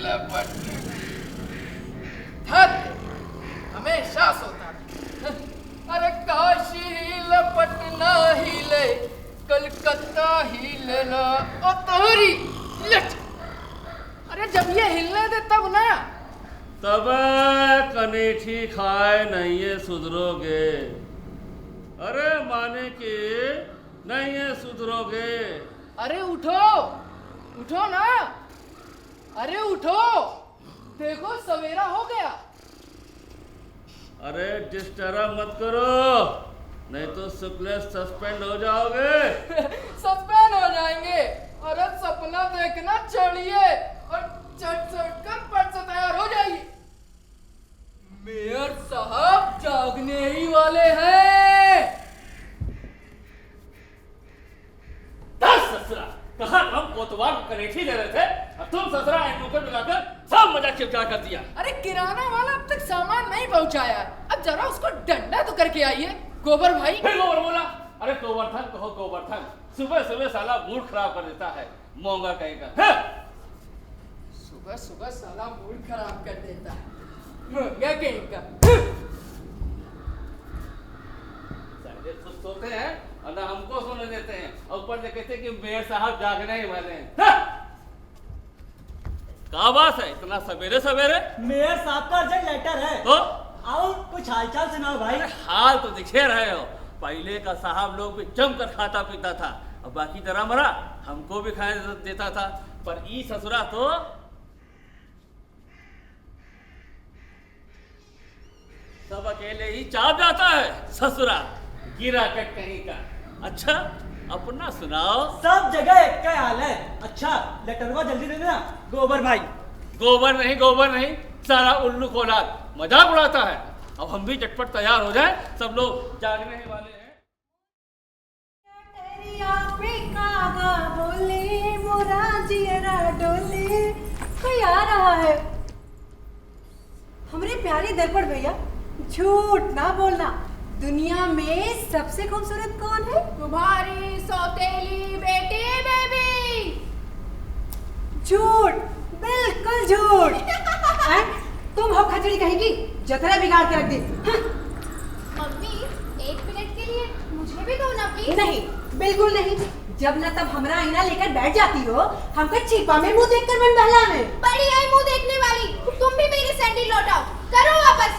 लपट थक हमेशा सोता था। अरे काशी ही लपट ना हिले, कलकत्ता हिले ना ओ तोरी लट। अरे जब ये हिलने दे तब ना। तब कनेठी खाए नहीं ये सुधरोगे। अरे माने कि नहीं ये सुधरोगे। अरे उठो उठो ना, अरे उठो, देखो सवेरा हो गया। अरे डिस्टर्ब मत करो, नहीं तो शुक्ल सस्पेंड हो जाओगे। सस्पेंड हो जाएंगे। अरे सपना देखना छोड़िए और चट चट कर पट से तैयार हो जाइए। मेयर साहब जागने ही वाले हैं। ससुरा कहा हम कोतवाल कनेठी ले रहे थे और तुम ससुरा नौकर मिलाकर सब मजा चिपचा कर दिया। अरे किराना वाला अब तक सामान नहीं पहुंचाया, अब जरा उसको डंडा तो करके आइए। गोबर भाई। फिर गोबर बोला। अरे गोवर्धन कहो गोवर्धन, सुबह सुबह साला मूड खराब कर देता है, मोंगा कहेगा। सुबह सुबह साला मूड खराब कर देता है, मोंगा कहेगा। सोते हैं और ना हमको सोने देते हैं, और ऊपर से कहते हैं कि मेयर साहब जागने ही वाले हैं। क्या बात है इतना सवेरे सवेरे? मेयर साहब का अर्जेंट लेटर है। तो आओ कुछ हालचाल सुनाओ भाई। हाल तो दिखे रहे हो, पहले का साहब लोग भी जमकर खाता पीता था, और बाकी तरह मरा हमको भी खाने देता था, पर ई ससुरा तो सब अकेले ही चाप जाता है। ससुरा गिरा कट कहीं का। अच्छा अपना सुनाओ। सब जगह एक का हाल है। अच्छा लेटरवा जल्दी दे देना गोबर भाई। गोबर नहीं सारा उल्लू कोलाद मजाक उड़ाता है। अब हम भी झटपट तैयार हो जाए, सब लोग जागने ही वाले हैं। बोले मोरा जियरा डोले, कोई आ रहा है। हमारे प्यारे दर्पण भैया, झूठ ना बोलना, दुनिया में सबसे खूबसूरत कौन है? तुम्हारी सौतेली बेटी बेबी। झूठ, बिल्कुल झूठ। तुम हो खचड़ी कहेगी, जतरा बिगाड़ के रख दी। मम्मी 1 मिनट के लिए मुझे भी दो ना प्लीज। नहीं, बिल्कुल नहीं। जब न तब हमारा आईना लेकर बैठ जाती हो, हमको छिपा में मुंह देखकर मन बहलाने। बड़ी आई मुंह देखने वाली, तुम भी मेरी सैंडल लौटाओ, करो वापस।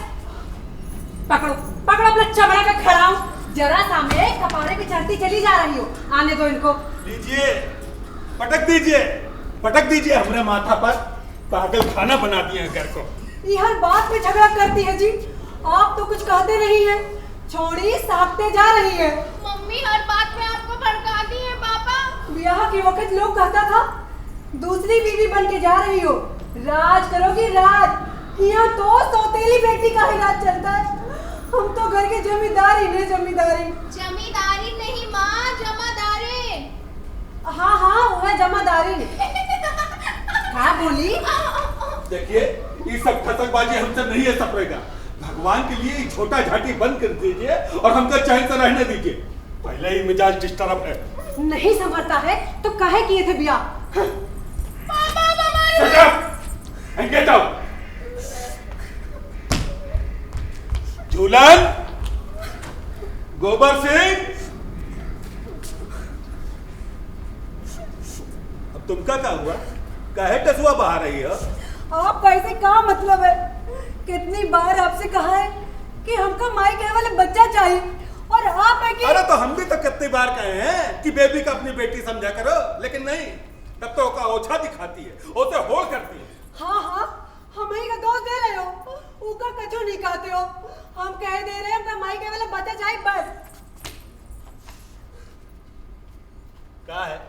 पकड़ो पकड़ो अपना चमड़ा का खड़ाओ, जरा सामने कपारे पे चढ़ती चली जा रही हो, आने दो इनको। लीजिए, पटक दीजिए हमारे माथा पर। पागल खाना बना दिए हैं घर को। ये हर बात पे झगड़ा करती है जी, आप तो कुछ कहते नहीं है, छोड़ी साधते जा रही है। मम्मी हर बात में आपको भड़काती है पापा। ब्याह के वक्त लोग कहता था दूसरी बीवी बन के जा रही हो, राज करोगी राज। यहाँ तो सौतेली बेटी का ही राज चलता है। हम तो घर के जमींदारी ने जमींदारी। जमींदारी नहीं माँ, जमादारी। हाँ हाँ वो है जमादारी। हाँ बोली। देखिए ये सब ठसकबाजी हमसे नहीं है सपरेगा। भगवान के लिए छोटा झाटी बंद कर दीजिए और हमको चैन से रहने दीजिए। पहले ही मिजाज डिस्टर्ब है। नहीं संभलता है तो काहे किए थे ब्याह? पापा हमारे। Shut up and get out. झूलन, गोबर सिंह, अब तुमका क्या हुआ? काहे टसुआ बहा रही हो? आप कैसे क्या मतलब है? कितनी बार आपसे कहा है कि हमका माई कहने वाले बच्चा चाहिए, और आप है कि। अरे तो हम भी तो कितनी बार कहे हैं कि बेबी का अपनी बेटी समझा करो, लेकिन नहीं, तब तो का ओछा दिखाती है, उसे होड़ करती है। हाँ हाँ हम ही का दोस्त दे रहे हो, उका कचो नहीं खाते हो। हम कह दे रहे हैं हमका माई कहने वाला बच्चा चाहिए बस। क्या है?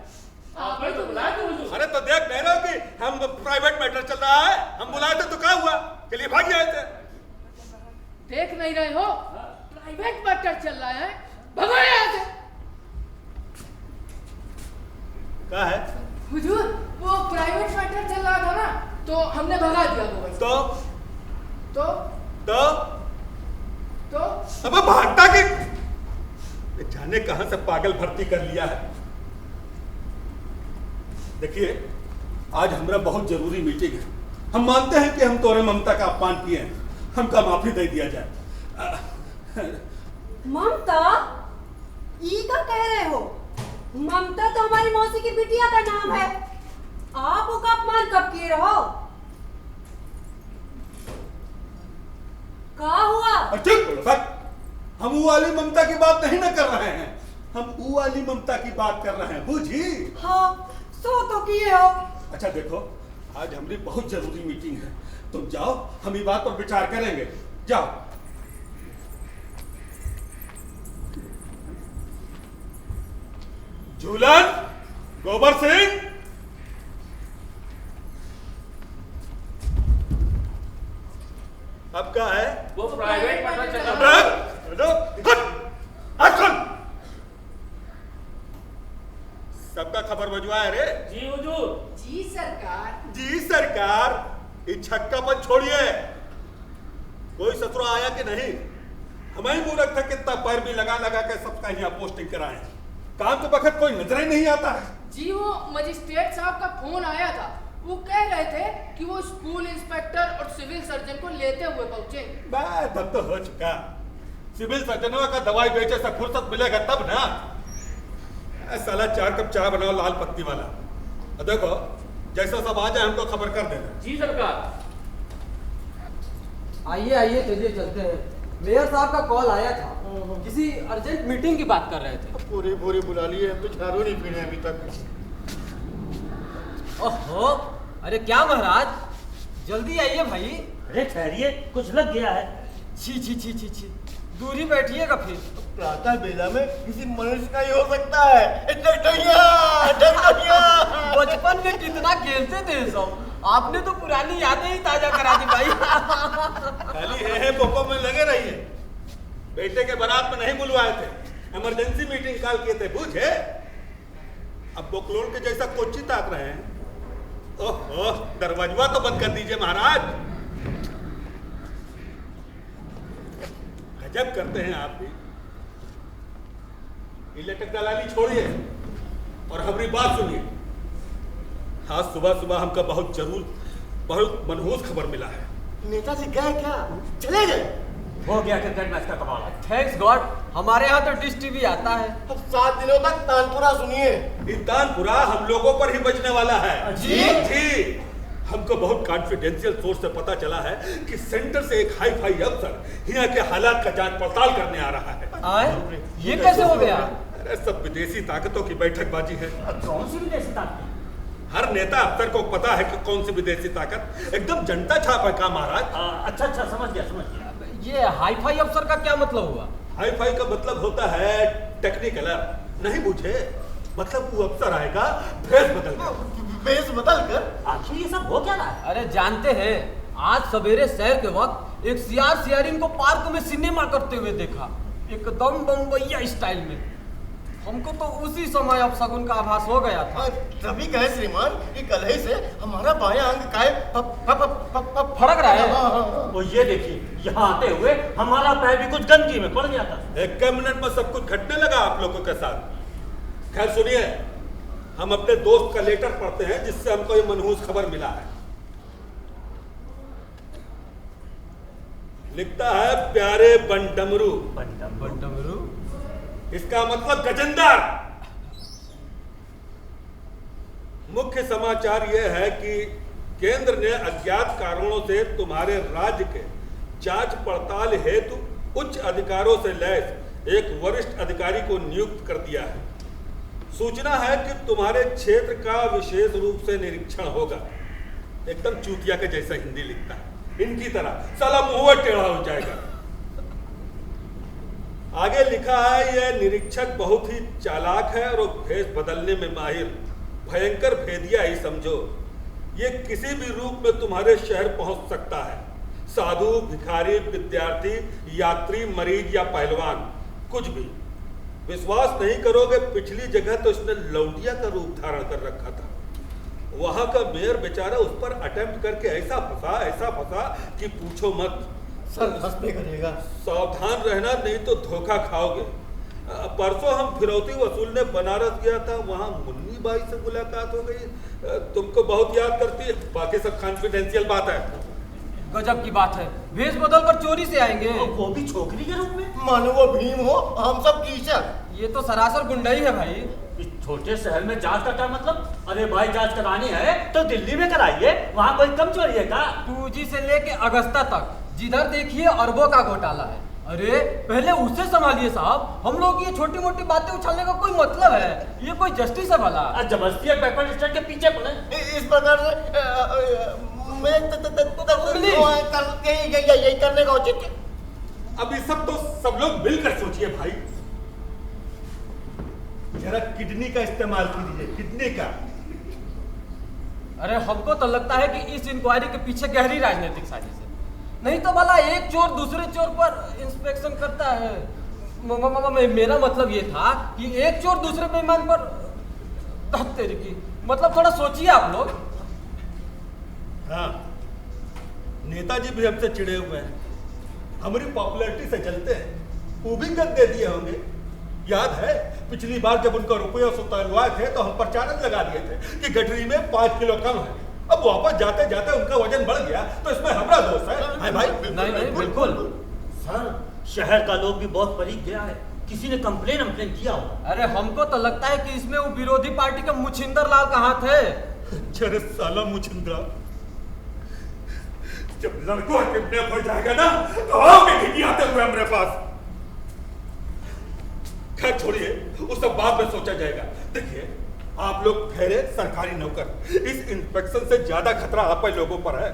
आपने तो बुलाया था मुझे। अरे तो देख नहीं रहे हो कि हम प्राइवेट मैटर चल रहा है, हम बुलाए थे तो क्या हुआ? के लिए भाग गए थे। देख नहीं रहे हो प्राइवेट मैटर चल रहा है, भगो यहाँ से। क्या है? हुजूर वो प्राइवेट मैटर चल रहा था ना, तो हमने भगा दिया वो। तो तो अब भागता कि जाने कहां से पागल भर्ती कर लिया है। देखिए आज हमारा बहुत जरूरी मीटिंग है, हम मानते हैं कि हम तोरे ममता का अपमान किए हैं, हमका माफी दे दिया जाए। ममता? ई का कह रहे हो? ममता तो हमारी मौसी की बिटिया का नाम है। आप उसका अपमान कब किए रहो? क्या हुआ? चुप! हम वो वाली ममता की बात नहीं ना कर रहे हैं, हम वो वाली ममता की बात कर रहे हैं, बुझी? हाँ, सो तो किए हो। अच्छा देखो, आज हमारी बहुत जरूरी मीटिंग है, तुम जाओ, हम ये बात पर विचार करेंगे। जाओ। झूलन, गोबर सिंह, अब क्या है? वो प्राइवेट पता चला। सबका खबर भिजवाया रे? जी हुजूर। जी सरकार। जी सरकार, इस छक्कापन छोड़िए। कोई ससुरा आया कि नहीं? हमें मूर्ख था कितना पैर भी लगा लगा के सबका यहाँ पोस्टिंग कराए, काम के वक्त कोई नजर ही नहीं आता है। जी वो मजिस्ट्रेट साहब का फोन आया था, वो कह रहे थे कि वो स्कूल इंस्पेक्टर और सिविल सर्जन को लेते हुए पहुंचे। तब तो हो चुका, सिविल सर्जनों का दवाई बेचे से फुर्सत मिलेगा तब ना। साला 4 कप चाय बनाओ लाल पत्ती वाला। देखो जैसा सब आ जाए हमको खबर कर देना। जी सरकार। आइए आइए, चलिए चलते हैं। मेयर साहब का कॉल आया था, किसी अर्जेंट मीटिंग की बात कर रहे थे। पूरी पूरी बुला लिए, हम तो झाड़ू नहीं पीने अभी तक। ओहो, अरे क्या महाराज, जल्दी आइए भाई। अरे ठहरिए, कुछ लग गया है। छी छी छी छी छी, दूरी बैठिएगा फिर। प्रातः बेला में किसी मनुष्य का ही हो सकता है। डगडगिया। बचपन में कितना खेलते थे सब, आपने तो पुरानी यादें ही ताजा करा दी भाई। खाली है पोपो में लगे रहिए। बेटे के बारात में नहीं बुलवाए थे, इमरजेंसी मीटिंग कॉल किए थे, बुझे? अब बोकलोल के जैसा कोची ताक रहे हैं। ओहो, दरवाजा तो बंद कर दीजिए महाराज। गजब करते हैं आप भी। ये लटक दलाली छोड़िए और हमारी बात सुनिए। आज सुबह सुबह हमका बहुत मनहूस खबर मिला है। नेताजी गए क्या? चले गए? हो गया क्रिकेट मैच का कमाल। थैंक्स गॉड, हमारे यहाँ तो डिश टीवी आता है। अब 7 दिनों तक तानपुरा सुनिए। ये तानपुरा हम लोगों पर ही बजने वाला है। जी, हमको बहुत कॉन्फिडेंशियल सोर्स से पता चला है कि सेंटर से एक हाई फाई अफसर यहाँ के हालात का जांच पड़ताल करने आ रहा है। आए? ये कैसे हो गया? अरे सब विदेशी ताकतों की बैठकबाजी है। कौन सी विदेशी ताकत? हर नेता अफसर को पता है कि कौन सी विदेशी ताकत। एकदम जनता छाप है का महाराज। अच्छा समझ गया। ये हाई फाई अफसर का क्या मतलब हुआ? हाई फाई का मतलब होता है टेक्निकलर, नहीं बुझे? मतलब वो अफसर आएगा भेष बदल कर। आखिर ये सब हो क्या रहा है? अरे जानते हैं, आज सवेरे शहर के वक्त एक सियारिन को पार्क में सिनेमा करते हुए देखा, एकदम बम्बईया स्टाइल में। हमको तो उसी समय अपशगुन का आभास हो गया था। तभी कहे श्रीमान कि कल ही से हमारा बायां अंग काय फड़क रहा है। वो ये देखिए, यहाँ आते हुए हमारा पैर भी कुछ गंदगी में पड़ गया था। 1 मिनट में सब कुछ घटने लगा आप लोगों के साथ। खैर सुनिए, हम अपने दोस्त का लेटर पढ़ते हैं जिससे हमको ये मनहूस खबर मिला है। लिखता है प्यारे बंडमरू। बंडमरू? इसका मतलब गजेंद्र। मुख्य समाचार यह है कि केंद्र ने अज्ञात कारणों से तुम्हारे राज्य के जांच पड़ताल हेतु उच्च अधिकारों से लैस एक वरिष्ठ अधिकारी को नियुक्त कर दिया है। सूचना है कि तुम्हारे क्षेत्र का विशेष रूप से निरीक्षण होगा। एकदम चूतिया के जैसा हिंदी लिखता है, इनकी तरह साला मुंह टेढ़ा हो जाएगा। आगे लिखा है यह निरीक्षक बहुत ही चालाक है और भेष बदलने में माहिर, भयंकर भेदिया ही समझो। ये किसी भी रूप में तुम्हारे शहर पहुंच सकता है। साधु, भिखारी, विद्यार्थी, यात्री, मरीज या पहलवान, कुछ भी। विश्वास नहीं करोगे, पिछली जगह तो इसने लौंडिया का रूप धारण कर रखा था। वहां का मेयर बेचारा उस पर अटेम्प्ट करके ऐसा फंसा कि पूछो मत। सर हंसने करेगा। सावधान रहना, नहीं तो धोखा खाओगे। परसों हम फिरौती वसूलने बनारस गया था, वहां मुन्नी बाई से मुलाकात हो गई, तुमको बहुत याद करती है। बाकी सब कॉन्फिडेंशियल बात है। गजब की बात है, भेष बदल कर चोरी से आएंगे, वो भी छोकरी के रूप में। मानो वो भीम हो, हम सब कीचक। ये तो सरासर गुंडाई है भाई। इस छोटे शहर में जांच का क्या मतलब? अरे भाई जांच करानी है तो दिल्ली में कराइए, वहाँ कोई कम चोरी है का? 2G से लेके अगस्ता तक जिधर देखिए अरबों का घोटाला है। अरे पहले उसे संभालिए साहब, हम लोग ये छोटी मोटी बातें उछालने का कोई मतलब है? ये कोई जस्टिस है भला? जबरदस्ती एक बैकवर्ड स्टेट के पीछे पड़े। इस प्रकार से मैं यही करने का उचित है। अब ये सब तो सब लोग मिलकर सोचिए भाई। जरा किडनी का इस्तेमाल कीजिए, किडनी का। अरे हमको तो लगता है कि इस इंक्वायरी के पीछे गहरी राजनीतिक साजिश है। नहीं तो भला एक चोर दूसरे चोर पर इंस्पेक्शन करता है। मेरा मतलब ये था कि एक चोर दूसरे बेईमान पर तेरी की मतलब थोड़ा सोचिए आप लोग। हाँ, नेताजी भी हमसे चिढ़े हुए हैं, हमारी पॉपुलैरिटी से चलते हैं। वो भी कर दे दिए होंगे। याद है पिछली बार जब उनका रुपया सुतलवाए थे तो हम पर चैलेंज लगा दिए थे कि गठरी में 5 किलो कम है। अब वापस जाते जाते उनका वजन बढ़ गया तो इसमें हमारा दोष है भाई? नहीं बिल्कुल। सर शहर का लोग भी बहुत परीख गया है, किसी ने कंप्लेन किया हो। अरे हमको तो लगता है कि इसमें वो विरोधी पार्टी का मुछिंदर लाल कहाँ थे? अरे साला मुछिंद्रा, जब लड़कों किडनैप हो जाएगा ना तो आओगे नहीं आते हुए हमारे पास। खैर छोड़िए, उस सब बाद में सोचा जाएगा। देखिए आप लोग ठहरे सरकारी नौकर, इस इंस्पेक्शन से ज्यादा खतरा आप लोगों पर है।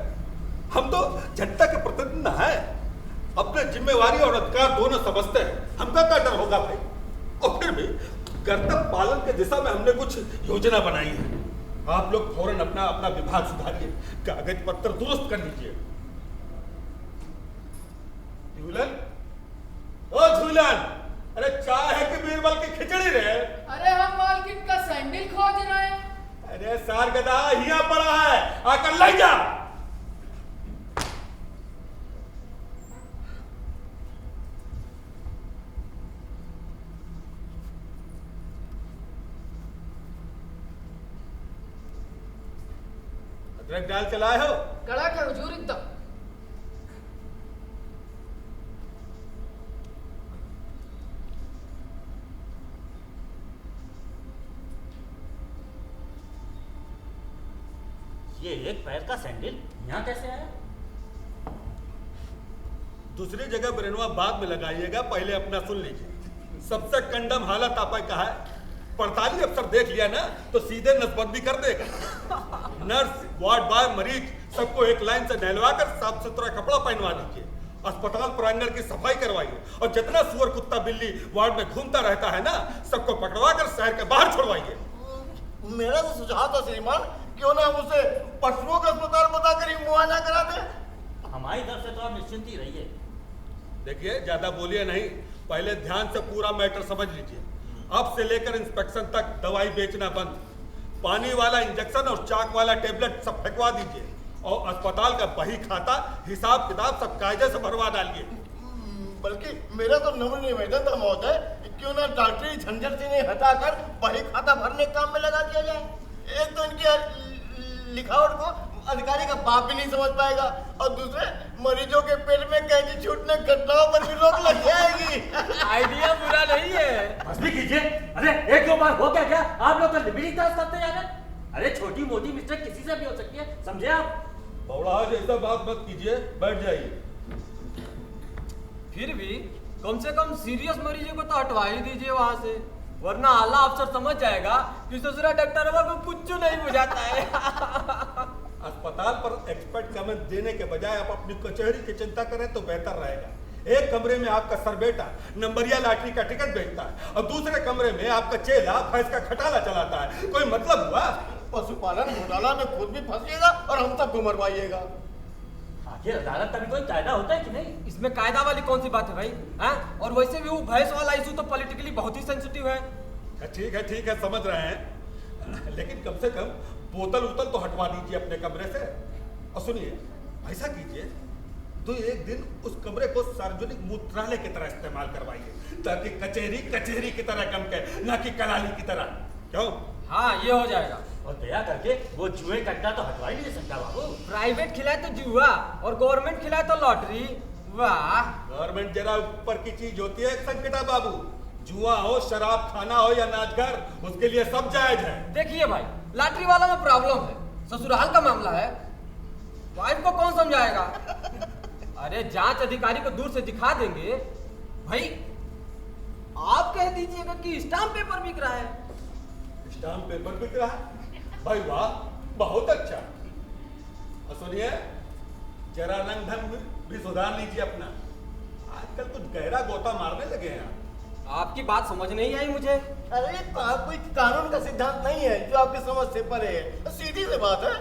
हम तो जनता के प्रतिनिधि हैं, अपने जिम्मेवारी और अधिकार दोनों समझते हैं। हमका क्या डर होगा भाई? और फिर भी कर्तव्य पालन के दिशा में हमने कुछ योजना बनाई है। आप लोग फौरन अपना अपना विभाग सुधारिए, कागज पत्र दुरुस्त कर लीजिए। झूलन, ओ झूलन, अरे चाय है कि बीरबल की खिचड़ी रे? अरे हम मालकिन का सैंडल खोज रहे हैं। अरे सार गधा यहाँ पड़ा है, आकर ले जा। अदरक डाल के लाए हो? कड़ा के हुजूर एकदम। ये एक पैर का सैंडल यहाँ कैसे आया? दूसरी जगह ब्रेनवा बाद में लगाइएगा, पहले अपना सुन लीजिए। सबसे कंडम हालत आपा का है, पड़ताली अफसर देख लिया ना तो सीधे नसबंदी कर देगा। नर्स, वार्ड बॉय, मरीज सबको एक लाइन से नहलवा कर साफ सुथरा कपड़ा पहनवा दीजिए। अस्पताल प्रांगण की सफाई करवाइए और जितना सुअर कुत्ता बिल्ली वार्ड में घूमता रहता है ना सबको पकड़वा कर शहर के बाहर छोड़वाइए। मेरा तो सुझाव था श्रीमान, क्यों ना हम उसे पशुओं का अस्पताल बताकर ही मुआयना करा दे। हमारी तरफ से तो आप निश्चिंत ही रहिए। देखिए ज्यादा बोलिए नहीं, पहले ध्यान से पूरा मैटर समझ लीजिए। अब से लेकर इंस्पेक्शन तक दवाई बेचना बंद, पानी वाला इंजेक्शन और चाक वाला टेबलेट सब फेंकवा दीजिए और अस्पताल का बही खाता हिसाब किताब सब कायदे से भरवा डालिए। बल्कि मेरा तो नम्र निवेदन था महोदय, क्यों ना डॉक्टरी झंझट से हटाकर बही खाता भरने काम में लगा दिया जाए। एक तो इनकी लिखावट को अधिकारी का बाप भी नहीं समझ पाएगा और दूसरे मरीजों के पेट में कैंची छूटने घटनाओं पर भी रोक लग जाएगी। आइडिया बुरा नहीं है। बस भी कीजिए। अरे एक दो बार हो क्या आप लोग तो लिमिट दास करते जा रहे। अरे छोटी मोटी मिस्टेक किसी से भी हो सकती है, समझे आप? बौड़ा जैसा बात मत कीजिए, बैठ जाइए। फिर भी कम से कम सीरियस मरीजों को तो हटवा ही दीजिए वहां से, वरना आला अफसर समझ जाएगा कि दूसरा डॉक्टर को कुछ नहीं बुझाता है। अस्पताल पर एक्सपर्ट कमेंट देने के बजाय आप अपनी कचहरी की चिंता करें तो बेहतर रहेगा। एक कमरे में आपका सरबेटा नंबरिया लॉटरी का टिकट बेचता है और दूसरे कमरे में आपका चेला भैंस का खटाला चलाता है, कोई मतलब हुआ? पशुपालन घोटाला में खुद भी फंसिएगा और हम सबको मरवाइएगा। आखिर अदालत का भी कोई कायदा होता है कि नहीं? इसमें कायदा वाली कौन सी बात है भाई? हाँ? और वैसे भी वो भैंस वाला इशू तो पॉलिटिकली बहुत ही सेंसिटिव है। ठीक है समझ रहे हैं, लेकिन कम से कम बोतल उतल तो हटवा दीजिए अपने कमरे से। और सुनिए, ऐसा कीजिए तो एक दिन उस कमरे को सार्वजनिक मूत्रालय की तरह इस्तेमाल करवाइए ताकि कचहरी की तरह गम के, ना कि कलाली की तरह। क्यों हाँ ये हो जाएगा। और दया करके वो जुए का अड्डा तो हटवा ही नहीं सकता बाबू। प्राइवेट खिलाए तो जुआ और गवर्नमेंट खिलाए तो लॉटरी। वाह। गवर्नमेंट जरा ऊपर की चीज होती है संकटा बाबू। जुआ हो, शराब खाना हो या नाचघर, उसके लिए सब जायज है। देखिए भाई, लॉटरी वाला में प्रॉब्लम है, ससुराल का मामला है, वाइफ को कौन समझाएगा? अरे जांच अधिकारी को दूर से दिखा देंगे। भाई आप कह दीजिएगा कि स्टाम्प पेपर बिक रहा है। स्टाम्प पेपर बिक रहा है? भाई वाह, बहुत अच्छा। और सुनिए, जरा रंग ढंग भी सुधार लीजिए अपना। आजकल कुछ गहरा गोता मारने लगे हैं आप। आपकी बात समझ नहीं आई मुझे। अरे कोई कानून का सिद्धांत नहीं है जो आपकी समझ से परे है। सीधी सी बात है,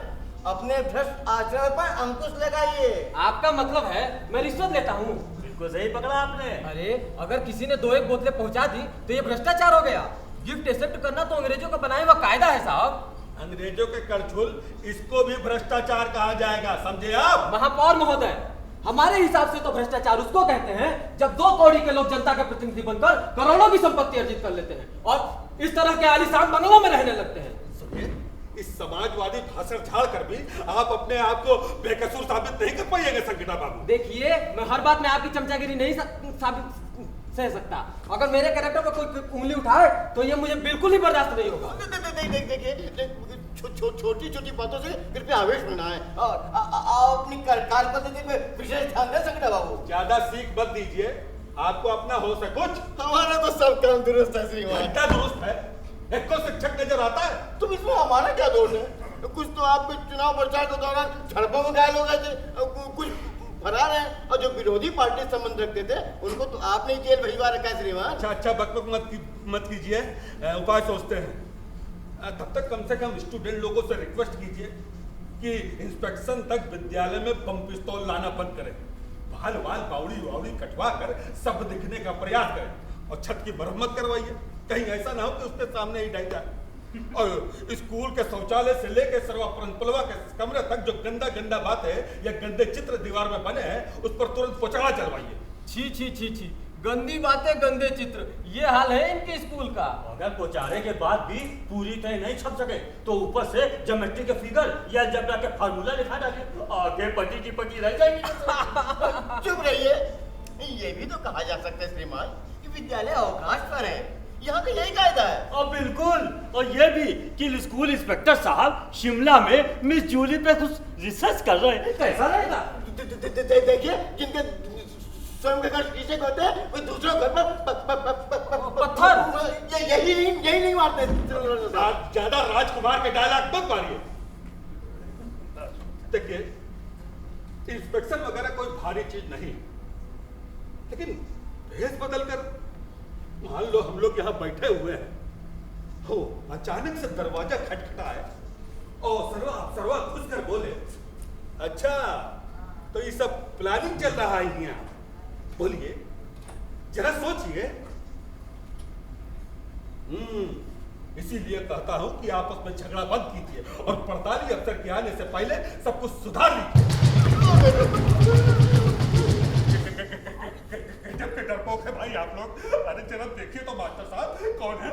अपने भ्रष्ट आचरण पर अंकुश लगाइए। आपका मतलब है मैं रिश्वत लेता हूँ? बिल्कुल सही पकड़ा आपने। अरे अगर किसी ने 2-1 बोतलें पहुंचा दी तो ये भ्रष्टाचार हो गया। गिफ्ट एक्सेप्ट करना तो अंग्रेजों का बनाया हुआ कायदा है साहब। अंग्रेजों के करछुल, इसको भी भ्रष्टाचार कहा जाएगा, समझे आप? महापौर महोदय, हमारे हिसाब से तो भ्रष्टाचार उसको कहते हैं जब 2 कौड़ी के लोग जनता के प्रतिनिधि बनकर करोड़ों की संपत्ति अर्जित कर लेते हैं और इस तरह के आलीशान बंगलों में रहने लगते हैं। सुनिए, इस समाजवादी भाषण झाड़ कर भी आप अपने आप को बेकसूर साबित नहीं कर पाइएगा संकटा बाबू। देखिए, मैं हर बात में आपकी चमचागिरी नहीं साबित सह सकता। अगर मेरे कैरेक्टर पर कोई उंगली उठाए तो ये मुझे बिल्कुल ही बर्दाश्त नहीं होगा। देखिए, छोटी छोटी बातों से कृपया आवेश में ना आए और अपनी कार्य पद्धति पे विशेष ध्यान दें संकटा बाबू। ज्यादा सीख मत दीजिए, आपको अपना होश है कुछ? हमारा तो सब काम दुरुस्त है श्रीमान। घंटा दुरुस्त है, एक को शिक्षक नजर आता है। तुम इसमें हमारा क्या दोष है? कुछ तो आपके चुनाव प्रचार के दौरान झड़पों में घायल हो गए थे, कुछ फरार हैं, और जो विरोधी पार्टी से संबंध रखते थे उनको तो आपने जेल भिजवा रखा है श्रीमान। अच्छा बकबक मत कीजिए, उपाय सोचते हैं। तब तक कम से कम स्टूडेंट लोगों से रिक्वेस्ट कीजिए कि इंस्पेक्शन तक विद्यालय में बम पिस्तौल लाना बंद करें, बाल बावड़ी वावड़ी कटवा कर सब दिखने का प्रयास करें और छत की मरम्मत करवाइए। कहीं ऐसा ना हो कि उसके सामने ही ढह जाए। और स्कूल के शौचालय से लेकर सर्वा प्रिंसिपलवा के कमरे तक जो गंदा बात है या गंदे चित्र दीवार में बने हैं उस पर तुरंत पोछा चलवाइए। छी छी छी छी, गंदी बातें, गंदे चित्र, ये हाल है इनके स्कूल का। अगर पोचाने के बाद भी पूरी तरह नहीं छप सके तो ऊपर से ज्योमेट्री के फिगर या अलजेब्रा के फार्मूला लिखा डाले, आगे पटी की पटी रह जाएगी। चुप रहिए, ये भी तो कहा जा सकता है श्रीमान कि विद्यालय अवकाश पर है, यहाँ का यही कायदा है। और बिल्कुल, और ये भी कि स्कूल इंस्पेक्टर साहब शिमला में मिस जूली पे कुछ रिसर्च कर रहे हैं, कैसा रहेगा? देखिए, जिनके स्वयं के घर शीशे होते हैं वो दूसरों घर पर पत्थर यही नहीं मारते। ज्यादा राजकुमार के डायलॉग मत मारिए। देखिए, इंस्पेक्शन वगैरह कोई भारी चीज नहीं, लेकिन भेष बदल कर मान लो हम लोग यहाँ बैठे हुए हैं, हो अचानक से दरवाजा खटखटाए और सरवा घुस कर बोले, अच्छा तो ये सब प्लानिंग चल रहा है यहाँ? बोलिए, जरा सोचिए। इसीलिए कहता हूं कि आपस में झगड़ा बंद कीजिए और पड़ताली अफसर के आने से पहले सब कुछ सुधार लीजिए। गजब के डरपोक है भाई आप लोग। अरे जरा देखिए तो मास्टर साहब कौन है?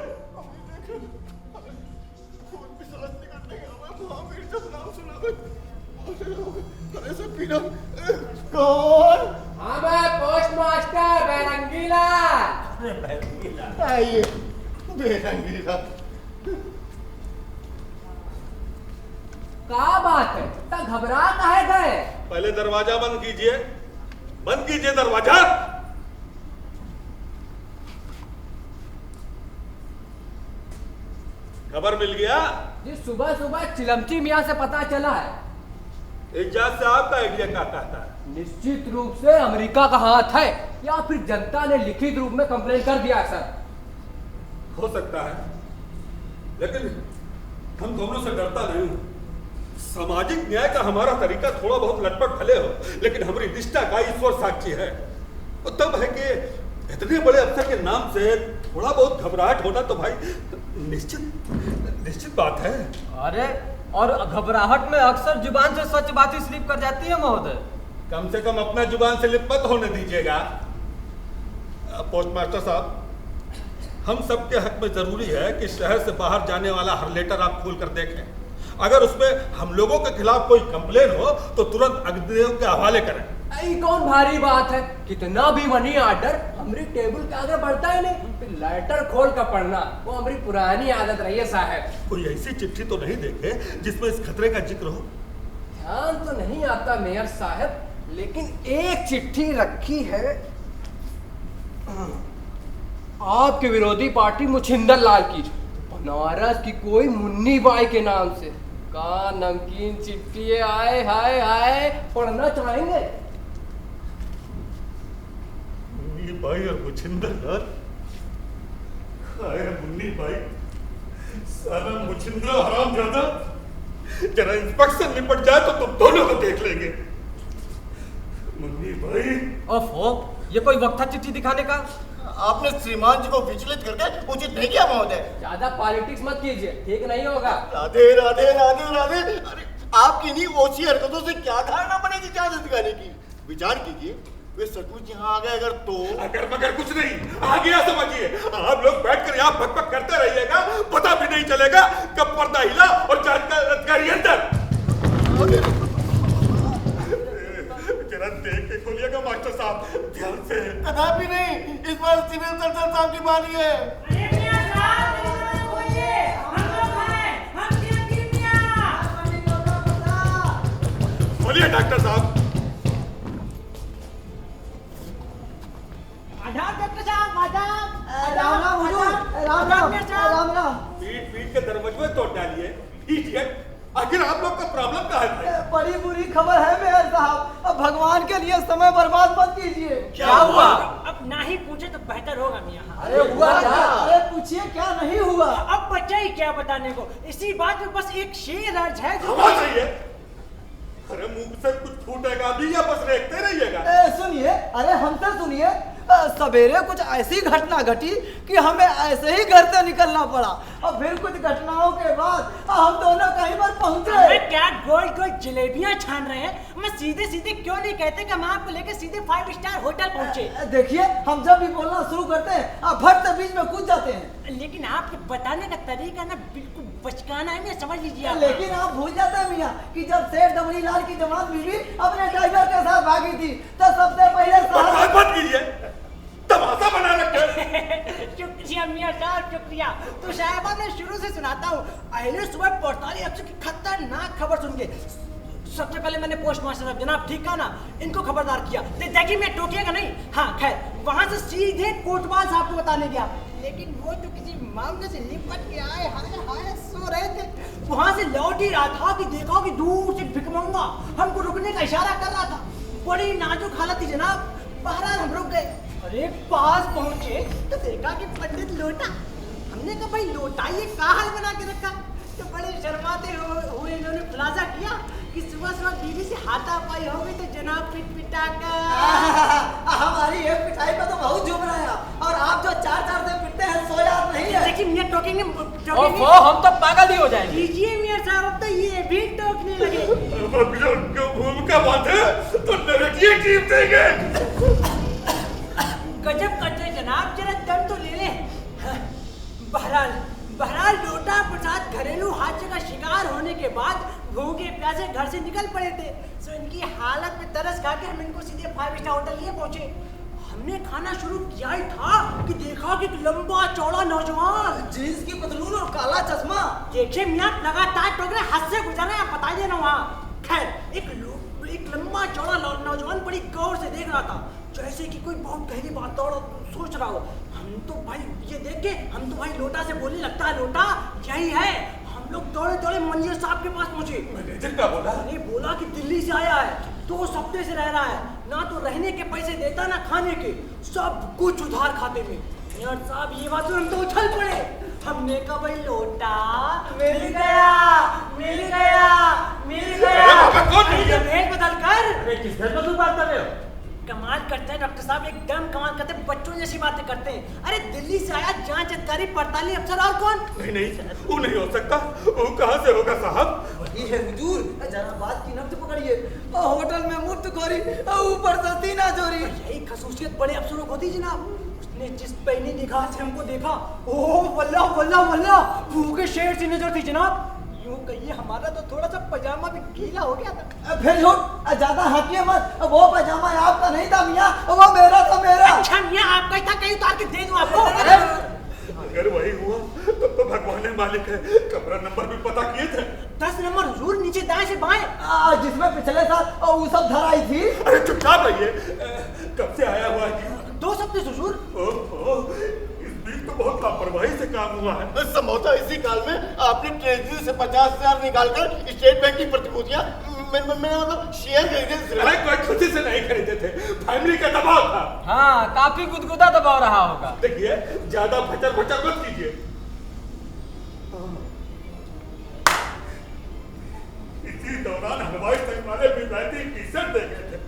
कौन? हाँ मैं पोस्टमास्टर बेरंगीला। आइए बेरंगीला। क्या बात है, तो घबरा काहे गए? पहले दरवाजा बंद कीजिए, बंद कीजिए दरवाजा। खबर मिल गया? जी सुबह सुबह चिलमची मियाँ से पता चला है। इजाज़त से आपका आइडिया क्या कहता है? निश्चित रूप से अमेरिका का हाथ है या फिर जनता ने लिखित रूप में कंप्लेन कर दिया है सर। हो सकता है, लेकिन हम दोनों से डरता नहीं हूं। सामाजिक न्याय का हमारा तरीका थोड़ा बहुत लटपट भले हो, लेकिन हमारी निष्ठा का ईश्वर साक्षी है। और तब है कि इतने बड़े अफसर के नाम से थोड़ा बहुत घबराहट होना तो भाई निश्चित बात है। अरे और घबराहट में अक्सर जुबान से सच बात ही स्लिप कर जाती है महोदय। कम से कम अपना जुबान से लिप मत होने दीजिएगा। पोस्टमास्टर साहब, हम सबके हक में जरूरी है कि शहर से बाहर जाने वाला हर लेटर आप खोल कर देखें। अगर उसमें हम लोगों के खिलाफ कोई कंप्लेन हो तो तुरंत अग्निदेव के हवाले करें। ये कौन भारी बात है, कितना भी मनी ऑर्डर हमारी टेबल के आगे बढ़ता है नहीं, फिर लेटर खोल कर पढ़ना वो हमारी पुरानी आदत रही है साहब। कोई ऐसी चिट्ठी तो नहीं देखे जिसमें इस खतरे का जिक्र हो? ध्यान तो नहीं आता मेयर साहब, लेकिन एक चिट्ठी रखी है आपके विरोधी पार्टी मुछिंदर लाल की, बनारस की कोई मुन्नी बाई के नाम से। का नमकीन चिट्ठी है, आए हाय हाय, पढ़ना चाहेंगे? मुन्नी बाई और मुछिंदर लाल, मुन्नी बाई साला मुछिंदर हरामजादा, जरा इंस्पेक्शन निपट जाए तो तुम दोनों को देख लेंगे। मुन्नी बाई, ओफो, ये कोई वक्त था चिट्ठी दिखाने का? आपने श्रीमान जी को विचलित करके उचित नहीं किया महोदय। ज्यादा पॉलिटिक्स मत कीजिए, ठीक नहीं होगा। राधे राधे राधे राधे। अरे आपकी नहीं ओछी हरकतों से क्या धारणा बनेगी चार्ज दिखाने की? विचार कीजिए, वे सचमुच यहाँ आ गए अगर तो। अगर मगर कुछ नहीं, आ गया समझिए। आप लोग बैठकर यहाँ भक करते रहिएगा, पता भी नहीं चलेगा कब पर्दा हिला और जांच का अधिकारी अंदर। जरा देख के खोलिएगा मास्टर साहब, ध्यान से। कदापि नहीं, इस बार सिविल सर्जन साहब की बारी है। बोलिए डॉक्टर साहब। पीट पीट के दरवाजे तोड़ डालिए। इडियट, आखिर आप लोग का प्रॉब्लम क्या है? बड़ी बुरी खबर है मेयर साहब, अब भगवान के लिए समय बर्बाद मत कीजिए। क्या हुआ? अब ना ही पूछे तो बेहतर होगा मियां। अरे हुआ क्या? अरे पूछिए क्या नहीं हुआ। अब बच्चा ही क्या बताने को, इसी बात में बस एक शेर अर्ज है जो सही है। अरे मुंह से कुछ फूटेगा भी या बस रेखते रहिएगा? सुनिए, अरे हमसे सुनिए, सवेरे कुछ ऐसी घटना घटी कि हमें ऐसे ही घर से निकलना पड़ा, और फिर कुछ घटनाओं के बाद हम दोनों कहीं पर पहुंचे। क्या गोल गोल जलेबियां छान रहे हैं? मैं सीधे सीधे क्यों नहीं कहते कि हम आपको लेकर सीधे 5 स्टार होटल पहुंचे? देखिए, हम जब भी बोलना शुरू करते हैं आप फट से बीच में कूद जाते हैं। लेकिन आपके बताने का तरीका ना बिल्कुल बचकाना है, मैं समझ लीजिए आप। लेकिन आप भूल जाते हैं मियां कि जब सेठ दमड़ी लाल की जवान बीवी अपने ड्राइवर के साथ भागी थी तो सबसे पहले मत कीजिए, तमाशा बना रखे। शुक्रिया मियां साहब, शुक्रिया। तो साहिबा मैं शुरू से सुनाता हूँ। पहले सुबह 48 अफसर की खतरनाक खबर सुन के सबसे पहले मैंने पोस्ट मास्टर साहब, जनाब ठीक कहा ना, इनको खबरदार किया। देखिए मैं टोकिएगा नहीं। हाँ खैर, वहां से सीधे कोतवाल साहब को बताने गया, लेकिन वो तो किसी मामले से निपट के आए, हाय हाय सो रहे थे। वहां से लौट ही रहा था कि देखा कि दूर से भिकमंगा हमको रुकने का इशारा कर रहा था। बड़ी नाजुक हालत थी जनाब। बहरहाल हम रुक गए। अरे पास पहुंचे तो देखा कि पंडित लोटा। हमने कहा भाई लोटा ये क्या हाल बना के रखा? तो बड़े शर्माते हुए इन्होंने खुलासा किया कि सुबह सुबह बीवी से हाथापाई हो गई तो जनाब पिटा कर हमारी एक पिटाई पे तो बहुत झूम रहा है, और आप जो 4-4 से पिटते हैं सो याद नहीं है। देखिए मियां टोकेंगे हम तो पागल ही हो जाएंगे। लीजिए मियां साहब, अब तो ये भी टोकने लगे। भूमिका बात है तो नरकिए टीम देंगे। गजब करते जनाब, जरा दम तो ले ले। बहरहाल लोटा प्रसाद घरेलू हादसे का शिकार होने के बाद भूखे प्यासे घर से निकल पड़े थे। सो इनकी हालत में तरस खा के हम इनको सीधे 5 स्टार होटल लिए पहुंचे। हमने खाना शुरू किया ही था कि देखा कि एक लंबा चौड़ा नौजवान, जींस की पतलून और काला चश्मा। देखिए मियां लगातार टोकरे हाथ से गुजर रहे हैं, बता देना वहाँ। खैर एक लंबा चौड़ा नौजवान बड़ी गौर से देख रहा था, जैसे कि कोई बहुत गहरी बात और सोच रहा हो। हम तो भाई ये देख के हम तो भाई लोटा से बोलने लगता है, लोटा यही है। हम लोग दौड़े दौड़े मैनेजर साहब के पास पहुंचे। मैनेजर क्या बोला? अरे बोला कि दिल्ली से आया है, 2 हफ्ते से रह रहा है, ना तो रहने के पैसे देता ना खाने के, सब कुछ उधार खाते में। यार साहब ये बात हम तो उछल पड़े। हमने कहा भाई लोटा मिल गया। भेद बदल कर किस घर में तू बात कर रहे हो? कमाल करते हैं डॉक्टर साहब, एकदम कमाल करते हैं, बच्चों जैसी बातें करते हैं। अरे दिल्ली से आया जांच अधिकारी पड़ताली अफसर, और कौन? नहीं वो नहीं हो सकता। वो कहाँ से होगा साहब? वही है हुजूर, जरा बात की नब्ज पकड़िए। होटल में मुफ्त खोरी, ऊपर से सीना चोरी। यही खसूसियत बड़े अफसरों को होती जनाब। इसने जिस पहली निगाह से हमको देखा, ओह वल्लाह वल्लाह वल्लाह, भूखे शेर सी नजर थी जनाब। यूं कहिए हमारा तो थोड़ा सा पजामा भी गीला हो गया था। फिर झूठ ज्यादा हंसिए मत, वो पजामा आपका नहीं था मियाँ, वो मेरा था मेरा। अच्छा मियाँ आपका ही था, कहीं उतार के दे दूं आपको। अगर वही हुआ तो भगवान मालिक है, कमरा नंबर भी पता किए थे। 10 नंबर हुजूर, नीचे दाएं से बाएं। जिसमें पिछले साल वो सब धराई थी। अरे चुपचाप रहिए, कब से आया हुआ है? 2 हफ्ते हुजूर। इस बीच तो बहुत लापरवाही से काम हुआ है। संभवतः इसी काल में आपने ट्रेजरी से 50,000 निकालकर स्टेट बैंक की प्रतिभूतियां मैंने मतलब शेयर खरीदे। अरे कोई खुशी से नहीं खरीदे थे, फैमिली का दबाव था। हाँ, काफी गुदगुदा दबाव रहा होगा। देखिए, ज्यादा भचर भचर मत कीजिए। इसी दौरान हलवाई संघ वाले विलायती टी-शर्ट दे गए थे।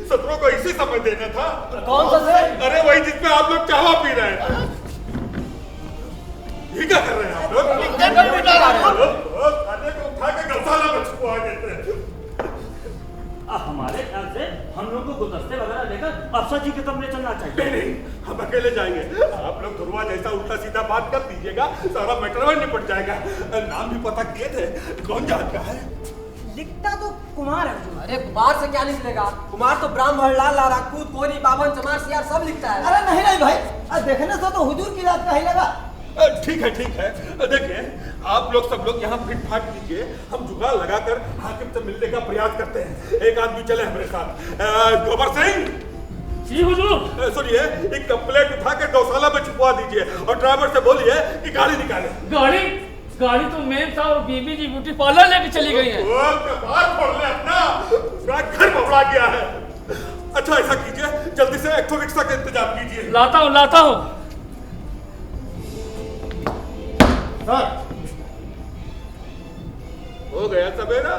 सत्रों को इसी समय देना था। कौन सा सर? अरे वही जिसमें आप लोग चावा पी रहे हैं। ये क्या कर रहे हैं आप लोग? खाने को उठा के गौशाला में छुपवा देते हैं। हमारे ख्याल से हम लोग को गुलदस्ते वगैरह लेकर अफसर जी के कमरे चलना चाहिए। नहीं, हम अकेले जाएंगे। आप लोग ध्रुवा जैसा उल्टा सीधा बात कर दीजिएगा, सारा मैटर में निपट जाएगा। नाम भी पता किए थे, कौन जानता है? लिखता तो कुमार है हुजूर। अरे कुमार से क्या निकलेगा? कुमार तो ब्राह्मण, लाल, राजपूत, कोरी, बावन, चमार, सियार सब लिखता है। अरे नहीं नहीं भाई, देखने से तो हुजूर की रात का ही लगा। ठीक है ठीक है। देखिए, आप लोग सब लोग यहाँ फिट फाट कीजिए, हम जुगाड़ लगाकर हाकिम से मिलने का प्रयास करते हैं। एक आदमी चले हमारे साथ। गोबर सिंह जी हुजूर। सुनिए, एक कंप्लेंट उठा के गौशाला में छुपवा दीजिए और ड्राइवर से बोलिए कि गाड़ी निकाले। गाड़ी तो मेम साहब और बीबी जी ब्यूटी पार्लर लेके चली गई है। कपार फोड़ ले अपना, पूरा घर बबड़ा गया है। अच्छा ऐसा कीजिए, जल्दी से एक रिक्शा का इंतजाम कीजिए। लाता हूँ। सर, हो गया सवेरा।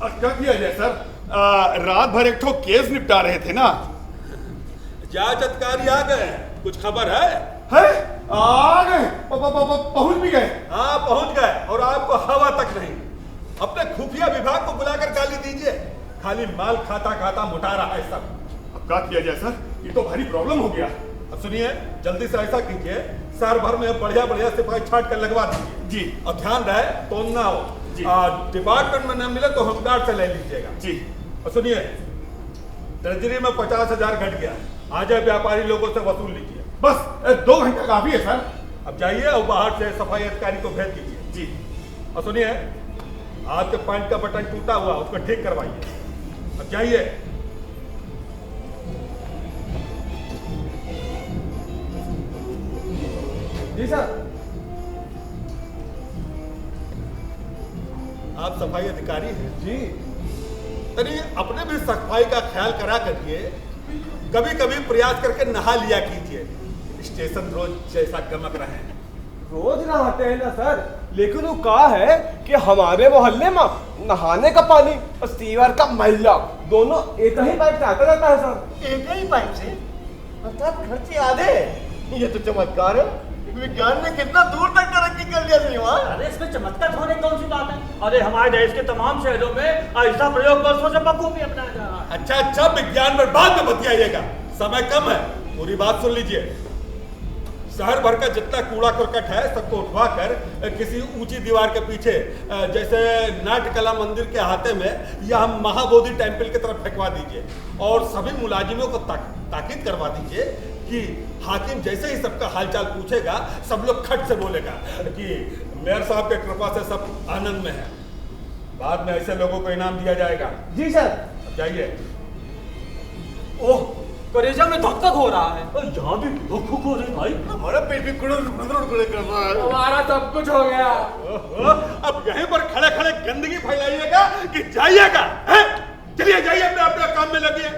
क्या किया जाए सर? रात भर एक ठो केस निपटा रहे थे ना। जांच अधिकारी आ गए, कुछ खबर है? आ गए, पहुंच भी गए। हाँ पहुंच गए, और आपको हवा तक नहीं। अपने खुफिया विभाग को बुलाकर गाली दीजिए, खाली माल खाता खाता मुटा रहा है सब। अब क्या किया जाए सर? ये तो भारी प्रॉब्लम हो गया। अब सुनिए, जल्दी से ऐसा कीजिए, शहर भर में बढ़िया बढ़िया सिपाही छाट कर लगवा दीजिए जी। और ध्यान रहे तो ना हो जी। डिपार्टमेंट में न मिले तो होमगार्ड से ले लीजिएगा जी। और सुनिए, ट्रेजरी में 50,000 घट गया, आ जाए व्यापारी लोगों से वसूल लीजिए। बस 2 घंटा काफी है सर। अब जाइए और बाहर से सफाई अधिकारी को भेज दीजिए जी। और सुनिए, आपके पैंट का बटन टूटा हुआ, उसको ठीक करवाइए। अब जाइए। जी सर। आप सफाई अधिकारी हैं जी, तनी अपने भी सफाई का ख्याल करा करिए। कभी कभी प्रयास करके नहा लिया कीजिए, स्टेशन रोज जैसा गमक रहे हैं। रोज नहाते हैं ना सर, लेकिन वो कहा है कि हमारे मोहल्ले में नहाने का पानी और सीवर का मैला दोनों एक ही पाइप से आता रहता है सर। एक ही पाइप से? अर्थात खर्चे आधे? ये तो चमत्कार है। विज्ञान ने कितना दूर तक तरक्की कर लिया श्रीमान। अरे इसमें चमत्कार होने कौन सी बात है? अरे हमारे देश के तमाम शहरों में ऐसा प्रयोग वर्षों से बखूबी अपनाया जा रहा है। अच्छा, विज्ञान पर बाद में बतियाइएगा, समय कम है। पूरी बात सुन लीजिए। शहर भर का जितना कूड़ा करकट है सबको उठवा कर किसी ऊंची दीवार के पीछे, जैसे नाट्य कला मंदिर के अहाते में या महाबोधि टेम्पल की तरफ फेंकवा दीजिए। और सभी मुलाजिमों को ताकीद करवा दीजिए कि हाकिम जैसे ही सबका हालचाल पूछेगा, सब लोग खट से बोलेगा कि मेयर साहब के कृपा से सब आनंद में है। बाद में ऐसे लोगों को इनाम दिया जाएगा जी सर। जाइए। ओह, कलेजा में धक धक हो रहा है। यहाँ भी भूख हो रही भाई। हमारा पेट भी कुड़ुड़ कर रहा है। हमारा सब कुछ हो गया। अब यहीं पर खड़े खड़े गंदगी फैलाइएगा कि जाइएगा? चलिए जाइए, अपने अपने काम में लगिए।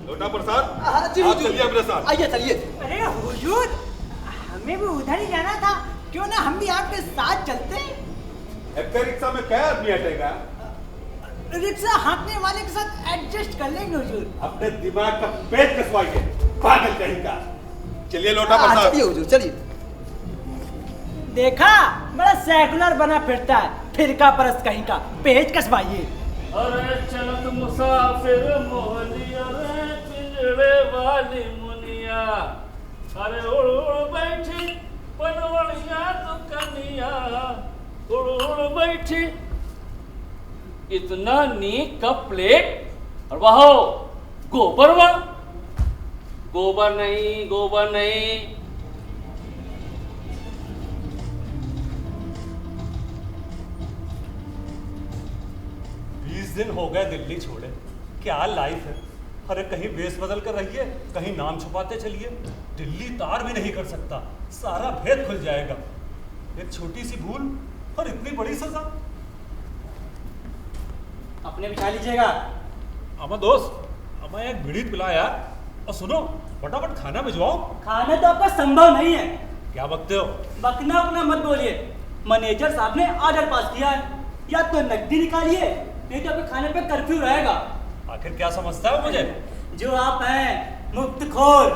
लोटा प्रसाद, जी आप चलिए अपने साथ। आइए चलिए। अरे हुजूर, हमें भी उधर ही जाना था, क्यों ना हम भी आपके साथ चलते? एक रिक्शा में क्या आदमी हटेगा? रिक्शा हाँकने वाले के साथ एडजस्ट कर लेंगे हुजूर। अपने दिमाग का पेट कसवाइए, पागल कहीं का। चलिए लोटा प्रसाद। चलिए हुजूर, चलिए। देखा, बड़ा सेकुलर बना फिरता है, फिरका परस्त कहीं का। पेज कसवाइए। अरे चलत मुसाफिर मोहलिया रे पिंजड़े वाली मुनिया, अरे उड़ उड़ बैठी पनवड़िया तो कनिया, उड़ उड़ बैठी। इतना नीक का प्लेट और वाह गोबर वाह, गोबर नहीं गोबर नहीं। 20 दिन हो गए दिल्ली छोड़े, क्या लाइफ है। अरे कहीं बेस बदल कर रहिए, कहीं नाम छुपाते चलिए। दिल्ली तार भी नहीं कर सकता, सारा भेद खुल जाएगा। एक छोटी सी भूल और इतनी बड़ी सजा। अपने बिछा लीजिएगा। अमा दोस्त, अमा एक बीड़ी पिला यार। और सुनो, फटाफट खाना भिजवाओ। खाना तो आपका संभव नहीं है। क्या बकते हो? बकना अपना मत बोलिए। मैनेजर साहब ने ऑर्डर पास किया है, या तो नकदी निकालिए नहीं तो आपके खाने पे कर्फ्यू रहेगा। आखिर क्या समझता है मुझे? जो आप हैं मुफ्तखोर।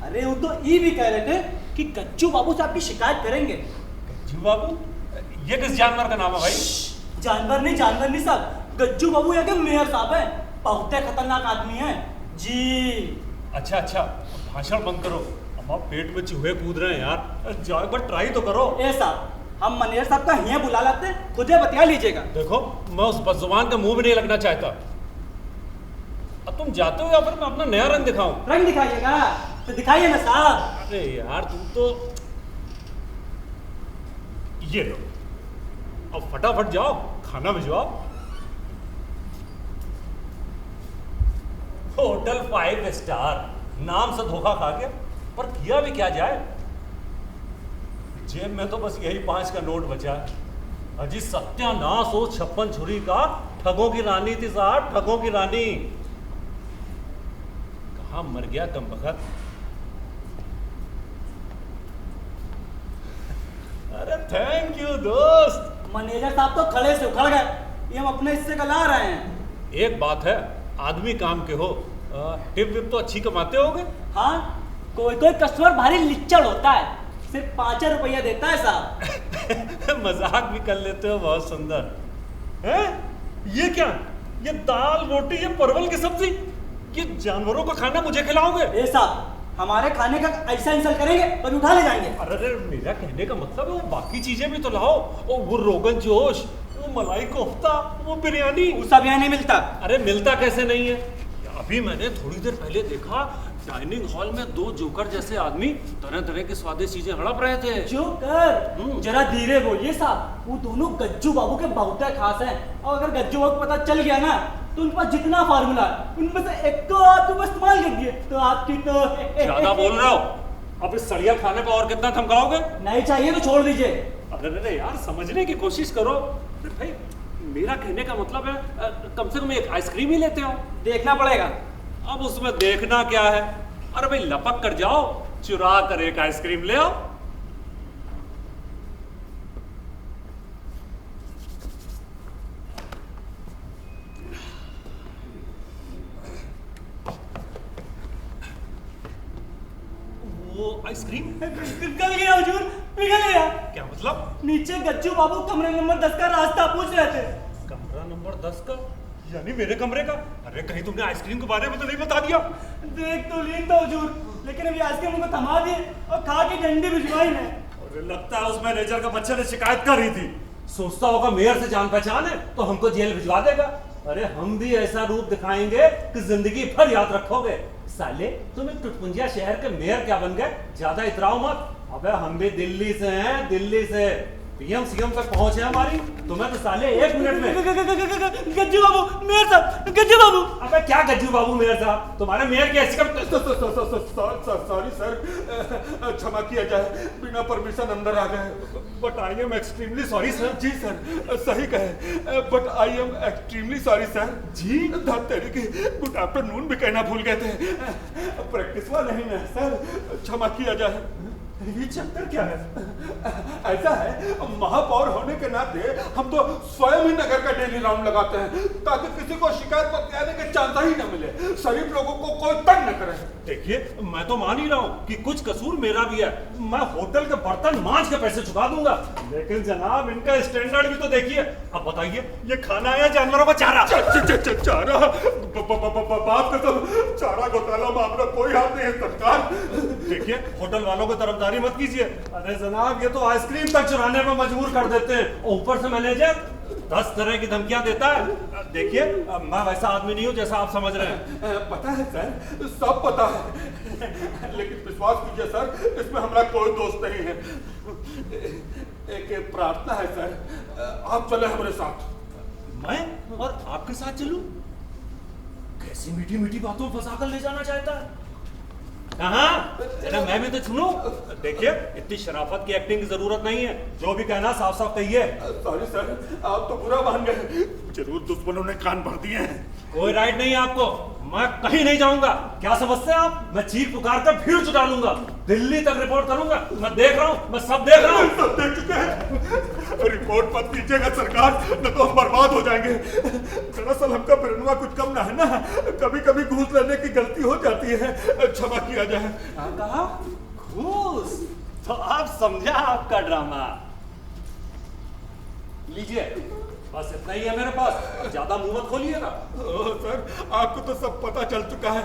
अरे वो तो ये भी कह रहे थे कि गज्जू बाबू से आपकी शिकायत करेंगे। गज्जू बाबू? ये किस जानवर का नाम है भाई? जानवर नहीं साहब, गज्जू बाबू यहाँ के मेयर साहब हैं। बहुत खतरनाक आदमी है जी। अच्छा, भाषण बंद करो। अम्मा पेट में चूहे कूद रहे हैं यार, जाओ एक बार ट्राई तो करो। ए साहब, हम मैनेजर साहब का यहाँ बुला लाते हैं, खुद ही बतिया लीजिएगा। देखो, मैं उस बदजुबान के मुंह में नहीं लगना चाहता। अब तुम जाते हो या फिर मैं अपना नया रंग दिखाऊं? रंग दिखाइएगा तो दिखाइए ना साहब। अरे यार तुम तो, ये लो, अब फटाफट जाओ खाना भिजवाओ। होटल 5 स्टार नाम से धोखा खा के, पर किया भी क्या जाए। जेब में तो बस यही 5 का नोट बचा है। अजी सत्यानाश हो 56 छुरी का। ठगों की रानी थी साहब, ठगों की रानी। कहाँ मर गया कमबख्त। अरे थैंक यू दोस्त। मैनेजर साहब तो खड़े से उखड़ गए, ये हम अपने हिस्से का ला रहे हैं। एक बात है, आदमी काम के हो, टिप विप तो अच्छी कमाते होगे? हाँ, कोई कस्टमर भारी लिच्चड़ होता है, सिर्फ 5 रुपया देता है साहब। मजाक भी कर लेते हो, बहुत सुंदर है। ये क्या, ये दाल रोटी, ये परवल की सब्जी, ये जानवरों का खाना मुझे खिलाओगे? ए साहब, हमारे खाने का ऐसा इंसल्ट करेंगे तो उठा ले जाएंगे। अरे मेरा कहने का मतलब है वो बाकी चीजें भी तो लाओ। वो रोगन जोश, वो मलाई कोफ्ता, वो बिरयानी। वो सब यहाँ नहीं मिलता। अरे मिलता कैसे नहीं है? अभी मैंने थोड़ी देर पहले देखा, डाइनिंग हॉल में 2 जोकर जैसे आदमी तरह तरह की स्वादिष्ट चीजें हड़प रहे थे। जोकर? जरा धीरे बोलिए साहब, वो दोनों गज्जू बाबू के बहुत खास हैं। और अगर गज्जू बाबू को पता चल गया ना, तो उन पास जितना फार्मूला है उनमें से एक को आप तो इस्तेमाल कर दिए तो आपकी तो ज्यादा बोल रहे हो। अब इस सड़िया खाने पर और कितना थमकाओगे? नहीं चाहिए तो छोड़ दीजिए। अरे यार समझने की कोशिश करो भाई। मेरा कहने का मतलब है कम से कम एक आइसक्रीम ही लेते हो। देखना पड़ेगा। अब उसमें देखना क्या है? अरे भाई लपक कर जाओ, चुरा कर एक आइसक्रीम ले आओ। वो आइसक्रीम पिघल गया हुजूर, पिघल गया। क्या मतलब? नीचे गज्जू बाबू कमरे नंबर 10 का रास्ता पूछ रहे थे। कमरा नंबर 10 का यानी मेरे कमरे का? अरे कहीं तुमने आइसक्रीम के बारे में तो नहीं बता दिया? देख तो लीन था हुजूर, लेकिन अभी आइसक्रीम को थमा दिए और खा के डंडी भिजवाई ने। अरे लगता है उस मैनेजर का बच्चे ने शिकायत कर रही थी। सोचता होगा मेयर से जान पहचान है तो हमको जेल भिजवा देगा। अरे हम भी ऐसा रूप दिखाएंगे कि जिंदगी भर याद रखोगे। साले तुम एक टुटपुंजिया शहर के मेयर क्या बन गए? ज्यादा इतराओ मत। अबे हम भी दिल्ली से हैं, दिल्ली से। पीएम सीएम तक पहुंचे हमारी, तुम्हें तो साले 1 मिनट में। गज्जू बाबू मेयर साहब, गज्जू बाबू। अबे क्या गज्जू बाबू मेयर साहब? तुम्हारे मेयर की ऐसी सॉरी सर, क्षमा किया जाए, बिना परमिशन अंदर आ गए। But I am extremely sorry sir. जी सर, सही कहे, but I am extremely sorry sir. जी तेरी की गुड आफ्टरनून भी कहना भूल गए थे। प्रैक्टिस हुआ नहीं ना सर, क्षमा किया जाए। ये चक्कर क्या है? ऐसा है, महापौर होने के नाते हम तो स्वयं ही नगर का डेली राउंड लगाते हैं ताकि किसी को शिकायत बतियाने के चांस ही न मिले, शरीफ लोगों को कोई तंग न करे। देखिए मैं तो मान ही रहा हूँ कि कुछ कसूर मेरा भी है। मैं होटल के बर्तन मांज के पैसे चुका दूंगा, लेकिन जनाब इनका स्टैंडर्ड भी तो देखिए। अब बताइए ये खाना है या जानवरों का चारा? चारा बाप का तो चारा घोटाला मामला कोई हाथ नहीं है सरकार। देखिए होटल वालों को तरफदारी मत कीजिए। अरे जनाब ये तो आइसक्रीम तक चुराने में मजबूर कर देते हैं और ऊपर से मैनेजर 10 तरह की धमकियां देता है। देखिए मैं वैसा आदमी नहीं हूं जैसा आप समझ रहे हैं। पता है सर, सब पता है, लेकिन विश्वास कीजिए सर इसमें हमारा कोई दोष नहीं है। एक प्रार्थना है सर, आप चले हमारे साथ। मैं और आपके साथ चलूं? कैसी मीठी मीठी बातों में फंसा कर ले जाना चाहता है? कहाँ? जरा मैं भी तो सुनूं। देखिए इतनी शराफत की एक्टिंग की जरूरत नहीं है, जो भी कहना साफ साफ कहिए। सॉरी सर, आप तो बुरा मान गए, जरूर दुश्मनों ने कान भर दिए हैं। कोई राइट नहीं है आपको, मैं कहीं नहीं जाऊंगा। क्या समझते हैं आप? मैं चीख पुकार कर भीड़ जुटा लूंगा, दिल्ली तक रिपोर्ट करूंगा। मैं देख रहा हूँ, मैं सब देख रहा हूँ। सब देख चुके हैं। रिपोर्ट मत कीजिएगा सरकार, न तो हम बर्बाद हो जाएंगे। दरअसल हमका प्रेरणा कुछ कम ना है ना, कभी कभी घूस लेने की गलती हो जाती है, क्षमा किया जाए। कहा घूस? तो आप समझा आपका ड्रामा। लीजिए बस इतना ही है मेरे पास, ज्यादा मुंह मत खोलिएगा। सर आपको तो सब पता चल चुका है।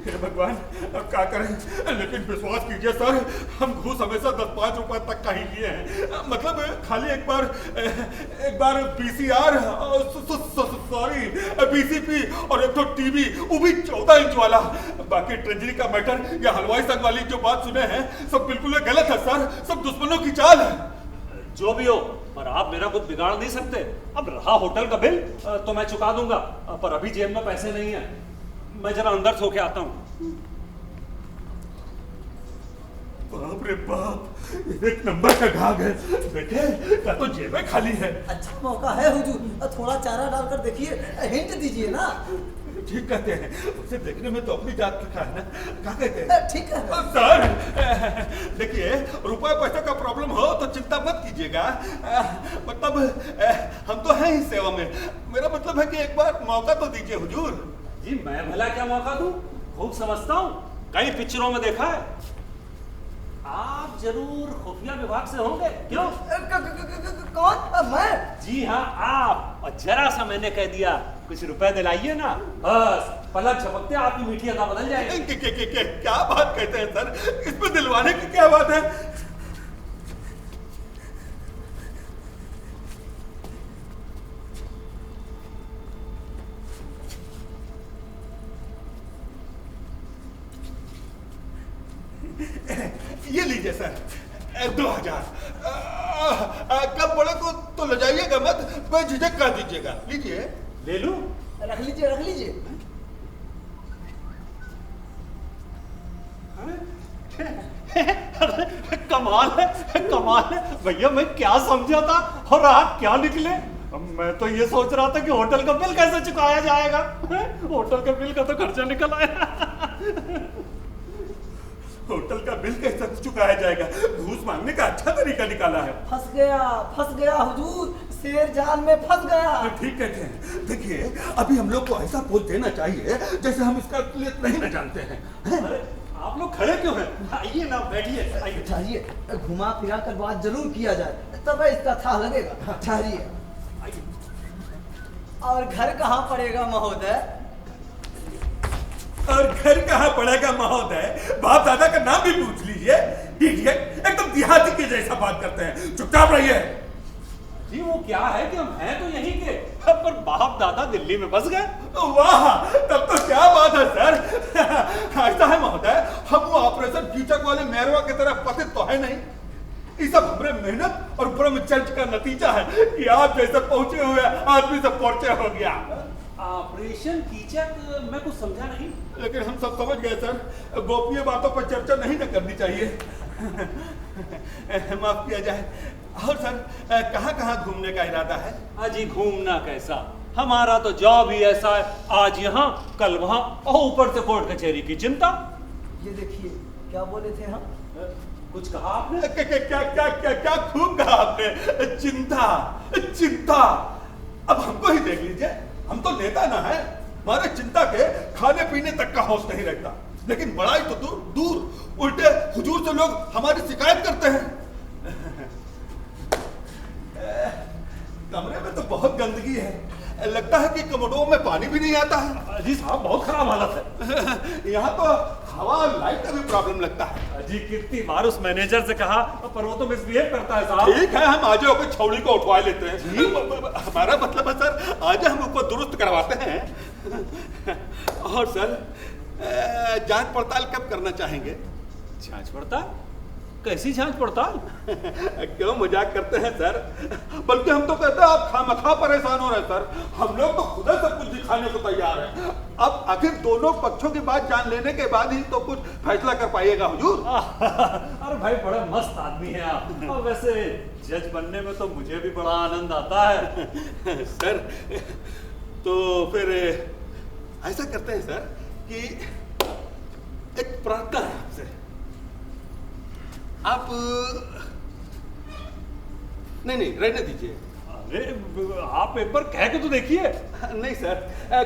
हे भगवान अब क्या करें, लेकिन विश्वास कीजिए सर हम घूस हमेशा 10-5 रुपए तक का ही लिए हैं। मतलब खाली एक बार PCR सॉरी BCP और एक तो टीवी, वो भी 14 इंच वाला। बाकी ट्रेजरी का मैटर या हलवाई संघ वाली जो बात सुने हैं सब बिल्कुल गलत है सर, सब दुश्मनों की चाल है। जो भी हो पर आप मेरा कुछ बिगाड़ नहीं सकते। अब रहा होटल का बिल तो मैं चुका दूंगा, पर अभी जेब में पैसे नहीं है। मैं जरा अंदर सो के आता हूँ। बाप रे बाप, एक नंबर का घाघ है। देखे क्या तो जेबें खाली है। अच्छा मौका है हुजूर, थोड़ा चारा डालकर देखिए, हिंट दीजिए ना। ठीक कहते हैं, उसे देखने में तो अपनी जात का है ना, क्या कहते हैं? ठीक है सर देखिए रुपए पैसे का प्रॉब्लम हो तो चिंता मत कीजिएगा। मतलब हम तो हैं ही सेवा में। मेरा मतलब है कि एक बार मौका तो दीजिए हुजूर। जी मैं भला क्या मौका दूं? खूब समझता हूँ, कई पिक्चरों में देखा है। आप जरूर खुफिया विभाग से होंगे, क्यों? कौन? मैं? जी हाँ आप। और जरा सा मैंने कह दिया कुछ रुपए दिलाइए ना, बस पलक झपकते आपकी मीठी अदा बदल जाएगी। क्या बात कहते हैं सर, इसमें दिलवाने की क्या बात है? ये लीजिए सर 2000। कब बड़े को तो ले जाइएगा मत, बेझिझक कर दीजिएगा। लीजिए। ले लूं? रख लीजिए रख लीजिए। कमाल है भैया, मैं क्या समझा था और आप क्या निकले। मैं तो ये सोच रहा था कि होटल का बिल कैसे चुकाया जाएगा। होटल का बिल का तो खर्चा निकल आया। होटल का बिल कैसे चुकाया जाएगा? घूस मांगने का अच्छा तरीका निकाला है। फंस गया हुजूर, शेर जाल में फंस गया। ठीक कहते हैं। देखिए अभी हम लोग को ऐसा पोज देना चाहिए जैसे हम इसका नहीं न जानते हैं। अरे आप लोग खड़े क्यों हैं? आइए ना बैठिए। ठहरिए, घुमा फिरा कर बात जरूर किया जाए, तब इसका था लगेगा। ठहरिए। और घर कहाँ पड़ेगा महोदय? और घर कहाँ पड़ेगा महोदय? बाप दादा का नाम भी पूछ लीजिए। इडियट, एकदम देहाती के जैसा बात करते हैं। चुपचाप रहिए। जी वो क्या है कि हम हैं तो यहीं के, पर बाप दादा दिल्ली में बस गए। वाह, तब तो क्या बात है सर। ऐसा है महोदय, हम वो ऑपरेशन कीचक वाले मेहरवा की तरह पतित तो है नहीं। ये सब हमारे मेहनत और ब्रह्मचर्य का नतीजा है कि आप जैसे पहुंचे हुए आदमी से परिचय हो गया। ऑपरेशन कीचक मैं कुछ समझा नहीं। लेकिन हम सब समझ गए सर, गोपनीय बातों पर चर्चा नहीं न करनी चाहिए। माफ किया जाए। और सर कहाँ कहाँ घूमने का इरादा है? अजी घूमना कैसा, हमारा तो जॉब ही ऐसा है, आज यहाँ कल वहाँ और ऊपर से कोर्ट कचहरी की चिंता। ये देखिए क्या बोले थे हम? कुछ कहा आपने? क्या खूब कहा आपने। चिंता। अब हमको ही देख लीजिए, हम तो नेता ना है, हमारे चिंता के खाने पीने तक का होश नहीं रहता। लेकिन बड़ाई तो दूर, उल्टे हुजूर से लोग हमारी शिकायत करते हैं। गंदगी है, लगता है कि कमरों में पानी भी नहीं आता है। जी साहब बहुत खराब हालत है। यहाँ तो हवा और लाइट का भी प्रॉब्लम लगता है। जी कितनी बार उस मैनेजर से कहा, पर वो तो मिसबिहेव करता है साहब। ठीक है, हम आज होकर छौड़ी को उठवा लेते हैं। हमारा मतलब है सर, आज हम उसको दुरुस्त करवाते हैं। और सर, जांच पड़ताल कब करना चाहेंगे? जांच पड़ताल? कैसी जांच पड़ताल? क्यों मजाक करते हैं सर? बल्कि हम तो कहते हैं आप खामखा परेशान हो रहे हैं सर। हम लोग तो खुद सब कुछ दिखाने को तैयार हैं। अब आखिर दोनों पक्षों की बात जान लेने के बाद ही तो कुछ फैसला कर पाइएगा हुजूर। अरे भाई बड़ा मस्त आदमी है आप। और वैसे जज बनने में तो मुझे भी बड़ा आनंद आता है। सर तो फिर ऐसा करते हैं सर कि एक प्रार्थना है आपसे। आप नहीं रहने दीजिए। अरे आप एक बार कह के तो देखिए। नहीं सर,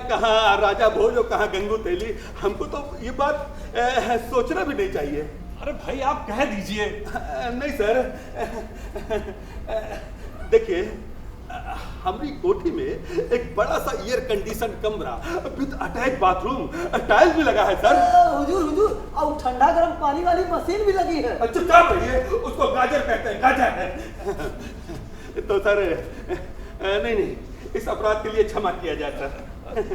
कहाँ राजा भोज और कहाँ गंगू तेली, हमको तो ये बात सोचना भी नहीं चाहिए। अरे भाई आप कह दीजिए। नहीं सर, देखिए हमारी कोठी में एक बड़ा सा एयर कंडीशन कमरा विद अटैच बाथरूम, टाइल्स भी लगा है सर। हुजूर और ठंडा गर्म पानी वाली मशीन भी लगी है। अच्छा क्या रहिए, उसको गाजर कहते हैं, गाजर है। तो सर नहीं, इस अपराध के लिए क्षमा किया जाए सर।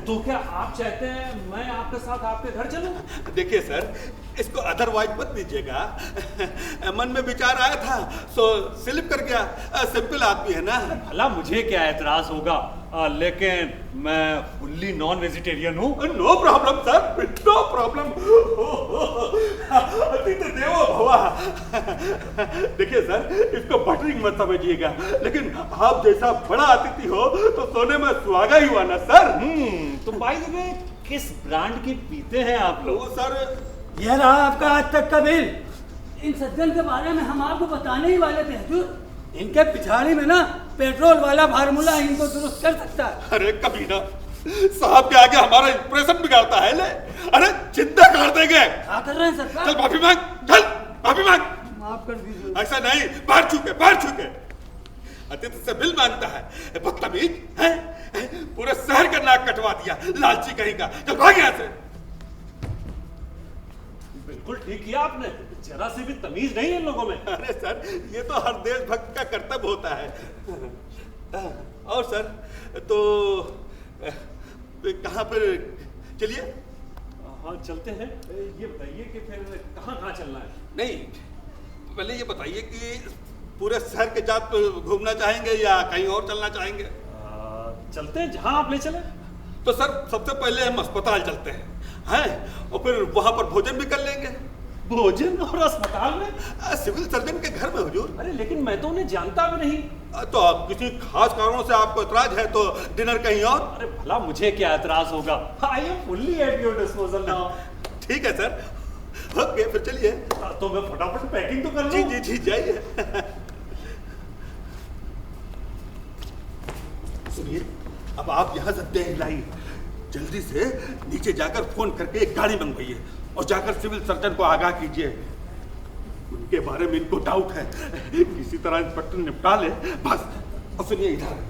तो क्या आप चाहते हैं मैं आपके साथ आपके घर चलूं? देखिए सर, इसको अदरवाइज मत लीजिएगा। मन में विचार आया था सो स्लिप कर गया। सिंपल आदमी है ना। भला मुझे क्या एतराज होगा, लेकिन मैं फुल्ली नॉन वेजिटेरियन हूँ। No problem sir, no problem. अतिथि देवो भव। देखिए सर, इसको बटरिंग मत समझिएगा, लेकिन आप जैसा बड़ा अतिथि हो तो सोने में सुहागा ही हुआ ना सर। तो बाय द वे किस ब्रांड की पीते हैं आप लोग? सर यह रहा आपका आज तक का बिल। इन सज्जन के बारे में हम आपको बताने ही वाले थे हुजूर। इनके पिछाड़ी में ना पेट्रोल वाला फार्मूला इनको दुरुस्त कर सकता है। अरे कमीना, साहब के आगे हमारा इंप्रेशन बिगाड़ता है। ले, अरे चिंता कर देंगे। क्या कर रहे हैं सरकार? चल माफी मांग, चल माफी मांग। माफ कर दीजिए। ऐसा नहीं, बाहर छूके अतिथि से बिल मांगता है, बदतमीज है। पूरे शहर का नाक कटवा दिया, लालची कहीं का। चल भाग यहाँ से। बिल्कुल ठीक किया आपने, जरा से भी तमीज नहीं है इन लोगों में। अरे सर, ये तो हर देशभक्त का कर्तव्य होता है। और सर तो कहाँ पर चलिए? हाँ चलते हैं। ये बताइए कि फिर कहाँ चलना है? नहीं, पहले ये बताइए कि पूरे शहर के जात घूमना चाहेंगे या कहीं और चलना चाहेंगे? चलते हैं जहाँ आप ले चले। तो सर सबसे पहले हम अस्पताल चलते हैं, और फिर वहां पर भोजन भी कर लेंगे। भोजन और अस्पताल में? सिविल सर्जन के घर में हुजूर। अरे लेकिन मैं तो उन्हें जानता भी नहीं। तो आप किसी खास कारणों से आपको एतराज है तो डिनर कहीं और। अरे भला मुझे क्या एतराज होगा? I am fully at your disposal now. ठीक है सर, ओके फिर चलिए। तो मैं फटाफट पैकिंग तो कर लूं। जी जाइए। सुनिए, अब आप यहाँ से देह हिलाइए, जल्दी से नीचे जाकर फोन करके एक गाड़ी मंगवाइए और जाकर सिविल सर्जन को आगाह कीजिए। उनके बारे में इनको डाउट है, किसी तरह इंस्पेक्टर निपटा ले बस। और सुनिए इधर,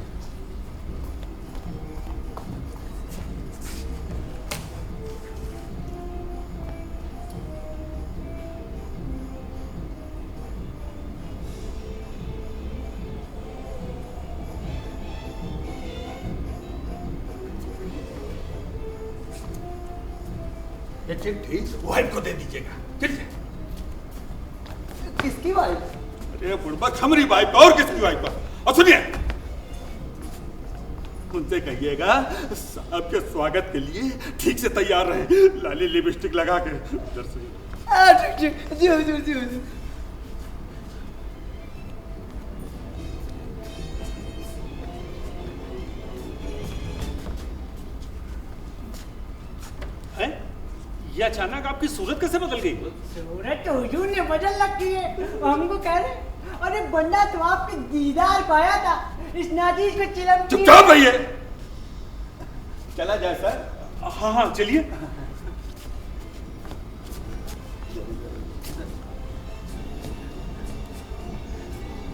ये चिट्ठी वाइफ को दे दीजिएगा। चलिए। किसकी वाइफ? अरे बुड़बक, हमारी वाइफ और किसकी वाइफ? और सुनिए, उनसे कहिएगा साहब के स्वागत के लिए ठीक से तैयार रहे, लाली लिपस्टिक लगा के। जी हुजूर, जी हुजूर। ये अचानक आपकी सूरत कैसे बदल गई? सूरत तो हुजूर ने बदल रखी है। हमको कह रहे अरे बंदा तो आपके दीदार पाया था, इस नाजीज को चिलम। चुपचाप रहिए। चला जाए सर? हाँ चलिए।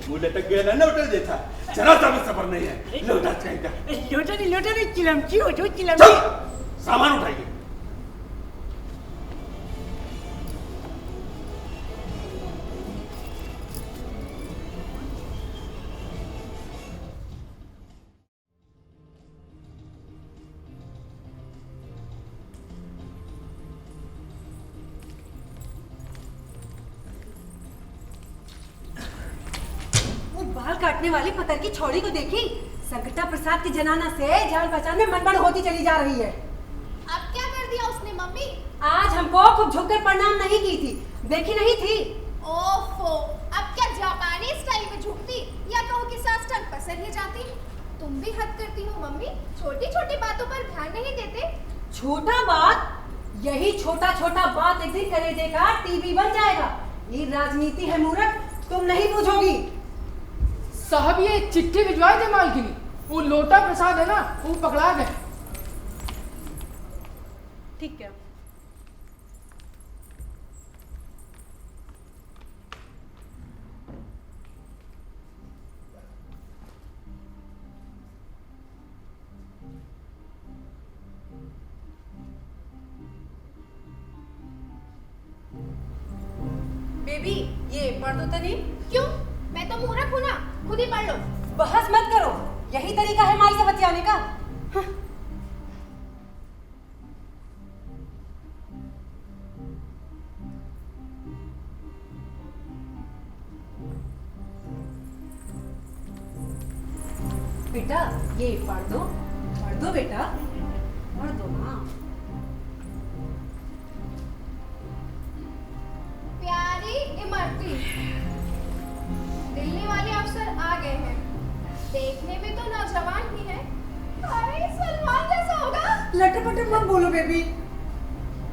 मुझे तक गया ना होटल जैसा जरा सा भी सफर नहीं है। लौटा चाहिए लोटरी चिलमची हो जो चिलमची। सामान उठाइए। बाल काटने वाली पतर की छोड़ी को देखी? संकटा प्रसाद की जनाना से जान पहचान में मनबड़ होती चली जा रही है। अब क्या कर दिया उसने मम्मी? आज हमको खूब झुककर प्रणाम नहीं की थी, देखी नहीं थी। ओफो, अब क्या जापानी स्टाइल में झुकती या कहूँ कि साष्टांग पर सर जाती? तुम भी हद करती हो मम्मी, छोटी छोटी बातों पर ध्यान नहीं देते। छोटा बात? यही छोटा छोटा बात एक दिन कलेजे का टीवी बन जाएगा। ये राजनीति है मूर्ख, तुम नहीं पूछोगी। साहब ये चिट्ठी भिजवाए थे मालकिनी, वो लोटा प्रसाद है ना, वो पकड़ा गए। ठीक है। बेबी ये पढ़ दो तनी। क्यों? मैं तो मूर्ख हूँ ना, खुद ही पढ़ लो। बहस मत करो, यही तरीका है माई से बतियाने का। हाँ। बेटा ये पढ़ दो बेटा, पढ़ दो ना। प्यारी इमरती, दिल्ली वाले अफसर आ गए हैं। देखने में तो नौजवान ही है, अरे सलमान जैसा होगा। लटपट मत बोलो बेबी।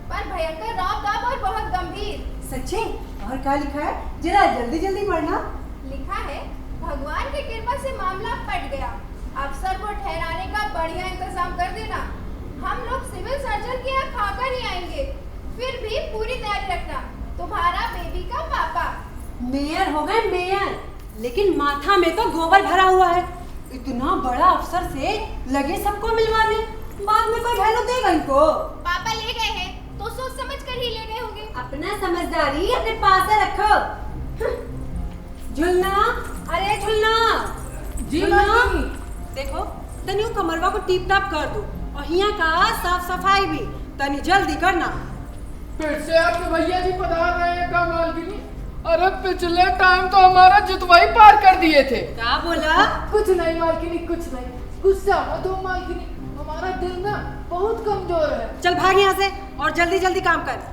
पर भयंकर रौब-दाब और बहुत गंभीर। सच्चे? और क्या लिखा है? जरा जल्दी जल्दी पढ़ना। लिखा है, भगवान की कृपा से मामला पट गया, अफसर को ठहराने का बढ़िया इंतजाम कर देना। हम लोग सिविल सर्जन के यहाँ खाकर ही आएंगे, फिर भी पूरी तैयारी रखना। तुम्हारा बेबी का पापा। मेयर हो गए मेयर, लेकिन माथा में तो गोबर भरा हुआ है। इतना बड़ा अफसर से लगे सबको मिलवाने, बाद में कोई वैल्यू देगा इनको? पापा ले गए हैं तो सोच समझ कर ही ले गए होंगे। अपना समझदारी अपने पास रखो। झुलना, अरे झुलना। जी झुलना, देखो तनी कमरवा को टीप टाप कर दो, और यहाँ का साफ सफाई भी तनी जल्दी करना। फिर से आपके भैया जी पधार रहे हैं का मालकिनी? अरे पिछले टाइम तो हमारा जुतवाई पार कर दिए थे। क्या बोला? कुछ नहीं मालकिनी, कुछ नहीं, गुस्सा मत हो मालकिनी, हमारा दिल ना बहुत कमजोर है। चल भाग यहाँ से और जल्दी जल्दी काम कर।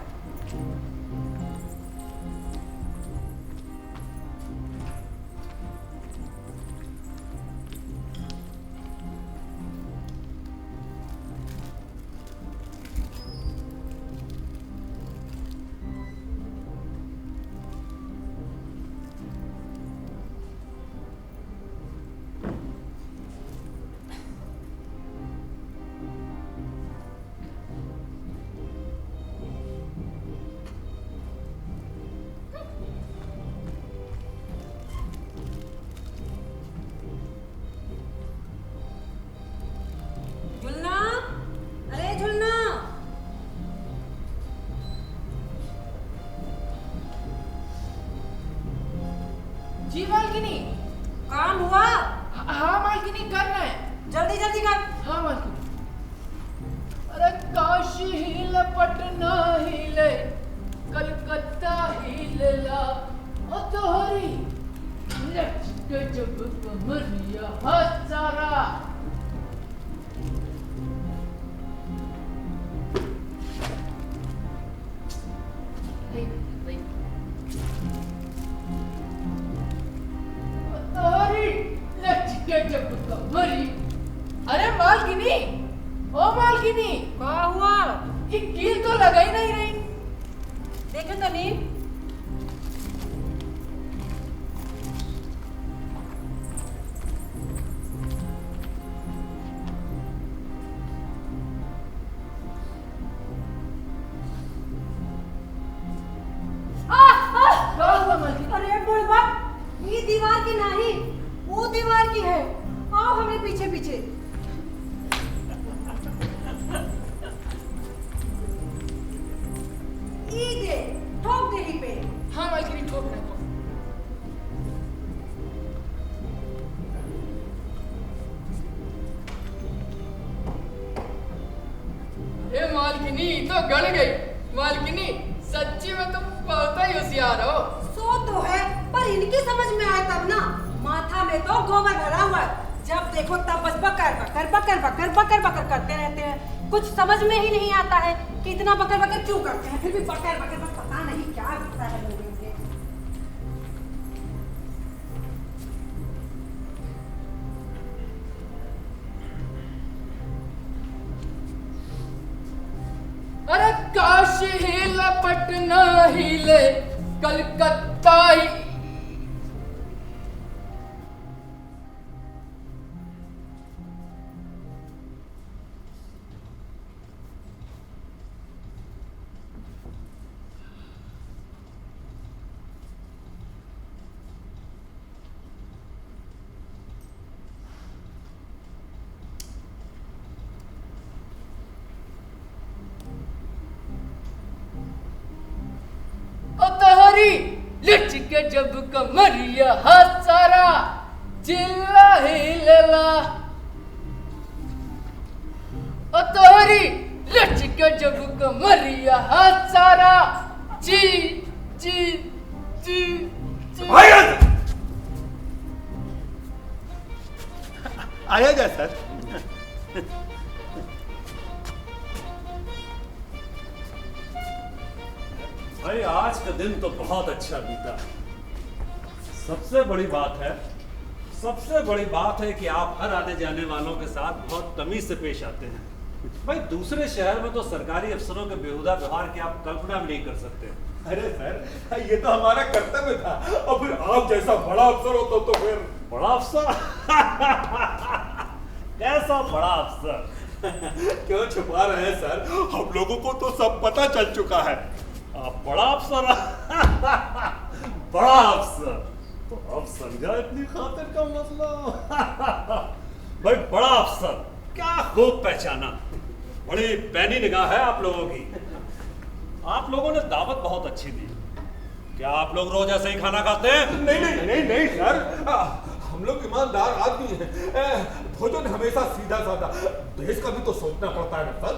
जी मालकिनी। काम हुआ? हाँ मालकिनी, करना है। जल्दी जल्दी कर। हाँ मालकिनी। अरे काशी हिले, पटना हिले, कलकत्ता हिले ला, ओ तोहरी लचके जब कमरिया हजारा। अरे मालकिनी, ओ मालकिनी, क्या हुआ? ये कील तो लगा ही नहीं रही। देखो तो नहीं। अरे बुढ़बा, ये दीवार के ना वो दीवार की है। आओ हमें पीछे पीछे। ई दे, ठोक दे ही पे। हाँ मालकिनी, ठोक रहे हो। अरे मालकिनी तो गड़ गई। मालकिनी सच्ची में तुम बहुत ही होशियार हो। सो तो है, पर इनकी समझ में आए तब ना। माथा में तो गोबर भरा हुआ है, जब देखो तब बस बकर बकर बकर बकर बकर बकर करते रहते हैं। कुछ समझ में ही नहीं आता है कि इतना बकर बकर क्यों करते हैं, फिर भी बकर बकर बस पता नहीं क्या करता है लोगों के। अरे काशी हिले पटना हिले कलकत्ता ही। लिच के जब कमरिया हाथ सारा चिल्ला ही लेला। ओ तोहरी लिच के जब कमरिया हाथ सारा ची ची ची ची। आया जा सर। भाई आज का दिन तो बहुत अच्छा बीता। सबसे बड़ी बात है कि आप हर आने जाने वालों के साथ बहुत तमीज से पेश आते हैं। भाई दूसरे शहर में तो सरकारी अफसरों के बेहुदा व्यवहार की आप कल्पना भी नहीं कर सकते। अरे सर, ये तो हमारा कर्तव्य था, और फिर आप जैसा बड़ा अफसर हो तो फिर बड़ा अफसर कैसा बड़ा अफसर? क्यों छुपा रहे हैं सर? हम लोगों को तो सब पता चल चुका है। आप बड़ा अफसर बड़ा अफसर तो अब समझा इतनी खातिर का मसला। भाई बड़ा अफसर क्या खूब पहचाना। बड़ी पैनी निगाह है आप लोगों की। आप लोगों ने दावत बहुत अच्छी दी। क्या आप लोग रोज ऐसे ही खाना खाते हैं? नहीं नहीं नहीं नहीं सर, हम लोग ईमानदार आदमी हैं। भोजन हमेशा सीधा साधा। देश का भी तो सोचना पड़ता है ना सर।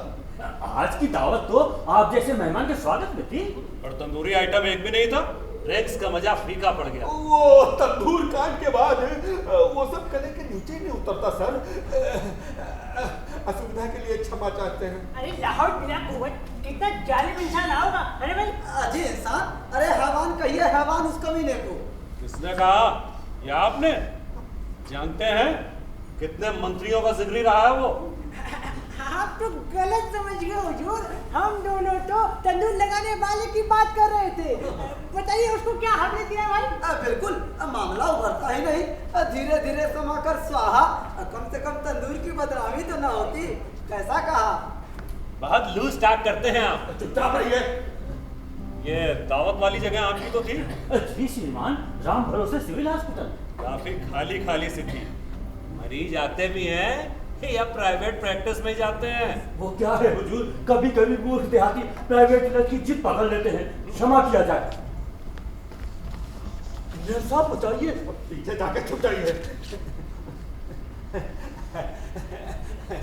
आज की दावत तो आप जैसे मेहमान के स्वागत में थी। और तंदूरी आइटम एक भी नहीं था। रेक्स का मजा फीका पड़ गया। वो तंदूर कांड के बाद वो सब गले के नीचे नहीं उतरता सर। असुविधा के लिए क्षमा चाहते हैं। अरे लाहौर बिना कुवत कितना जालिम इंसान होगा। अरे भाई अजी इंसान, अरे हैवान कहिए, हैवान उस कमीने को। किसने कहा? या आपने? जानते हैं कितने मंत्रियों का जिक्र रहा है वो? आप तो गलत समझ गए हुजूर। हम दोनों तो तंदूर लगाने वाले की बात कर रहे थे। बताइए उसको क्या हमने दिया भाई? बिल्कुल, मामला उभरता ही नहीं। धीरे धीरे समाकर स्वाहा। कम से कम तंदूर की बदनामी तो न होती। कैसा कहा? बहुत लूज स्टार्ट करते हैं आप। चुपचाप रहिए। ये दावत वाली जगह आपकी तो थी? जी श्रीमान, राम भरोसे सिविल हॉस्पिटल। काफी खाली खाली सी थी। मरीज आते भी हैं या प्राइवेट प्रैक्टिस में जाते हैं? वो क्या है हुजूर, कभी कभी मूर्ख देहाती प्राइवेट इलाज की जिद पकड़ लेते हैं। क्षमा किया जाए। इंजीनियर साहब बताइए। पीछे जाके छुप जाइए।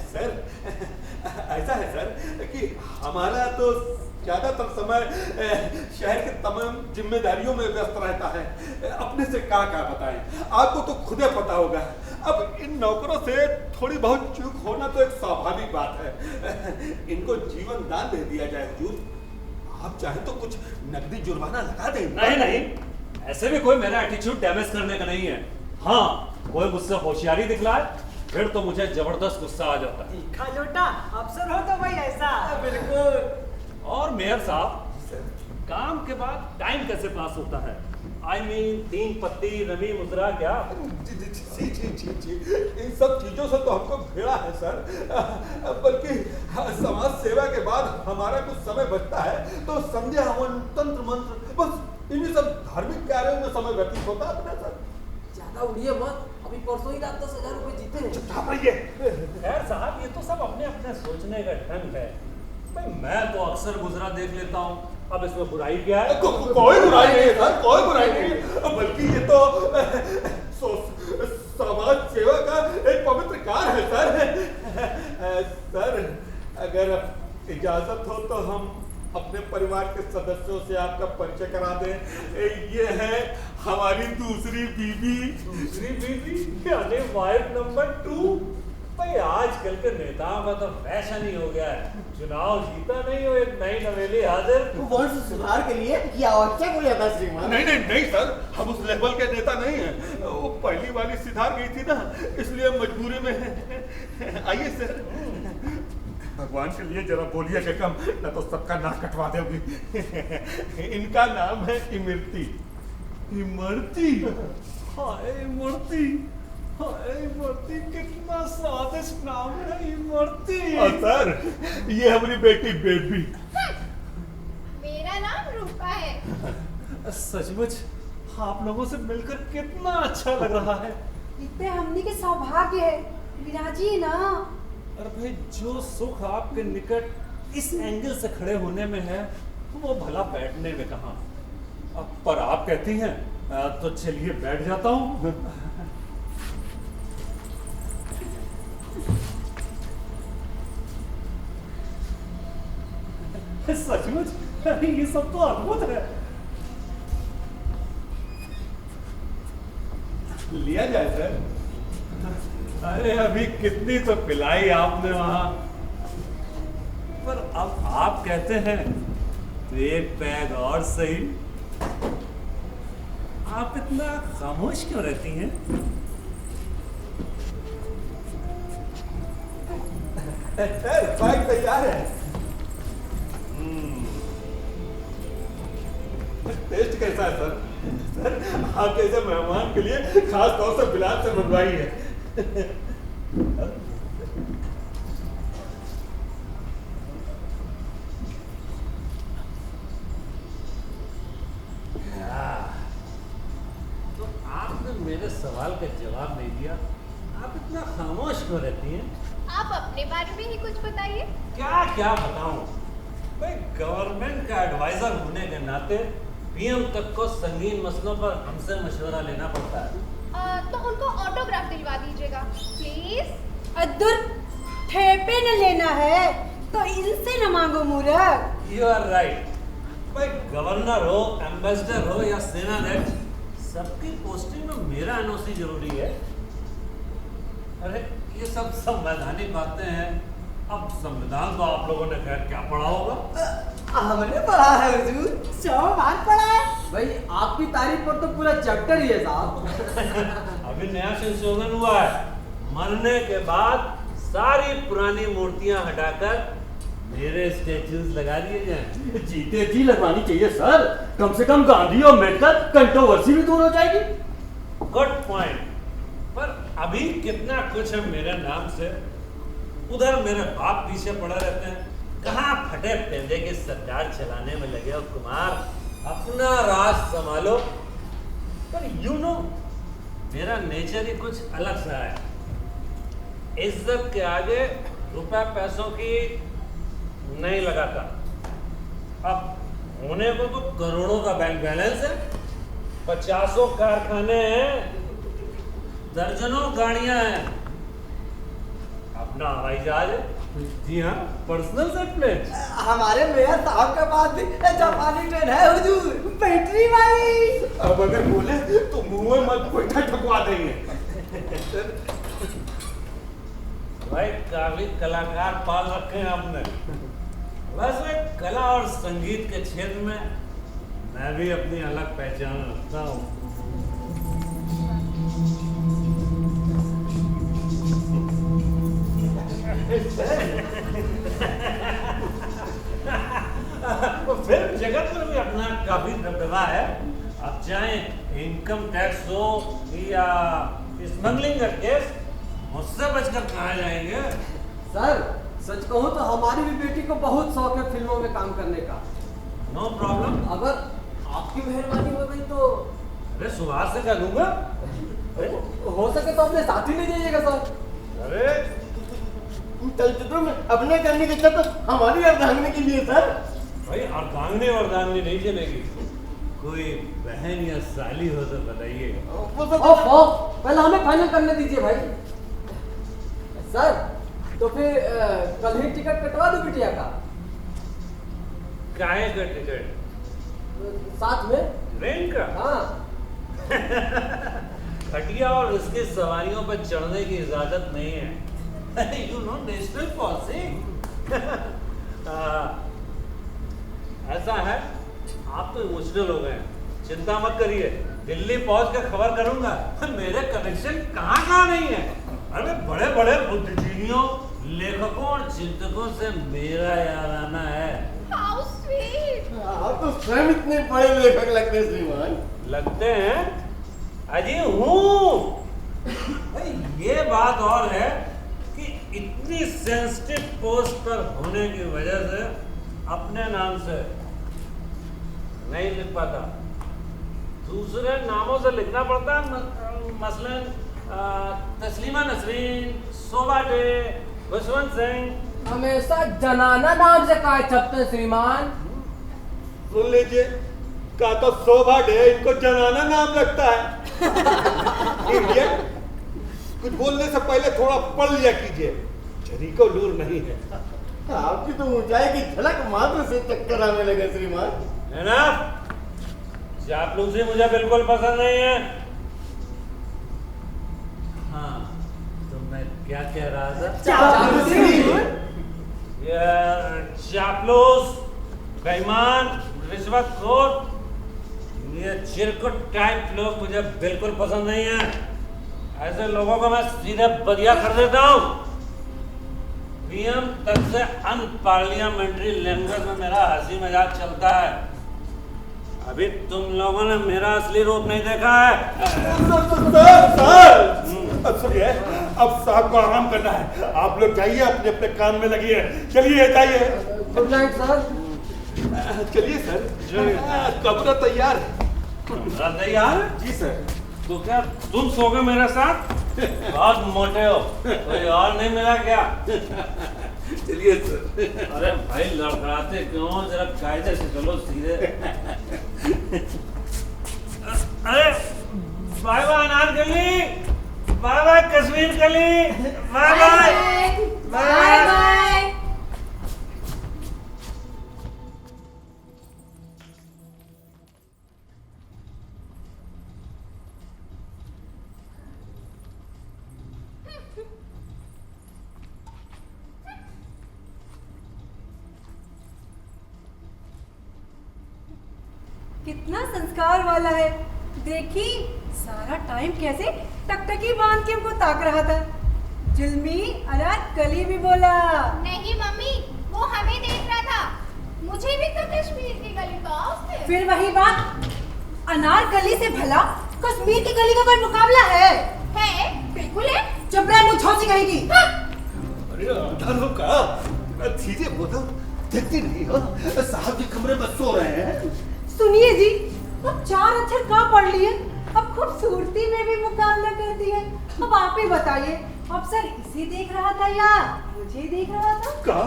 सर ऐसा है सर कि हमारा तो ज्यादातर समय शहर के तमाम जिम्मेदारियों में व्यस्त रहता है। अपने से क्या बताएं, आपको तो खुद ही पता होगा। अब इन नौकरों से थोड़ी बहुत चूक होना तो एक स्वाभाविक बात है। इनको जीवन दान दे दिया जाए हुजूर। आप चाहे तो कुछ नकदी जुर्माना लगा दें। नहीं नहीं, ऐसे भी कोई मेरा एटीट्यूड डैमेज करने का नहीं है। हाँ, कोई मुझसे होशियारी दिखलाए फिर तो मुझे जबरदस्त गुस्सा आ जाता है। तीखा लोटा अफसर हो तो भाई ऐसा। बिल्कुल। और मेयर साहब, काम के बाद टाइम कैसे पास होता है? I mean, 3 पत्ती रमी मुद्रा क्या? जी, इन सब चीजों से तो हमको घृणा है सर। बल्कि समाज सेवा के बाद हमारा कुछ समय बचता है तो संध्या हवन, तंत्र मंत्र, बस इन्हीं सब धार्मिक कार्यों में समय व्यतीत होता है अपना सर। ज्यादा उड़िए मत, अभी परसों ही रात 10,000 रुपए जीते हैं। चुप रहिए। खैर साहब, ये तो सब अपने अपने सोचने का ढंग है। भाई मैं तो अक्सर गुजरा देख लेता हूँ, अब इसमें बुराई क्या है? कोई बुराई नहीं है सर, कोई बुराई नहीं है, बल्कि ये तो समाज सेवा का एक पवित्र कार्य है सर। सर अगर इजाजत हो तो हम अपने परिवार के सदस्यों से आपका परिचय करा दें। ये है हमारी दूसरी बीवी। दूसरी बीवी यानी वाइफ नंबर 2। भाई आजकल के नेताओं का तो फैशन ही हो गया है, चुनाव जीता नहीं हो एक नई नवेली हाजिर। वंश सुधार के लिए क्या आवश्यक हो जाता श्रीमान? नहीं सर, हम उस लेवल के नेता नहीं हैं। वो पहली वाली सिधार गई थी ना, इसलिए मजबूरी में। आइए सर। भगवान के लिए जरा बोलिए कि कम, न तो सबका नाक कटवा दे अभी। इनका नाम है इमरती। इमरती? हाय इमरती, हाय इमरती, कितना स्वादिष्ट नाम है इमरती। और सर ये हमारी बेटी बेबी। मेरा नाम रूपा है। सचमुच आप लोगों से मिलकर कितना अच्छा लग रहा है। इतने हमनी के सौभाग्य है, विराजी ना। अरे भाई, जो सुख आपके निकट इस एंगल से खड़े होने में है, वो भला बैठने में कहाँ। पर आप कहती हैं तो चलिए बैठ जाता हूँ। सचमुच ये सब तो अद्भुत है। लिया जाए सर। अरे अभी कितनी तो पिलाई आपने वहां, पर अब आप कहते हैं तो एक पैग और सही। आप इतना खामोश क्यों रहती हैं? सर बैग तैयार है। टेस्ट कैसा है सर? सर आप जैसे मेहमान के लिए खास तौर से बिलाल से मंगवाई है। तो आपने मेरे सवाल का जवाब नहीं दिया, आप इतना खामोश क्यों रहती हैं? आप अपने बारे में ही कुछ बताइए। क्या क्या बताऊं? भाई गवर्नमेंट का एडवाइजर होने के नाते पीएम तक को संगीन मसलों पर हमसे मशवरा लेना पड़ता है। तो उनको ऑटोग्राफ दिलवा दीजिएगा प्लीज। अद्दुर ठेपे न लेना है तो इनसे न मांगो मूर्ख। You are right. भाई गवर्नर हो, एम्बेसडर हो या सेना हेड, सबकी पोस्टिंग में मेरा एनओसी जरूरी है। अरे ये सब संवैधानिक बातें हैं। अब संविधान तो आप लोगों ने खैर क्या पढ़ा होगा? हमने पढ़ा है हुजूर, 100 बार पढ़ा है। भाई आपकी तारीफ पर तो पूरा चैप्टर ही है साहब। अभी नया संशोधन हुआ है, मरने के बाद सारी पुरानी मूर्तियां हटाकर मेरे स्टेच्यूज लगा दिए जाएं। जीते जी लगवानी चाहिए सर, कम से कम गांधी और अम्बेडकर कंट्रोवर्सी भी दूर हो जाएगी। Good point. पर अभी कितना कुछ है मेरे नाम से, उधर मेरे बाप पीछे पड़े रहते हैं, कहाँ फटे पेंदे की सरकार चलाने में लगे हो कुमार, अपना राज संभालो। पर यू नो मेरा नेचर ही कुछ अलग सा है। इज्जत के आगे रुपए पैसों की नहीं लगाता। अब होने को तो करोड़ों का बैंक बैलेंस है, 50 कारखाने हैं, दर्जनों गाड़ियां हैं, अपना हवाई जहाज है, जी हाँ पर्सनल जेट प्लेन। हमारे मेयर साहब के पास भी जापानी ट्रेन है हुजूर, बैटरी वाली। अब अगर बोले तो मुंह में मत गोईठा ठकवा देंगे। भाई काफी कलाकार पाल रखे हैं आपने। वैसे कला और संगीत के क्षेत्र में मैं भी अपनी अलग पहचान रखता हूँ। फिल्म जगत में भी अपना काफी दबदबा है। अब चाहे इनकम टैक्स हो या स्मगलिंग का केस, मुझसे बचकर कहाँ जाएंगे। सर सच कहूँ तो हमारी भी बेटी को बहुत शौक है फिल्मों में काम करने का। No problem. अगर आपकी मेहरबानी हो गई तो। अरे सुभाष से कह दूंगा। हो सके तो अपने साथ ही ले जाइएगा सर। अरे चलचित्रों में अभिनय करने की इच्छा तो हमारी अर्धांगिनी के लिए सर। भाई अर्धांगिनी वर्धांगिनी नहीं चलेगी, कोई बहन या साली हो तो बताइए। पहले हमें फाइनल करने दीजिए भाई। सर तो फिर कल ही टिकट कटवा दो बिटिया का। काहे का टिकट? साथ में ट्रेन का? हाँ। खटिया और उसकी सवारियों पर चढ़ने की इजाजत नहीं है। You know, national policy. ऐसा है, आप तो इमोशनल हो गए हैं, चिंता मत करिए, दिल्ली पहुंच कर खबर करूंगा। मेरे कनेक्शन कहाँ नहीं है। अरे बड़े बड़े बुद्धिजीवियों, लेखकों और चिंतकों से मेरा याराना है। How sweet! आप तो स्वयं इतने बड़े लेखक लगते हैं श्रीमान। लगते हैं? अजी हूँ। ये बात और है कि इतनी सेंसिटिव पोस्ट पर होने की वजह से अपने नाम से नहीं लिख पाता, दूसरे नामों से लिखना पड़ता। मसलन तस्लीमा नसरीन, शोभा डे, खुशवंत सिंह। हमेशा जनाना नाम से काय छपते श्रीमान। सुन लीजिए, का तो शोभा डे इनको जनाना नाम लगता है। Idiot, कुछ बोलने से पहले थोड़ा पढ़ लिया कीजिए, झरी को लूर नहीं है। आपकी तो ऊंचाई की झलक मात्र से चक्कर आने लगे श्रीमान। है ना? चापलूसी मुझे बिल्कुल पसंद नहीं है। हाँ, तो मैं क्या कह रहा था? चापलूस, बेईमान, रिश्वतखोर, ये चिरकुट टाइप लोग मुझे बिल्कुल पसंद नहीं है। ऐसे लोगों को मैं सीधे बदिया कर देता हूँ। पीएम तक से अनपार्लियामेंट्री लैंग्वेज में मेरा हंसी मजाक चलता है। अभी तुम लोगों ने मेरा असली रूप नहीं देखा है। अब सुनिए, अब साहब को आराम करना है, आप लोग जाइए, अपने अपने काम में लगिए। चलिए जाइए। Good night sir. चलिए सर, कमरा तैयार है। कमरा तैयार? जी सर। तो क्या तुम सोगे मेरे साथ? बहुत मोटे हो, कोई और नहीं मिला क्या? चलिए सर। अरे भाई लड़खड़ाते क्यों, जरा कायदे से चलो सीधे। अरे bye bye Anarkali, bye bye Kashmir कली, बाय बाय बाय बाय। कितना संस्कार वाला है। देखी सारा टाइम कैसे टकटकी बांध के हमको ताक रहा था। जुल्मी अनारकली भी बोला। नहीं मम्मी, वो हमें देख रहा था। मुझे भी तो कश्मीर की गली का उससे। फिर वही बात, अनारकली से भला कश्मीर की गली का कोई मुकाबला है? है, बिल्कुल है। चुप रहे, मुझ छोटी कहेगी। अरे अधारों का चीजें बोलो, देखती नहीं हो, साहब के कमरे में सो रहे हैं। सुनिए जी, अब 4 अक्षर का पढ़ लिए, अब खूबसूरती में भी मुकाबला कर दिया। अब आप ही बताइए, अफसर इसे देख रहा था या मुझे देख रहा था? कहा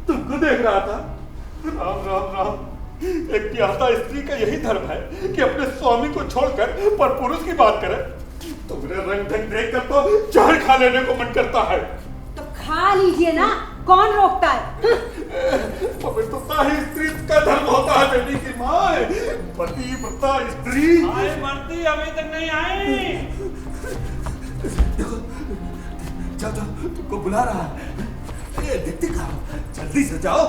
तुमको देख रहा था? राम राम राम, एक प्यासा स्त्री का यही धर्म है कि अपने स्वामी को छोड़कर पर पुरुष की बात करे। तुम्हारे रंग ढंग देखकर तो जहर खा लेने को मन करता है। तो खा लीजिए ना, कौन रोकता है? पवित्रता ही स्त्री का धर्म होता है बेटी की माँ। पतिव्रता स्त्री। आई मरती अभी तक नहीं आई। देखो, जाओ जाओ, तुमको बुला रहा है। देखते कहाँ, जल्दी से जाओ,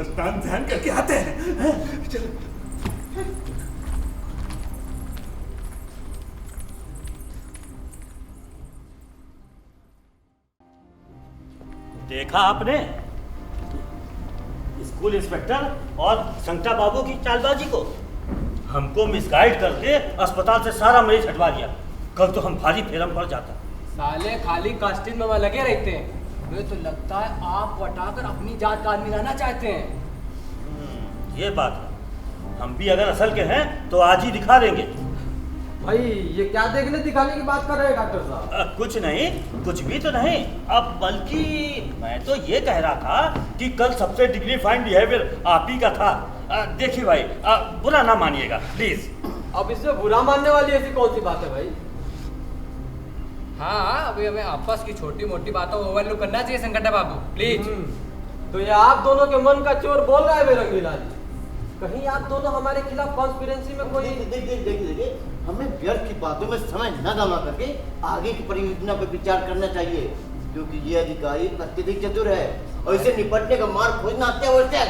स्नान ध्यान करके आते हैं। चलो। देखा आपने स्कूल इंस्पेक्टर और संकटा बाबू की चालबाजी को? हमको मिसगाइड करके अस्पताल से सारा मरीज हटवा दिया। कल तो हम भारी फेरम पड़ जाता। साले खाली कास्टिंग में लगे रहते हैं। मुझे तो लगता है आप वटाकर अपनी जात का आदमी रहना चाहते हैं। ये बात है। हम भी अगर असल के हैं तो आज ही दिखा देंगे। भाई ये क्या देखने दिखाने की बात कर रहे हैं डॉक्टर साहब? कुछ नहीं, कुछ भी तो नहीं। अब बल्कि मैं तो ये कह रहा था कि कल सबसे डिग्निफाइड बिहेवियर आप ही का था। देखिए भाई, बुरा ना मानिएगा प्लीज। अब इसमें बुरा मानने वाली ऐसी कौन सी बात है भाई? हाँ, अभी हमें आपस की छोटी मोटी बातों को ओवरलुक करना चाहिए संकटा बाबू, प्लीज। तो ये आप दोनों के मन का चोर बोल रहा है बेरंगीला जी। कहीं आप दोनों हमारे खिलाफ कॉन्स्पिरेंसी में कोई... देखिए, हमें व्यर्थ की बातों में समय न गंवा करके आगे की परियोजना पर विचार करना चाहिए, क्योंकि ये अधिकारी अत्यधिक चतुर है और इसे निपटने का मार्ग खोजना अत्यावश्यक है।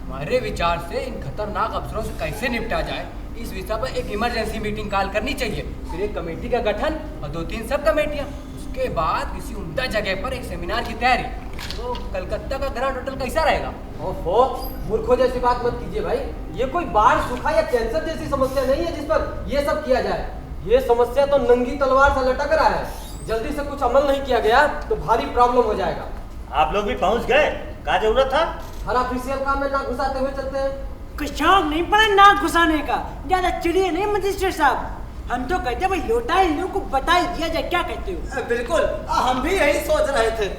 हमारे विचार से इन खतरनाक अफसरों से कैसे निपटा जाए, इस विषय पर एक इमरजेंसी मीटिंग कॉल करनी चाहिए। फिर एक कमेटी का गठन और 2-3 सब कमेटियां। उसके बाद किसी उम्दा जगह पर एक सेमिनार की तैयारी। तो कलकत्ता का ग्रैंड होटल कैसा रहेगा? ओफो, मूर्खों जैसी बात मत कीजिए भाई। ये कोई बाढ़, सूखा या कैंसर जैसी समस्या नहीं है जिस पर ये सब किया जाए। ये समस्या तो नंगी तलवार से लटक रहा है। जल्दी से कुछ अमल नहीं किया गया तो भारी प्रॉब्लम हो जाएगा। आप लोग भी पहुंच गए? क्या जरूरत था? हर ऑफिशियल काम में ना घुसाते हुए चलते हैं। कुछ शौक नहीं पड़ा नाक घुसाने का। ज्यादा चिड़िए नहीं मजिस्ट्रेट साहब। हम तो कहते भाई लौटा इन लोगों को बता ही दिया जाए। क्या कहते हो? बिल्कुल, हम भी यही सोच रहे थे।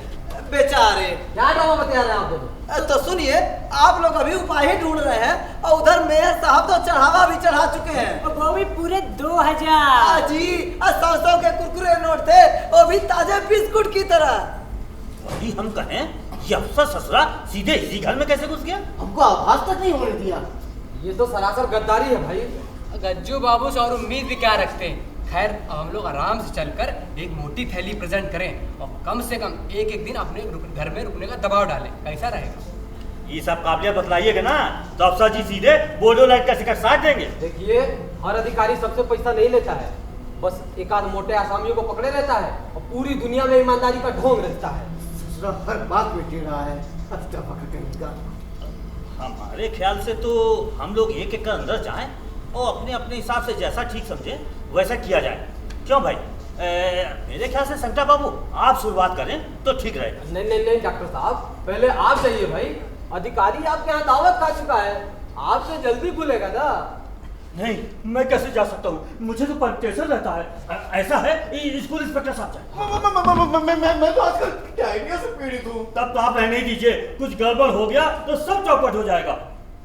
बेचारे क्या ड्रामा बता रहे हैं आप दोनों? तो सुनिए, आप लोग अभी उपाय ही ढूंढ रहे हैं और उधर मेयर साहब तो चढ़ावा भी चढ़ा चुके हैं। और वो भी पूरे 2000। जी, 100 के कुरकुरे नोट थे, वो भी ताजे बिस्कुट की तरह। अभी हम कहें ये अफसर ससुरा सीधे इसी घर में कैसे घुस गया? हमको आभास तक नहीं होने दिया। ये तो सरासर गद्दारी है भाई। गज्जू बाबू से और उम्मीद भी क्या रखते हैं। खैर, अब हम लोग आराम से चलकर एक मोटी थैली प्रेजेंट करें और कम से कम एक दिन अपने घर में रुकने का दबाव डालें। कैसा रहेगा? ये सब काबिलियत बतलाइएगा ना तो अफसर जी सीधे बोर्डो लाइट का शिकार साथ देंगे। देखिए, हर अधिकारी सबसे पैसा नहीं लेता है। बस एक आध मोटे आसामियों को पकड़े रहता है और पूरी दुनिया में ईमानदारी का ढोंग रहता है। हर बात में टेढ़ा है। हमारे ख्याल से तो हम लोग एक एक अंदर जाएं और अपने अपने हिसाब से जैसा ठीक समझे वैसा किया जाए। क्यों भाई? मेरे ख्याल से संकटा बाबू आप शुरुआत करें तो ठीक रहेगा। नहीं नहीं नहीं डॉक्टर साहब, पहले आप जाइए भाई। अधिकारी आपके यहाँ दावत खा चुका है, आपसे जल्दी खुलेगा ना। नहीं, मैं कैसे जा सकता हूँ? मुझे तो प्रेशर रहता है। ऐसा है, स्कूल इंस्पेक्टर साहब जाए। मैं तो आजकल डायरिया से पीड़ित हूँ। तब तो आप रहने दीजिए, कुछ गड़बड़ हो गया तो सब चौपट हो जाएगा।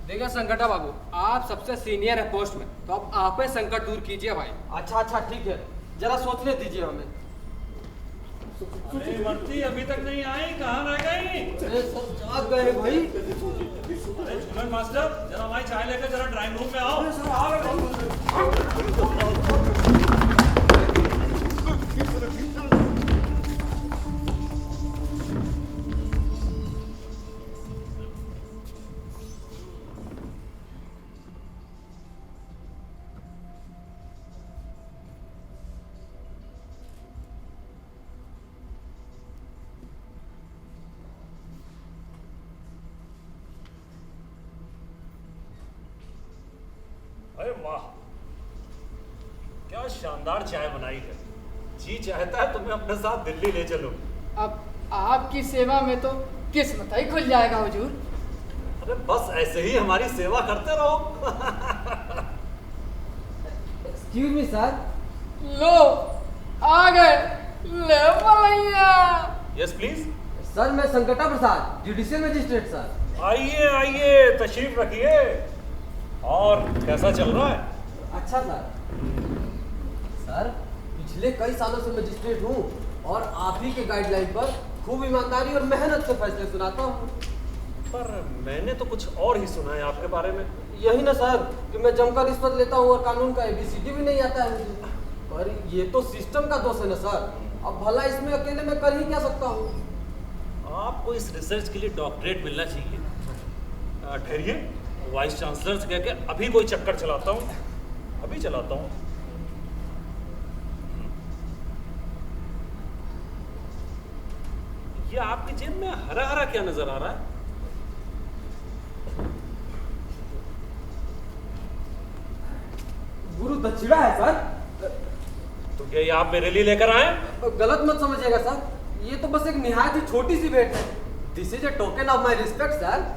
देखिए संकटा बाबू, आप सबसे सीनियर है पोस्ट में, तो अब आप ही संकट दूर कीजिए भाई। अच्छा अच्छा ठीक है, जरा सोचने दीजिए हमें। अरे बंटी अभी तक नहीं आई, कहाँ रह गई? अरे सब जाग गए भाई। अरे झूलन मास्टर, जरा हमारी चाय लेकर जरा ड्राइंग रूम में आओ। अरे वाह, क्या शानदार चाय बनाई है। जी चाहता है तुम्हें अपने साथ दिल्ली ले चलूं। अब आपकी सेवा में तो किस्मत ही खुल जाएगा हुजूर। अरे बस ऐसे ही हमारी सेवा करते रहो। Excuse me sir. लो आ गए ले मलैया। Yes please. सर मैं संकटा प्रसाद, जुडिशियल मजिस्ट्रेट सर। आइए आइए, तशरीफ रखिए। और कैसा चल रहा है? अच्छा सर। सर पिछले कई सालों से मजिस्ट्रेट हूँ और आप ही के गाइडलाइन पर खूब ईमानदारी और मेहनत से फैसले सुनाता हूँ। पर मैंने तो कुछ और ही सुना है आपके बारे में। यही ना सर कि मैं जमकर रिश्वत लेता हूँ और कानून का ABCD भी नहीं आता है मुझे। पर ये तो सिस्टम का दोष है ना सर। अब भला इसमें अकेले मैं कर ही क्या सकता हूँ? आपको इस रिसर्च के लिए डॉक्टरेट मिलना चाहिए। ठहरिए, वाइस चांसलर से कह के अभी कोई चक्कर चलाता हूँ, अभी चलाता हूँ। ये आपकी जेब में हरा हरा क्या नजर आ रहा है? गुरु दक्षिणा है सर। तो क्या ये आप मेरे लिए लेकर आए? गलत मत समझिएगा सर, ये तो बस एक निहायत ही छोटी सी भेंट है। This is a token of my respect sir.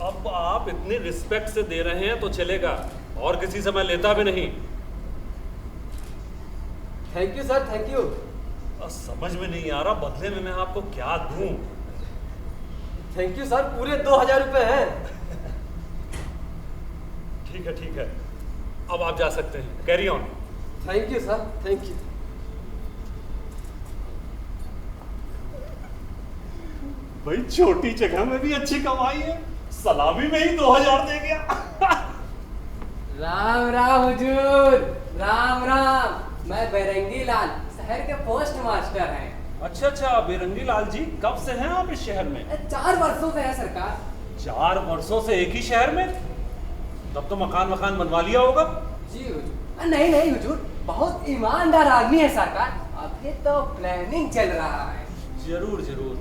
अब आप इतनी रिस्पेक्ट से दे रहे हैं तो चलेगा, और किसी से मैं लेता भी नहीं। Thank you sir, thank you. समझ में नहीं आ रहा बदले में मैं आपको क्या दूं। थैंक यू सर, पूरे 2000 रुपए हैं। ठीक है ठीक है, अब आप जा सकते हैं, carry on. Thank you sir, thank you. भाई छोटी जगह में भी अच्छी कमाई है, सलामी में ही 2000 दे गया। राम राम हुजूर, राम राम। मैं बेरंगी लाल, शहर के पोस्ट मास्टर हैं। अच्छा अच्छा, बेरंगी लाल जी, कब से हैं आप इस शहर में? 4 वर्षों से है सरकार। 4 वर्षों से एक ही शहर में? तब तो मकान बनवा लिया होगा। जी हुजूर। नहीं नहीं हुजूर, बहुत ईमानदार आदमी है सरकार, अभी तो प्लानिंग चल रहा है। जरूर जरूर,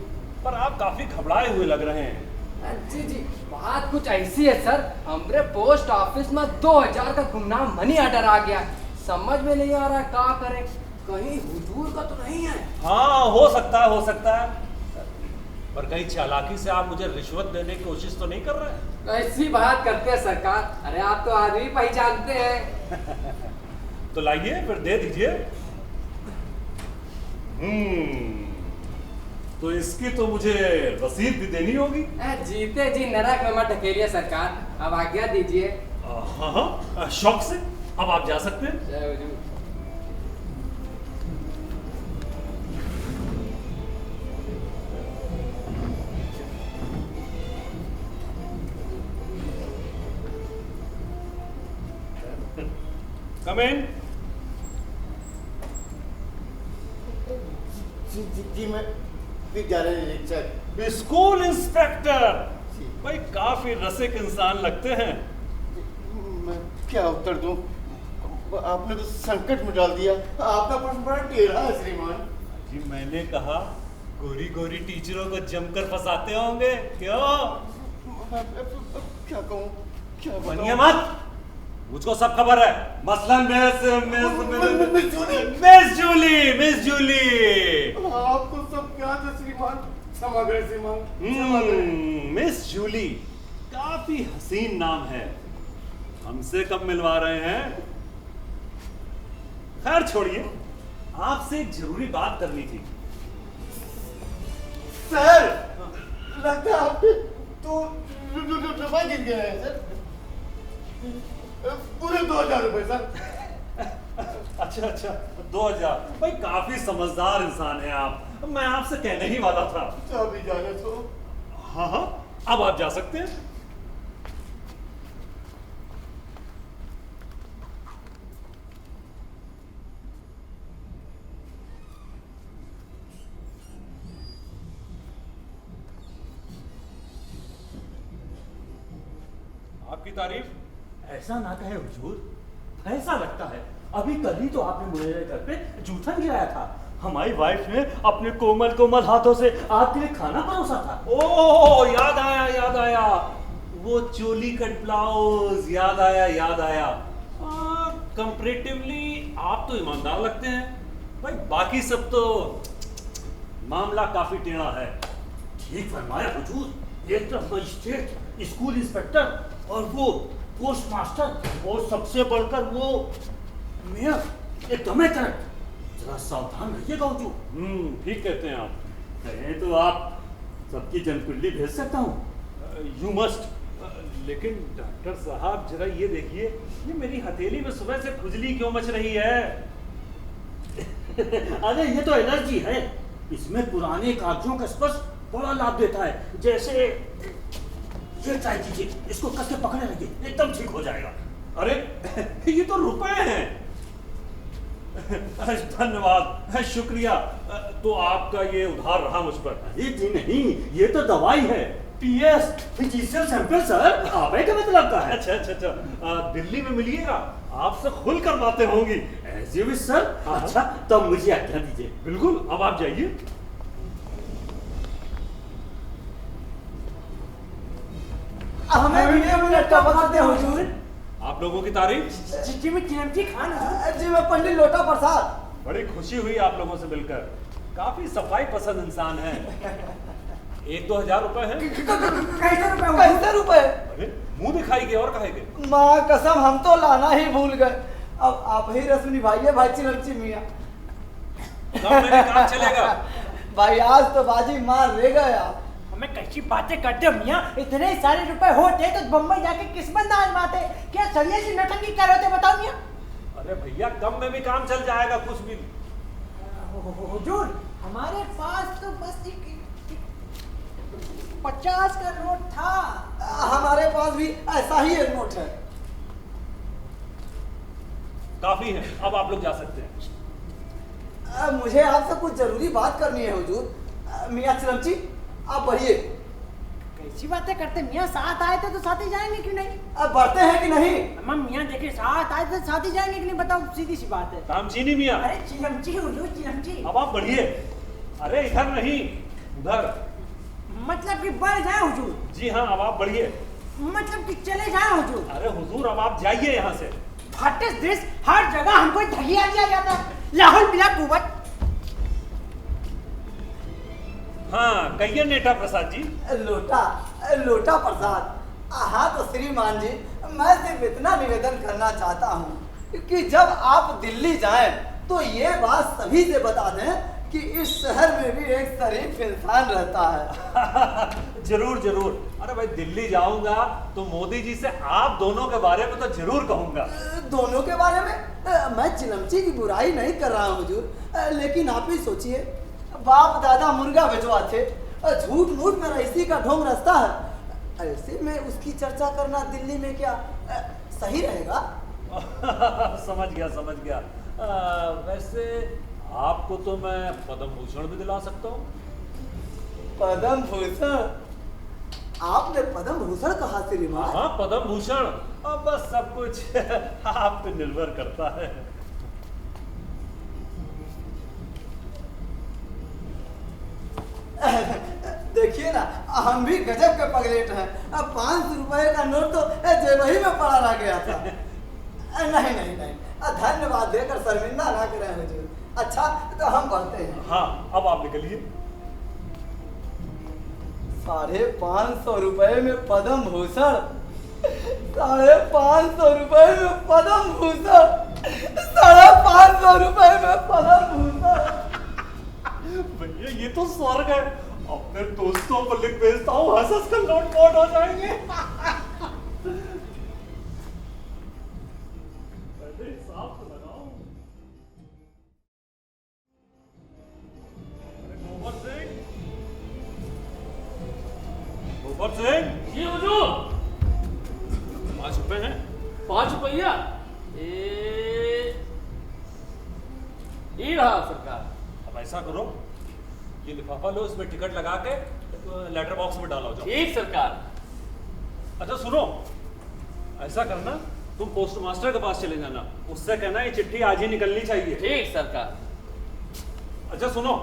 पर आप काफी घबराए हुए लग रहे हैं। जी जी, बात कुछ ऐसी है सर, हमारे पोस्ट ऑफिस में 2000 का गुमनाम मनी ऑर्डर आ गया। समझ में नहीं आ रहा है क्या करें, कहीं हुजूर का तो नहीं है? हाँ हो सकता है, पर कहीं चालाकी से आप मुझे रिश्वत देने की कोशिश तो नहीं कर रहे? ऐसी बात करते हैं सरकार, अरे आप तो आदमी पहचानते हैं। तो लाइए फिर दे दीजिए। तो इसकी तो मुझे रसीद भी देनी होगी। जीते जी नरक में मत ढकेलिए सरकार, अब आज्ञा दीजिए। हाँ, शौक से। अब आप जा सकते हैं। जय हुजूर। Come in. जी मैं विद्यालय निरीक्षक। स्कूल इंस्पेक्टर, भाई काफी रसिक इंसान लगते हैं। मैं क्या उत्तर दूं? आपने तो संकट में डाल दिया, आपका प्रश्न बड़ा टेढ़ा है श्रीमान। जी मैंने कहा गोरी गोरी टीचरों को जमकर फंसाते होंगे, क्यों? क्या कहूं, क्या बनिए मत, मुझको सब खबर है। मसलन मिस जूली। आपको सब क्या था श्रीमान, क्षमा करें श्रीमान। मिस जूली काफी हसीन नाम है, हमसे कब मिलवा रहे हैं? खैर छोड़िए, आपसे एक जरूरी बात करनी थी। सर, लगता है आप तो रुपए गिर गए हैं सर, पूरे 2000 रुपए सर। अच्छा 2000, भाई काफी समझदार इंसान है आप, मैं आपसे कहने ही वाला था। अभी जाने तो। हाँ, अब आप जा सकते हैं। आपकी तारीफ? ऐसा ना कहे हुजूर, ऐसा लगता है अभी कल ही तो आपने मेरे घर पे जूठन गिराया था। हमारी वाइफ ने अपने कोमल कोमल हाथों से आपके लिए खाना परोसा था। ओह याद आया, वो चोली कट ब्लाउज, याद आया। कंपैरेटिवली आप तो ईमानदार लगते हैं भाई, बाकी सब तो मामला काफी टेढ़ा है। ठीक फरमाया हुजूर, एक तरफ मजिस्ट्रेट, स्कूल इंस्पेक्टर और वो पोस्ट मास्टर, और सबसे बढ़कर वो मेयर, एकदम करंट। जरा सावधान रहिएगा हुजूर। ठीक कहते हैं आप। कहें तो आप सबकी जनकुंडली भेज सकता हूँ। You must. लेकिन डॉक्टर साहब जरा ये देखिए, ये मेरी हथेली में सुबह से खुजली क्यों मच रही है? अरे ये तो एलर्जी है, इसमें पुराने कागजों का स्पर्श बड़ा लाभ देता है। जैसे ये ट्राई कीजिए, इसको कस के पकड़ने लगे, एकदम ठीक हो जाएगा। अरे ये तो रुपए हैं। धन्यवाद, शुक्रिया। तो आपका ये उधार रहा मुझ पर। अरे जी नहीं, ये तो दवाई है, पीएस फिजिशियल सैंपल सर, आप क्या मतलब का है? अच्छा, दिल्ली में मिलिएगा, आपसे खुलकर बातें होंगी। ऐसे भी सर। अच्छा तब मुझे आज्ञा दीजिए। बिल्कुल, अब आप जाइए। हमें भी 1 मिनट का वक्त दें हुजूर। आप लोगों की तारीफ? जी मैं चिमटी खान हुजूर। जी मैं पंडित लोटा प्रसाद। बड़ी खुशी हुई आप लोगों से मिलकर, काफी सफाई पसंद इंसान है। 1-2 हजार रुपए हैं। कैसे रुपए? अरे मुंह दिखाई गए और कहेंगे। माँ कसम, हम तो लाना ही भूल गए। अब आप ही रस्म निभाइए भाई चिलमची मियाँ। कम में भी काम चलेगा। भाई आज तो बाजी मार ले गया। हमें कैसी बातें करते हो मियाँ, इतने सारे रुपए होते तो बम्बई जाके किस्मत ना आजमाते, क्या सरिया से नटंगी कर रहे थे बताओ मियाँ। अरे भैया कम में भी काम चल जाएगा कुछ भी। हुजूर हमारे पास तो बस 50 का नोट था। हमारे पास भी ऐसा ही एक नोट है। काफी है, अब आप लोग जा सकते हैं। मुझे आपसे कुछ जरूरी बात करनी है हुजूर। मियाँ चिलमची आप बढ़िए। कैसी बातें करते मियाँ, साथ आए थे तो साथ ही जाएंगे कि नहीं? अब बढ़ते हैं कि नहीं? अम्मा मियाँ देखिए साथ आए थे साथ ही जाएंगे कि नहीं बताओ, सीधी सी बात है। रामचीनी मियाँ। अरे चिलमची हुजूर चिलमची। अब आप बढ़िए। अरे इधर नहीं उधर। मतलब कि बढ़ जाए हुजूर? जी हाँ अब आप बढ़िए। मतलब कि चले जाए हुजूर? अरे हुजूर अब आप जाइए यहाँ से। What is this? हर जगह हमको धलिया दिया जाता है, लाहौल बिला कुवत। हाँ कहिए नेटा प्रसाद जी। लोटा प्रसाद। हाँ तो श्रीमान जी, मैं सिर्फ इतना निवेदन करना चाहता हूँ कि जब आप दिल्ली जाएं तो ये बात सभी से बता दें कि इस शहर में भी एक शरीफ इंसान रहता है। जरूर जरूर। अरे भाई दिल्ली जाऊंगा तो मोदी जी से आप दोनों के बारे में तो जरूर कहूंगा। दोनों के बारे में? मैं चिलमची की बुराई नहीं कर रहा हूँ हुजूर, लेकिन आप ही सोचिए, बाप दादा मुर्गा भिजवा थे, झूठ मूठ में रईसी का ढोंग रास्ता है, ऐसे में उसकी चर्चा करना दिल्ली में क्या सही रहेगा? समझ गया। वैसे आपको तो मैं पद्म भूषण भी दिला सकता हूँ। पद्म भूषण? आपने पद्म भूषण कहा श्रीमान? हाँ पद्म भूषण। अब बस सब कुछ आप पे निर्भर करता है। देखिए ना, हम भी गजब के पगलेट हैं। अब 500 रुपए का नोट तो जेब ही में पड़ा रह गया था। नहीं, धन्यवाद देकर शर्मिंदा ना करें हुजूर। अच्छा तो हम बढ़ते हैं। हाँ अब आप निकलिए। 550 रुपए में पद्म भूषण, 550 रुपए में पद्म भूषण, 550 रुपए में पद्म भूषण। भैया ये तो स्वर्ग है। अपने दोस्तों को लिख भेजता हूँ, हंस कर नोट हो जाएंगे। हिसाब तो लगाओ। गोबर सिंह जी हुजूर। 5 रुपए हैं। 5 रुपया? ये रहा सरकार। अब ऐसा करो, ये लिफाफा लो, इसमें टिकट लगा के लेटर बॉक्स में डालो जाओ। ठीक सरकार। अच्छा सुनो, ऐसा करना तुम पोस्ट मास्टर के पास चले जाना, उससे कहना ये चिट्ठी आज ही निकलनी चाहिए। ठीक सरकार। अच्छा सुनो,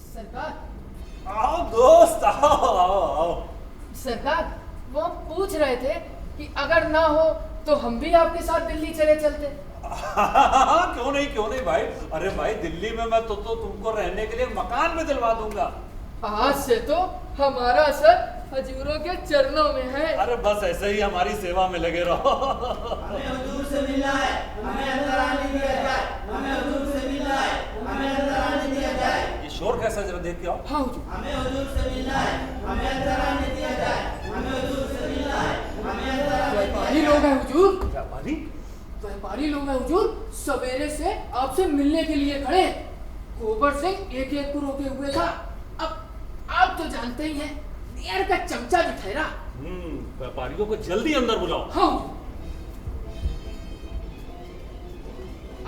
सरकार। आओ दोस्त, आओ। सरकार वो हम पूछ रहे थे कि अगर ना हो तो हम भी आपके साथ दिल्ली चले चलते। क्यों नहीं भाई। अरे भाई दिल्ली में मैं तो तुमको रहने के लिए मकान में दिलवा दूंगा। आज से तो हमारा सर हजूरों के चरणों में है। अरे बस ऐसे ही हमारी सेवा में लगे रहो। हमें हुजूर से मिलना है, हमें अंदर आने दिया जाए। हमें हुजूर से मिलना है, हमें अंदर आने दिया जाए। ये शोर कैसा जरा देख के आओ। हाँ हुजूर। हमें हुजूर से मिलना है, हमें अंदर आने दिया जाए। हमें हुजूर से मिलना है, हमें अंदर आने दिया जाए। व्यापारी लोग हैं हुजूर। व्यापारी लोग हैं हुजूर, सवेरे से आपसे मिलने के लिए खड़े। गोबर सिंह एक को रोके हुए था। अब आप तो जानते ही हैं, नेयर का चमचा भी ठहरा। व्यापारियों को जल्दी अंदर बुलाओ। हाँ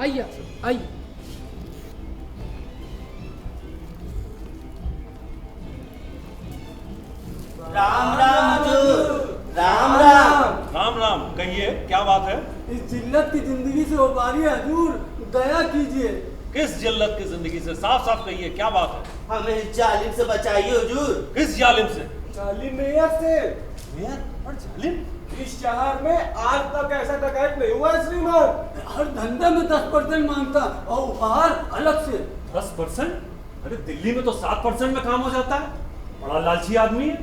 आइए। राम हुजूर, राम कहिए क्या बात है। इस जिल्लत की जिंदगी से व्यापारी हुजूर दया कीजिए। किस जिल्लत की जिंदगी से? साफ साफ कहिए क्या बात है। हमें जालिम से बचाइए हुजूर। किस जालिम से? जालिम मेयर से। मेयर और जालिम? इस शहर में आज तक ऐसा डकैत नहीं हुआ है श्रीमान। हर धंधे में 10% मांगता और उपहार अलग से। 10%? अरे दिल्ली में तो 7% में काम हो जाता है। बड़ा लालची आदमी है।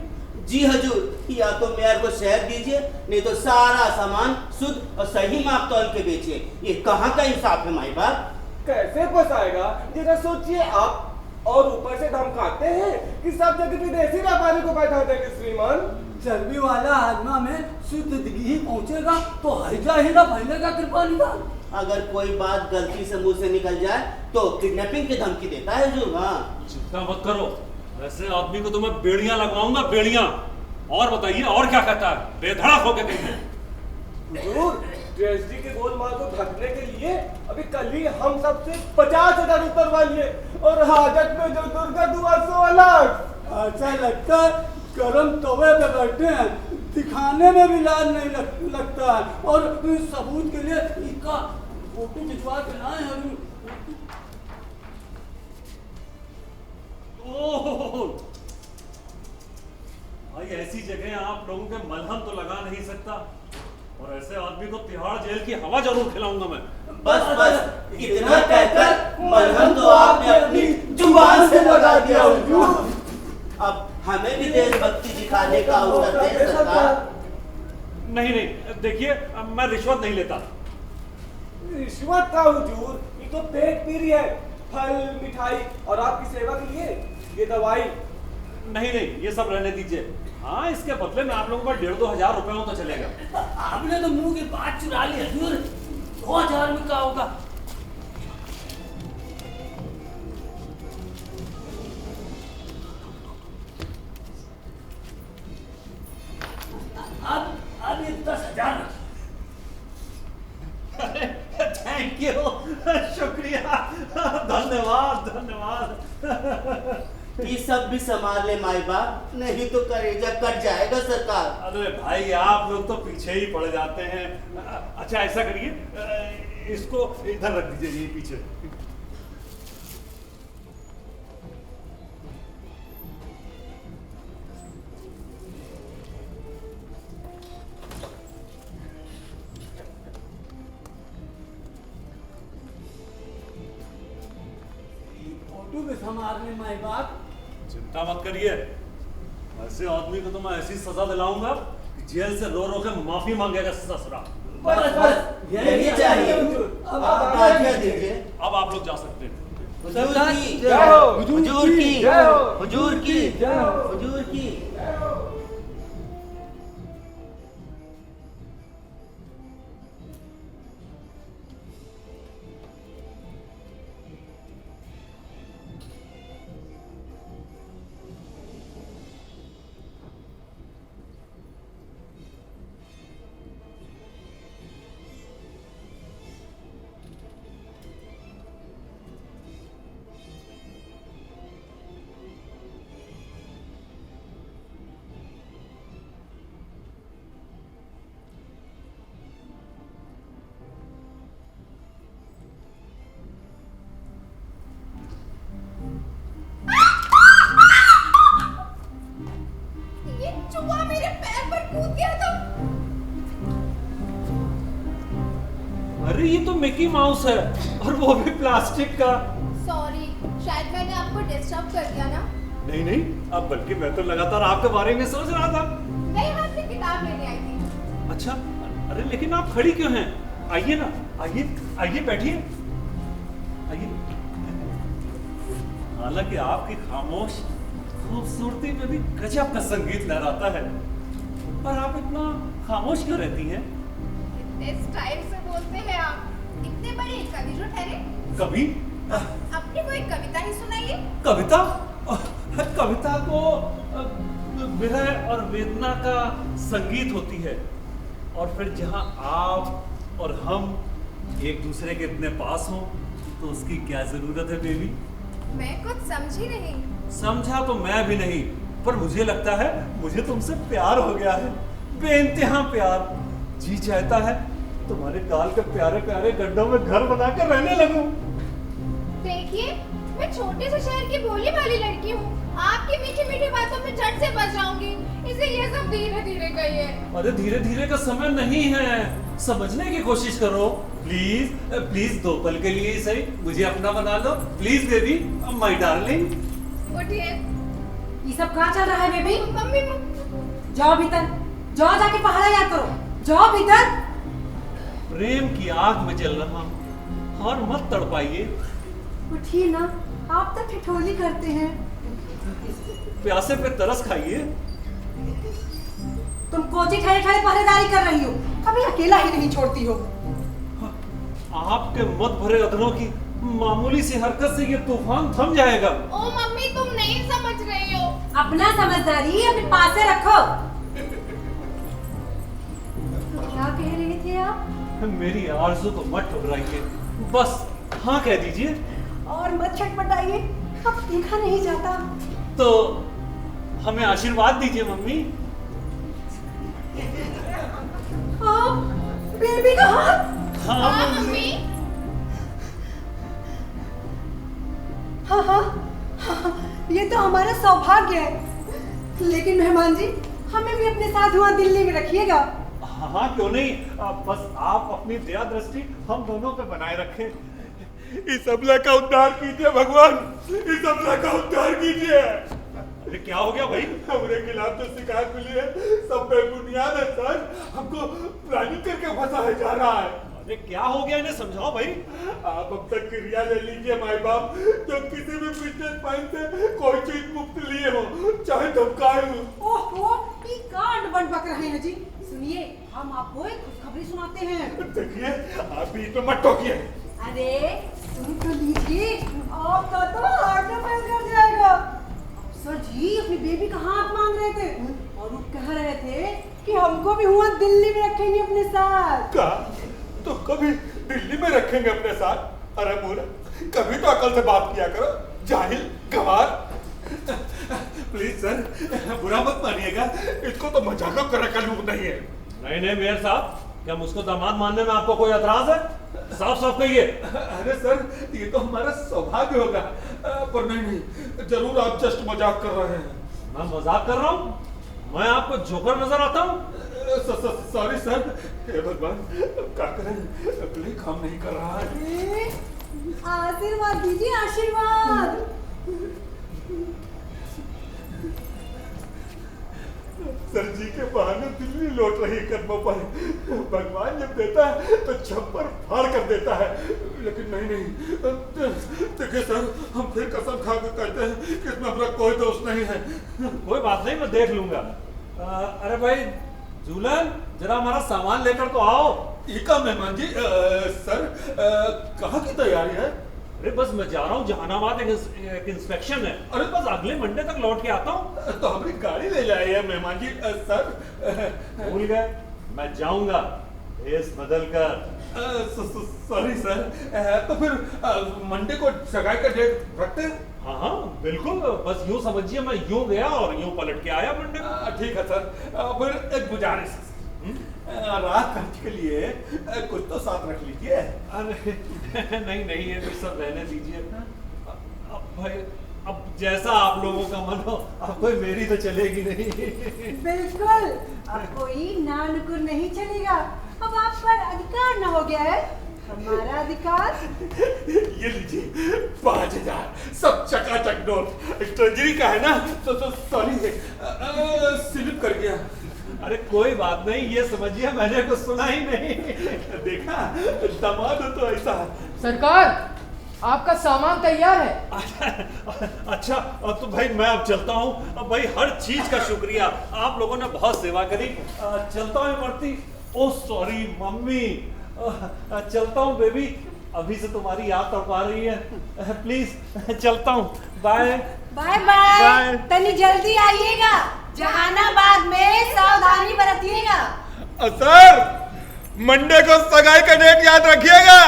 जी हजूर, या तो मेयर को शहर दीजिए, नहीं तो सारा सामान शुद्ध और सही माप तौल के बेचिए। ये कहाँ का इंसाफ है माई बाप? कैसे पोसाएगा? जरा सोचिए आप। और ऊपर से धमकाते हैं कि सब जगह विदेशी व्यापारी को बैठा देंगे श्रीमान। चर्बी वाला आदमा में शुद्ध घी पहुंचेगा तो हैजा हीरा फैलेगा कृपालिदान। अगर कोई बात गलती से मुंह से निकल जाए तो किडनैपिंग की धमकी देता है जो। हाँ, चिंता मत करो, वैसे आदमी को तो मैं बेड़ियां लगवाऊंगा, बेड़ियां। और बताइए और क्या कहता है? बेधड़क होके कहिए। जरूर, ट्रेजडी के गोलमाल को ढकने के लिए अभी कल ही हम सबसे 50,000 उतरवा लिए और हाजत में जो दुर्गा दुआ 100 लाख। ऐसा लगता है गरम तवे पे बैठे हैं, दिखाने में भी लाज नहीं लगता है। और सबूत के लिए इनका फोटो खिंचवा के लाए हैं। भाई ऐसी जगह आप लोगों के मलहम तो लगा नहीं सकता, और ऐसे आदमी को तिहाड़ जेल की हवा जरूर खिलाऊंगा मैं। बस बस इतना कहकर मलहम तो आपने अपनी जुबान से लगा दिया हुजूर। अब हमें भी देशभक्ति दिखाने का अवसर दें सरकार। नहीं नहीं, देखिए मैं रिश्वत नहीं लेता। रिश्वत का हुजूर, ये तो पेट पीरी है। फल मिठाई और आपकी सेवा के लिए ये दवाई। नहीं नहीं, ये सब रहने दीजिए। हाँ, इसके बदले में आप लोगों का 1,500-2 हजार रुपए हो तो चलेगा। आपने तो मुंह की बात चुरा ली हजूर। 2,000 में क्या होगा? अब ये 10,000। थैंक यू, शुक्रिया, धन्यवाद धन्यवाद। ये सब भी संभाल ले माई बाप, नहीं तो करेजा कट जाएगा सरकार। अरे भाई आप लोग तो पीछे ही पड़ जाते हैं। अच्छा ऐसा करिए, इसको इधर रख दीजिए, ये पीछे। फोटो भी संभालने माई बाप। चिंता मत करिए, ऐसे आदमी को तो मैं ऐसी सजा दिलाऊंगा कि जेल से रो रो के माफी मांगेगा ससुरा। बस बस यही चाहिए। अब आप आज्ञा दीजिए। अब आप लोग जा सकते हैं। हुजूर की जय हो, हुजूर की जय हो, हुजूर की जय हो, हुजूर की। चूहा मेरे पैर पर कूद गया था। अरे ये तो मिकी माउस है, और वो भी प्लास्टिक का। सॉरी, शायद मैंने आपको डिस्टर्ब कर दिया ना। नहीं नहीं, अब बल्कि मैं तो लगातार आपके बारे में सोच रहा था। मैं यहाँ से किताब लेने आई थी। अच्छा, अरे लेकिन आप खड़ी क्यों हैं? आइए ना, आइए आइए, बैठिए, आइए। हालांकि आपकी खामोश खूबसूरती में भी गजब का संगीत लहराता है, पर आप इतना खामोश क्यों रहती हैं? इतने स्टाइल से बोलते हैं आप, इतने बड़े कवि जो ठहरे। कवि? अपनी कोई कविता ही सुनाइए। कविता? कविता तो विरह और वेदना का संगीत होती है, और फिर जहां आप और हम एक दूसरे के इतने पास हों तो उसकी क्या जरूरत है बेबी? मैं कुछ समझी नहीं। समझा तो मैं भी नहीं, पर मुझे लगता है मुझे तुमसे प्यार हो गया है, बेइंतहा प्यार। जी चाहता है तुम्हारे गाल के प्यारे प्यारे गड्ढों में घर बनाकर रहने लगूं। देखिए, मैं छोटे से शहर की भोली भाली लड़की हूँ। आपकी मीठी मीठी बातों में झट से बच जाऊंगी। इसे ये सब धीरे धीरे कहिए। अरे धीरे धीरे का समय नहीं है, समझने की कोशिश करो। प्लीज प्लीज 2 पल के लिए ही सही मुझे अपना बना लो। Please baby, my darling. उठिए। ये सब कहाँ चल रहा है बेबी? मम्मी जाओ भीतर, जाओ जाके पहाड़ा याद करो। जाओ भीतर। प्रेम की आग में जल रहा हूँ और मत तड़पाइए। उठिए ना, आप तो ठिठोली करते हैं। प्यासे पे तरस खाइए। तुम कोची ठहरे ठहरे पहरेदारी कर रही हो, कभी अकेला ही नहीं छोड़ती हो। आपके मत भरे अधरों की मामूली सी हरकत से ये तूफान थम जाएगा। ओ मम्मी, तुम नहीं समझ रही हो। अपना समझदारी अपने पास से रखो। तो क्या कह रहे थे आप? मेरी आरज़ू को मत ठुकराइए, बस हाँ कह दीजिए। और मत छटपटाइए, अब देखा नहीं जाता। तो हमें आशीर्वाद दीजिए मम्मी। हाँ, बेबी का हाथ। हाँ मम्मी। हाँ हाँ हाँ, ये तो हमारा सौभाग्य है। लेकिन मेहमान जी, हमें भी अपने साथ वहाँ दिल्ली में रखिएगा। हाँ क्यों नहीं, बस आप अपनी दया दृष्टि हम दोनों पे बनाए रखें। इस अबला का उद्धार कीजिए भगवान, इस अबला का उद्धार कीजिए। अरे क्या हो गया भाई? हमारे खिलाफ जो शिकायत मिली है सब बेबुनियाद है सर। हमको प्लानिंग करके फंसाया जा रहा है। अरे क्या हो गया, इन्हें समझाओ भाई। आप अब तक क्रिया ले लीजिए माई बाप, जो किसी भी बिजनेस माइंड से कोई चीज मुफ्त लिए हो, चाहे धमकाए हो। ओहो, ये कांड बन बक रहे हैं जी। सुनिए, हम आपको एक खुशखबरी सुनाते हैं। देखिए, आप बीच में मत टोकिए। अरे सुन तो लीजिए, आपका तो हार्ट फेल कर जाएगा। सर जी अपनी बेबी का हाथ मांग रहे थे और वो कह रहे थे कि हमको भी हुआ दिल्ली में रखेंगे अपने साथ। का तो कभी दिल्ली में रखेंगे अपने साथ? अरे मूर्ख, कभी तो अकल से बात किया करो, जाहिल गवार। प्लीज सर, बुरा मत मानिएगा, इसको तो मजाक कर रखा लूट नहीं है। नहीं नहीं मेयर साहब, क्या मुझको दामाद मानने में आपको कोई एतराज है? साफ साफ कहिए। अरे सर, ये तो हमारा सौभाग्य होगा। पर नहीं, जरूर आप जस्ट मजाक कर रहे हैं। मैं मजाक कर रहा हूँ? मैं आपको जोकर नजर आता हूँ? सॉरी सर, हे भगवान, क्या करें, प्लीज काम नहीं कर रहा है। आशीर्वाद दीजिए, आशीर्वाद। सर जी के बहाने दिल्ली लौट रही कदमों पर भगवान जब देता है तो छप्पर फाड़ कर देता है। लेकिन नहीं, देखिए सर, हम फिर कसम खा कर कहते हैं कि इसमें अपना कोई दोष नहीं है। कोई बात नहीं, मैं देख लूंगा। अरे भाई झूलन, जरा हमारा सामान लेकर तो आओ। इका मेहमान जी, सर कहाँ की तैयारी है? अरे बस मैं जा रहा हूँ जहानाबाद, एक इंस्पेक्शन है। अरे बस अगले मंडे तक लौट के आता हूँ। तो हमारी गाड़ी ले जाइए मेहमान जी। सर भूल गए, मैं जाऊंगा भेस बदल कर। सॉरी सर, तो फिर मंडे को सगाई का डेट रखते हैं? हाँ हाँ बिल्कुल, बस यूँ समझिए मैं यूँ गया और यूँ पलट के आया मंडे को। ठीक है सर, फिर एक गुजारिश, रात खर्च के लिए कुछ तो साथ रख लीजिए। अरे नहीं नहीं, ये सब रहने दीजिए। अब भाई, अब जैसा आप लोगों का मन हो, अब कोई मेरी तो चलेगी नहीं। बिल्कुल, अब कोई ना नुकुर नहीं चलेगा। अब आप पर अधिकार न हो गया है, हमारा अधिकार। ये लीजिए 5000, सब चकाचक नोट। ट्रेजरी का है ना, तो सॉरी स्लिप कर गया। अरे कोई बात नहीं, ये समझिए मैंने कुछ सुना ही नहीं। देखा, दामाद हो तो ऐसा। सरकार, आपका सामान तैयार है। अच्छा, तो भाई मैं अब चलता हूँ। अब भाई हर चीज का शुक्रिया, आप लोगों ने बहुत सेवा करी। चलता हूँ मरती। ओह सॉरी मम्मी, चलता हूँ बेबी, अभी से तुम्हारी याद तड़पा रही है। प्लीज चलता हूँ, बाय बाय बाय। तनी जल्दी आइएगा, जहानाबाद में सावधानी बरतिएगा। सर, मंडे को सगाई का डेट याद रखिएगा।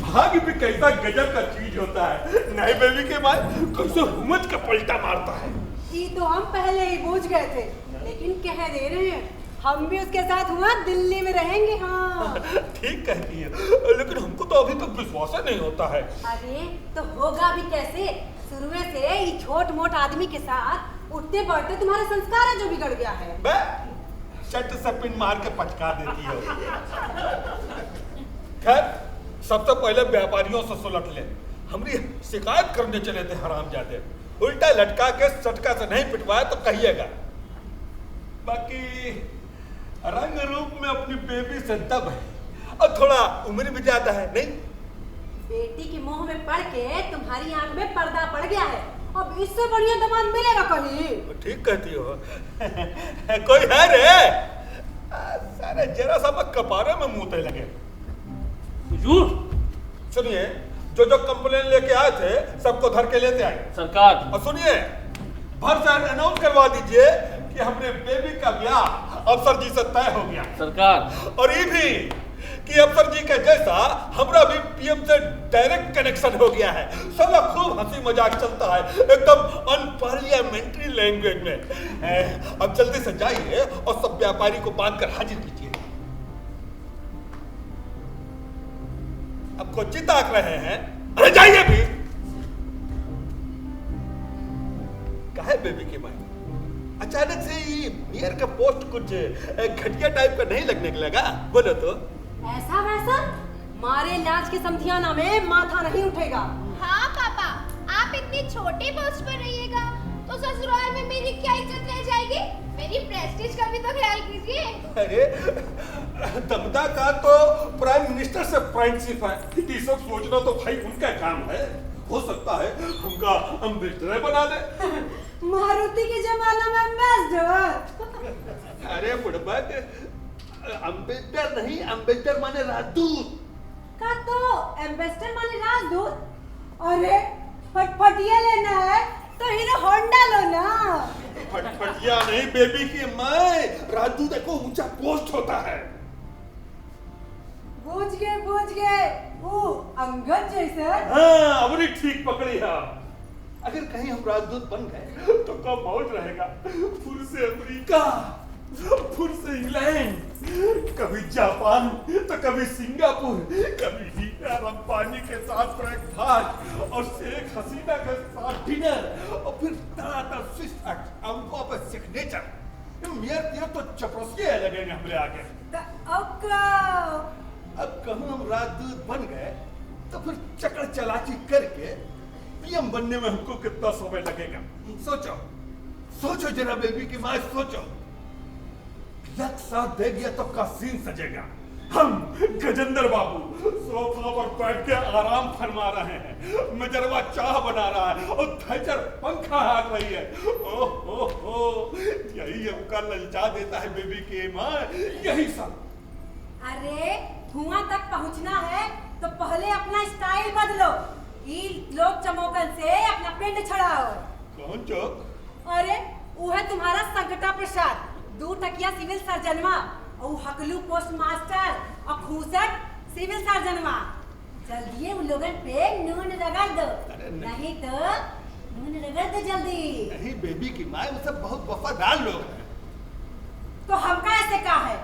भाग्य भी कैसा गजब का चीज होता है, नए बेबी के बाद कैसे हुम्मत का पलटा मारता है। ये तो हम पहले ही बूझ गए थे, लेकिन कह दे रहे हैं हम भी उसके साथ हुआ दिल्ली में रहेंगे। हाँ ठीक कहती है, लेकिन हमको तो अभी तक विश्वास नहीं होता है। अरे तो होगा भी कैसे, शुरू से ये छोट मोट आदमी के साथ उठते बढ़ते तुम्हारा संस्कार है जो बिगड़ गया है। चट से पिन मार के पटका देती हो। खैर सबसे पहले व्यापारियों से सुलट ले, हमारी शिकायत करने चले थे हरामजादे, उल्टा लटका के सटका से नहीं पिटवाया तो कहिएगा। बाकी रंग रूप में अपनी बेबी से दब है और थोड़ा उम्र भी ज्यादा है नहीं। बेटी के मुंह में पड़ के तुम्हारी आंख में पर्दा पड़ गया है, अब इससे बढ़िया दामाद मिलेगा कहीं? ठीक कहती हो। कोई है रे? सारे जरा सा कपारे में मुंह लगे। हुजूर सुनिए, जो जो कंप्लेन लेके आए थे सबको धर के लेते आए सरकार। और सुनिए, भर से अनाउंस करवा दीजिए कि हमने बेबी का ब्याह अफसर जी से तय हो गया सरकार। और ये भी कि अफसर जी के जैसा हमरा भी पीएम से डायरेक्ट कनेक्शन हो गया है। साला खूब हंसी मजाक चलता है एकदम अनपार्लियामेंट्री लैंग्वेज में। अब जल्दी से जाइए और सब व्यापारी को बांध कर हाजिर कीजिए। अब कोची ताक रहे हैं? अरे जाइए भी। काहे बेबी की माँ अचानक से ये मेयर का पोस्ट कुछ घटिया टाइप का नहीं लगने लगा? बोलो तो। ऐसा वैसा मारे लाज के समथियाना में माथा नहीं उठेगा। हाँ पापा, आप इतनी छोटी पोस्ट पर रहिएगा तो ससुराल में मेरी क्या इज्जत रह जाएगी? मेरी प्रेस्टीज का भी तो ख्याल कीजिए। अरे दमदा का तो प्राइम मिनिस्टर से फ्रेंडशिप है, ये सब सोचना तो भाई उनका काम है। हो सकता है उनका अम्बेसडर बना दे। मारुति के जमाना में अम्बेसडर। अरे बुढ़बक, अम्बेसडर नहीं, अम्बेसडर माने राजदूत का तो एम्बेसडर माने राजदूत। अरे फटफटिया लेना है तो हीरो होंडा लो ना। फटफटिया नहीं बेबी की माँ, राजदूत को ऊंचा पोस्ट होता है। बूझ गए वो अंगद जैसा। हाँ अबरी ठीक पकड़ी है। अगर कहीं हम राजदूत बन गए तो कब मौज रहेगा। फिर से अमेरिका, फिर से इंग्लैंड, कभी जापान तो कभी सिंगापुर, कभी हीरा अंबानी के साथ ब्रेकफास्ट और शेख हसीना के साथ डिनर और फिर तरह स्विस अंकों पर सिग्नेचर। मेयर तो चपरसिए लगेंगे हमरे आगे। अब कहूँ हम राजदूत बन गए तो फिर चक्कर चलाची करके पीएम बनने में हमको कितना समय लगेगा? सोचो जरा बेबी की माँ, सोचो। लक साथ दे गया तो का सीन सजेगा। हम गजेंद्र बाबू सोफा पर बैठ के आराम फरमा रहे हैं, मेजरवा चाह बना रहा है और थैचर पंखा हाँक रही है। ओहो, यही हमका ललचा देता है बेबी की माँ, यही सब। अरे धुआं तक पहुंचना है तो पहले अपना स्टाइल बदलो। लोग चमोकन से अपना पिंड छड़ाओ। कौन चौक? अरे वो है तुम्हारा संकटा प्रसाद, 2 टकिया सिविल सर्जनवा और हकलू पोस्ट मास्टर और खूसट सिविल सर्जनवा। जल्दी उन लोगन पे नून रगड़ दो, नहीं तो नून रगड़ दो जल्दी। नहीं बेबी की माँ, वो सब बहुत वफादार लोग हैं। तो हमका ऐसे का है,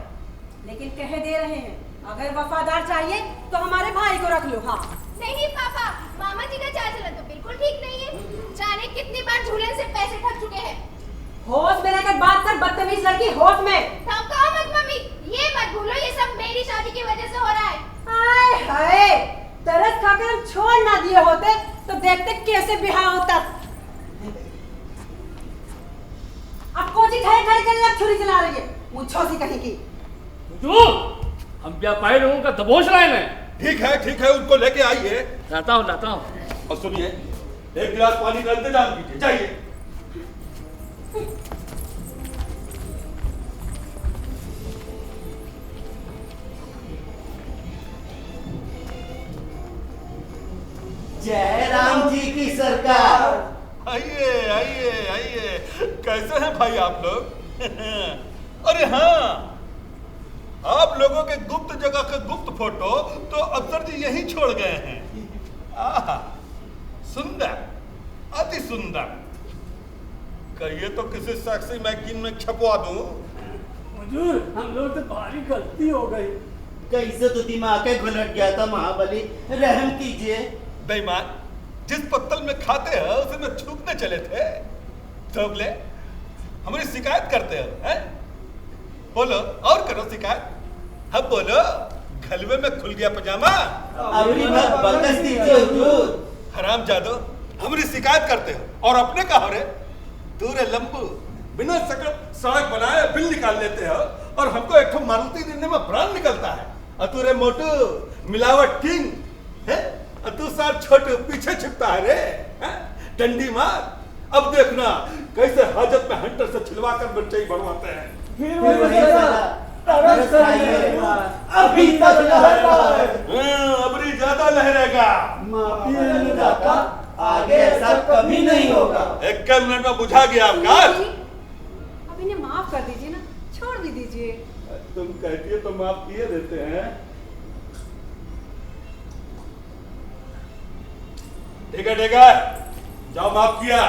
लेकिन कह दे रहे हैं अगर वफादार चाहिए तो हमारे भाई को रख लो। हाँ नहीं पापा, मामा जी का चाल चलन तो बिल्कुल ठीक नहीं है। जाने कितनी बार झूले से पैसे ठग चुके हैं। होश में रहकर बात कर बदतमीज लड़की, होश में। धमकाओ मत मम्मी, ये मत भूलो ये सब मेरी शादी की वजह से हो रहा है। हाय हाय, तरस खाकर हम छोड़ ना दिए होते तो देखते कैसे बिहार होता। अब कोची खड़े खड़े कर छुरी चला रही है, मुझो सी कहीं की। हम व्यापारी लोगों का दबोच रहे हैं। ठीक है, उनको लेके आइए। लाता हूँ। और सुनिए, 1 गिलास पानी का इंतजाम कीजिए, जाइए। जय राम जी की सरकार। आइए। कैसे हैं भाई आप लोग? अरे हाँ, आप लोगों के गुप्त जगह के गुप्त फोटो तो अफसर जी यहीं छोड़ गए हैं। आहा, सुंदर, अति सुंदर। कहिए तो किसी सेक्सी मैगजीन में छपवा दूं। हुजूर हम लोग से भारी गलती हो गई। कैसे तो दिमाग के घुलट गया था महाबली, रहम कीजिए। बेईमान, जिस पत्तल में खाते हो उसे में छूकने चले थे, दोगले हमारी शिकायत करते हो हैं? बोलो और करो शिकायत। अब बोलो, गलवे में खुल गया पजामा। अबरी बात बकस दीजिए हुजूर। हराम जादो, हमारी शिकायत करते हो और अपने कहा रे दूर लंबू बिना सड़क बनाए बिल निकाल लेते हो और हमको एक ठो मारुति देने में प्राण निकलता है। अतुरे मोटू मिलावट किंग है, तू सार छोटू पीछे छिपता है रे, डंडी मार। अब देखना कैसे हाजत में हंटर से छिलवा कर मिर्चाई बनवाते हैं। अभी तक लहरा अबरी ज्यादा लहरेगा। माफी नहीं दाता, आगे ऐसा कभी नहीं होगा। एक मिनट में बुझा गया आपका। अब इन्हें माफ कर दीजिए ना, छोड़ भी दीजिए। तुम कहती है तो माफ किए देते हैं। ठीक है, जाओ माफ किया।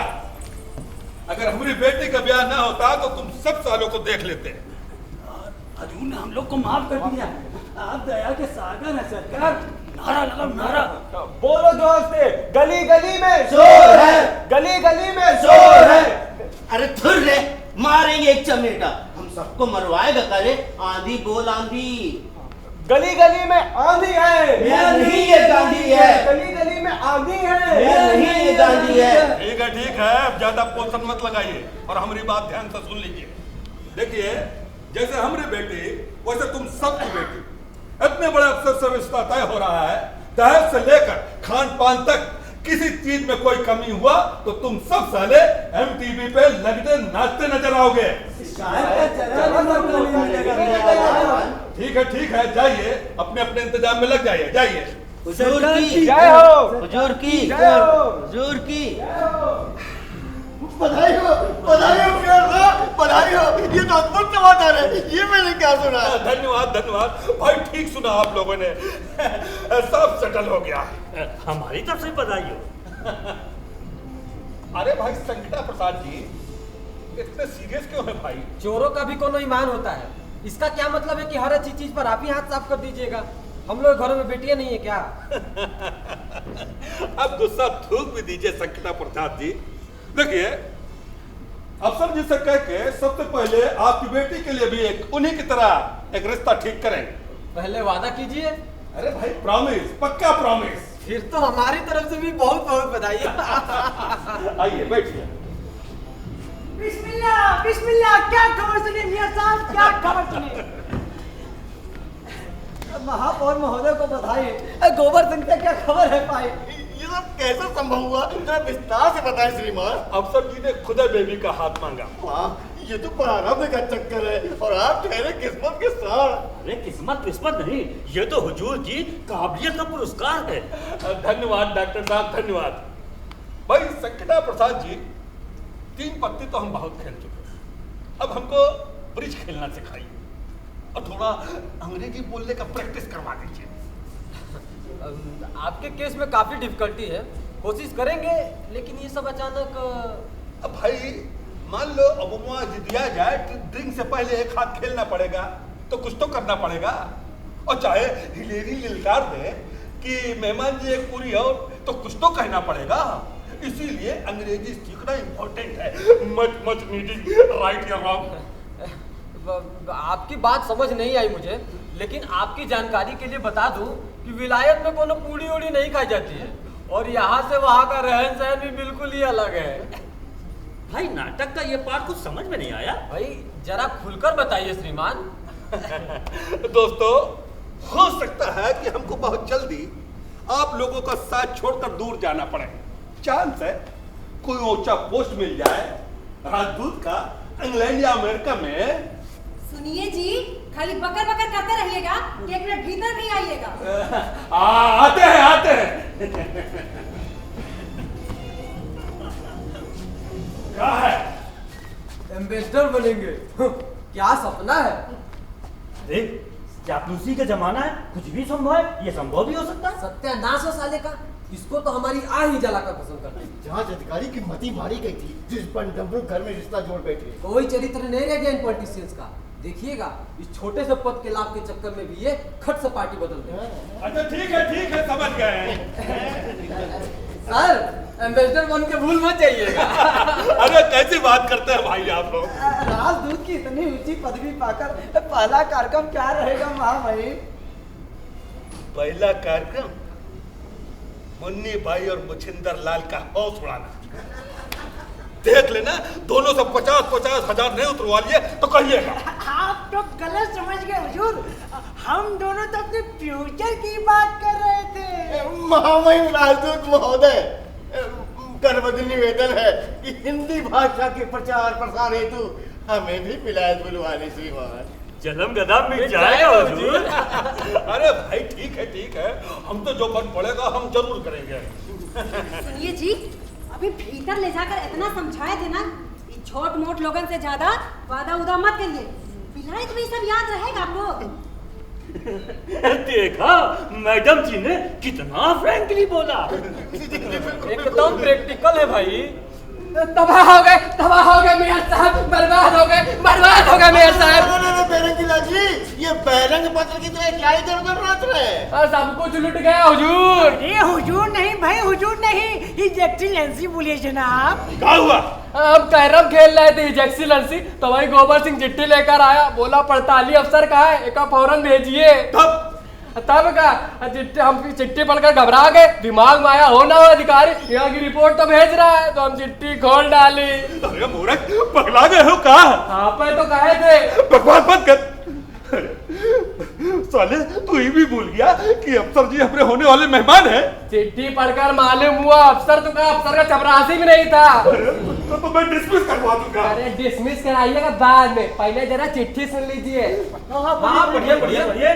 अगर हमारी बेटी का ब्याह ना होता तो तुम सब सालों को देख लेते। हजूर ने हम लोग को माफ कर दिया। आप दया के सागर है सरकार। नारा लगाओ, नारा बोलो जोर से, गली गली में शोर है, गली गली में शोर है। अरे थुर रे, मारेंगे एक चमेटा, हम सबको मरवाएगा। करे आंधी बोल आंधी, गली गली में आंधी है। मैं नहीं ये गांधी है। गली गली में आंधी है। मैं नहीं ये गांधी है। ठीक है, अब ज्यादा पोषण मत लगाइए और हमारी बात ध्यान से सुन लीजिए। देखिए, जैसे हमारी बेटी वैसे तुम सबकी बेटी, इतने बड़े अफसर से रिश्ता तय हो रहा है, दहेज से लेकर खान पान तक किसी चीज में कोई कमी हुआ तो तुम सब साले एमटीवी पे लगते नाचते नजर आओगे। ठीक है, जाइए अपने अपने इंतजाम में लग जाइए, जाइए। हुजूर की जय हो, हुजूर की जय हो, हुजूर की बधाई हो, बधाई हो प्यार साहब, बधाई हो। ये तो अद्भुत समाचार है, ये मैंने क्या सुना। धन्यवाद भाई, ठीक सुना आप लोगों ने। सब सेटल हो गया। हमारी तरफ से बधाई हो। अरे भाई संकटा प्रसाद जी, इतने सीरियस क्यों है भाई? चोरों का भी कोनो ईमान होता है। इसका क्या मतलब है कि हर अच्छी चीज पर आप ही हाथ साफ कर दीजिएगा? हम लोग घरों में बेटियां नहीं है क्या? अब गुस्सा थूक भी दीजिए संकटा प्रसाद जी। देखिए, अफसर जी से कह के सबसे पहले आपकी बेटी के लिए भी एक उन्हीं की तरह एक रिश्ता ठीक करेंगे। पहले वादा कीजिए। अरे भाई प्रॉमिस, पक्का प्रॉमिस। फिर तो हमारी तरफ से भी बहुत बहुत बधाई। आइए बैठिए। बिस्मिल्लाह बिस्मिल्लाह, क्या खबर सुनिए मियां साहब, क्या खबर सुनिए। महापौर महोदय को बधाई। गोबर सिंह से क्या खबर है भाई? ये सब कैसे संभव हुआ, जरा विस्तार से बताएं श्रीमान। अफसर जी ने खुदा बेबी का हाथ मांगा। वाह, ये तो प्रारंभ का चक्कर है और आप ठहरे किस्मत के साथ। अरे किस्मत नहीं, ये तो हुजूर की काबिलियत का पुरस्कार है। धन्यवाद डॉक्टर साहब, धन्यवाद। भाई संकटा प्रसाद जी, 3 पत्ती तो हम बहुत खेल चुके, अब हमको ब्रिज खेलना सिखाइए और थोड़ा अंग्रेजी बोलने का प्रैक्टिस करवा दीजिए। आपके केस में काफी डिफिकल्टी है, कोशिश करेंगे, लेकिन ये सब अचानक। अब भाई मान लो अबुआ जिदिया जाए, ड्रिंक से पहले एक हाथ खेलना पड़ेगा, तो कुछ तो करना पड़ेगा। और चाहे हिलेरी लिलकार दे कि मेहमान जी एक पूरी और, तो कुछ तो कहना पड़ेगा। इसीलिए अंग्रेजी सीखना इम्पोर्टेंट है। मच नीडिंग राइट या रॉन्ग। आपकी बात समझ नहीं आई मुझे, लेकिन आपकी जानकारी के लिए बता दूं कि विलायत में कोनो पूड़ी उड़ी नहीं खाई जाती है और यहाँ से वहाँ का रहन सहन भी बिल्कुल ही अलग है। भाई नाटक का ये पार्ट कुछ समझ में नहीं आया। भाई जरा खुलकर बताइए श्रीमान। दोस्तों, हो सकता है कि हमको बहुत जल्दी आप लोगों का साथ छोड़कर दूर जाना पड़े। चांस है कोई ऊंचा पोस्ट मिल जाए राजदूत का इंग्लैंड या अमेरिका में। सुनिए जी, खाली बकर बकर करते रहिएगा, 1 मिनट भीतर नहीं आइएगा। आते हैं। क्या है? एम्बेसडर बनेंगे। क्या सपना है? अरे चापलूसी का जमाना है, कुछ भी संभव है। ये संभव भी हो सकता है। सत्यानाश हो साले का, इसको तो हमारी आ ही जलाकर पसंद करते हैं। जांच अधिकारी की मती मारी गई थी, जिस पर डब्बू घर में रिश्ता जोड़ बैठे। कोई चरित्र नहीं रह गया इन पॉलिटिशियंस का। देखिएगा इस छोटे से पद के लाभ के चक्कर में भी ये खट से पार्टी बदल देंगे। अच्छा ठीक है समझ गए। सर एम्बेसडर बन के भूल मत जाइएगा। अरे कैसी बात करते हैं भाई आप लोग। राजदूत की इतनी ऊंची पदवी पाकर पहला कार्यक्रम क्या रहेगा महामहिम? पहला कार्यक्रम मुन्नी भाई और मुछिंदर लाल का हौस उड़ाना। देख लेना दोनों से 50-50 हजार नहीं उतरवा लिए तो कहिएगा। आप तो गलत समझ गए हुजूर, हम दोनों तो अपने फ्यूचर की बात कर रहे थे। महामहिम राजदूत महोदय, करबद्ध निवेदन है कि हिंदी भाषा के प्रचार प्रसार हेतु हमें भी विलायत बुलवाने श्रीमान। जन्म गदा मिल जाएगा हुजूर। अरे भाई ठीक है, हम तो जो बन पड़ेगा हम जरूर करेंगे। सुनिए जी, अभी भीतर ले जाकर इतना समझाए थे ना, ये छोट मोट लोगन से ज्यादा वादा उदा मत करिए, विलायत में सब याद रहेगा आपको। देखा मैडम जी ने कितना फ्रैंकली बोला। एकदम प्रैक्टिकल है भाई। तबाह हो गए मेयर साहब, बर्बाद हो गए मेयर साहब। बैरंग जी, ये बैरंग पत्र की तरह क्या इधर उधर नाच रहे हैं? और सब कुछ लुट गया हुजूर। ये हुजूर नहीं भाई, हुजूर नहीं, हिज एक्सीलेंसी बोलिए जनाब। क्या हुआ? हम कैरम खेल रहे थे, हिज एक्सीलेंसी, तो वही गोबर सिंह चिट्ठी लेकर आया, बोला पड़ताली अफसर कहाँ है, एक फौरन भेजिए। तब का हम चिट्ठी पढ़कर घबरा गए, दिमाग में आया हो ना हो अधिकारी यहाँ की रिपोर्ट तो भेज रहा है, तो हम चिट्ठी खोल डाली। अरे मूर्ख, पगला गए हो का? हाँ पे तो कहे थे। बकवास मत कर। साले तू ही भी भूल गया कि अफसर जी अपने होने वाले मेहमान हैं। चिट्ठी पढ़कर मालूम हुआ अफसर तो अफसर का चपरासी भी नहीं था। तो मैं डिसमिस करवा दूंगा। अरे डिसमिस कराइएगा बाद में, पहले जरा चिट्ठी सुन लीजिए। हाँ बढ़िया।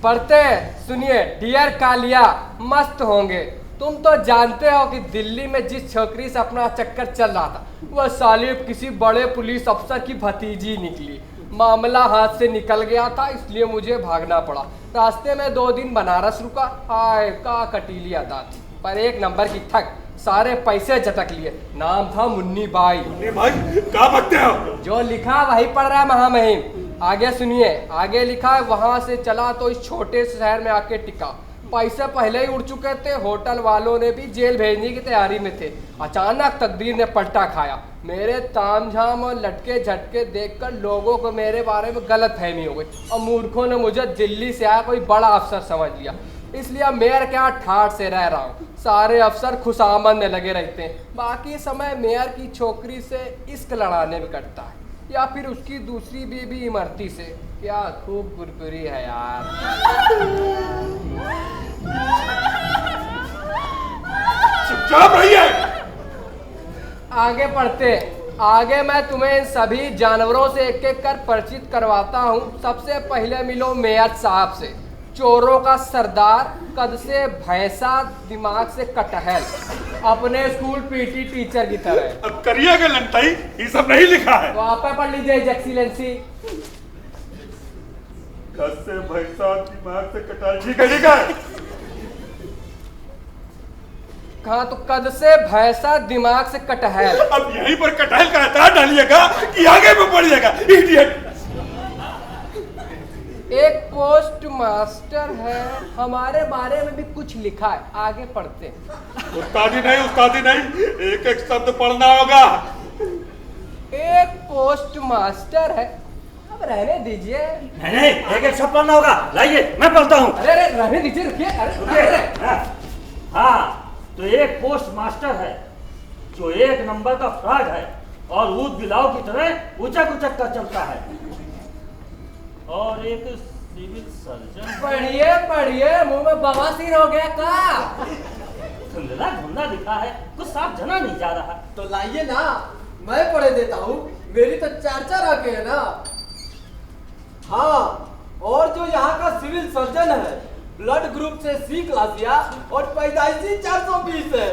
पढ़ते सुनिए। डियर कालिया, मस्त होंगे। तुम तो जानते हो कि दिल्ली में जिस छोकरी से अपना चक्कर चल रहा था, वह साली किसी बड़े पुलिस अफसर की भतीजी निकली। मामला हाथ से निकल गया था, इसलिए मुझे भागना पड़ा। रास्ते में 2 दिन बनारस रुका। हाय का कटीली अदा थी, पर एक नंबर की ठग, सारे पैसे झटक लिए। नाम था मुन्नी बाई। मुन्नी बाई क्या बकते हो? जो लिखा वही पढ़ रहा है महामहिम। आगे सुनिए, आगे लिखा है वहां से चला तो इस छोटे से शहर में आके टिका। पैसे पहले ही उड़ चुके थे, होटल वालों ने भी जेल भेजने की तैयारी में थे। अचानक तकदीर ने पलटा खाया। मेरे तामझाम और लटके झटके देखकर लोगों को मेरे बारे में गलत फहमी हो गई और मूर्खों ने मुझे दिल्ली से आया कोई बड़ा अफसर समझ लिया। इसलिए मेयर क्या ठाठ से रह रहा हूँ। सारे अफसर खुशामद में लगे रहते हैं, बाकी समय मेयर की छोकरी से इश्क लड़ाने में कटता है, या फिर उसकी दूसरी बीबी इमरती से। क्या खूब गुरगुरी है यार। चुपचाप रहिए। आगे पढ़ते। आगे मैं तुम्हें इन सभी जानवरों से एक एक कर परिचित करवाता हूँ। सबसे पहले मिलो मेयर साहब से, चोरों का सरदार, कद से भैंसा, दिमाग से कटहल, अपने स्कूल पीटी टीचर की तरह। अब करिएगा लंटाई, ये सब नहीं लिखा है। तो आप पढ़ लीजिए एक्सीलेंसी। कद से भैंसा, दिमाग से कटहल, ठीक है। कहा तो कद से भैंसा, दिमाग से कटहल। अब यहीं पर कटहल का हथियार डालिएगा कि आगे में पड़िएगा, इडियट। एक पोस्ट मास्टर है, हमारे बारे में भी कुछ लिखा है, आगे पढ़ते हैं। उस्तादी नहीं, एक एक शब्द पढ़ना होगा। एक पोस्ट मास्टर है, अब रहने दीजिए। नहीं, एक एक शब्द पढ़ना होगा। लाइए मैं पढ़ता हूँ। अरे रहने दीजिए, रुकिए। अरे हाँ, तो एक पोस्ट मास्टर है जो 1 नंबर का फ्रॉड है और ऊद बिलाव की तरह उचक कर चलता है। और एक सिविल सर्जन। पढ़िए, मुंह में बवासीर हो गया का? धुंधला दिखा है, कुछ साफ जना नहीं जा रहा। तो लाइए ना, मैं पढ़े देता हूँ, मेरी तो 4 आके है ना। हाँ, और जो यहाँ का सिविल सर्जन है, ब्लड ग्रुप से C क्लासिया और पैदाइशी 420 है,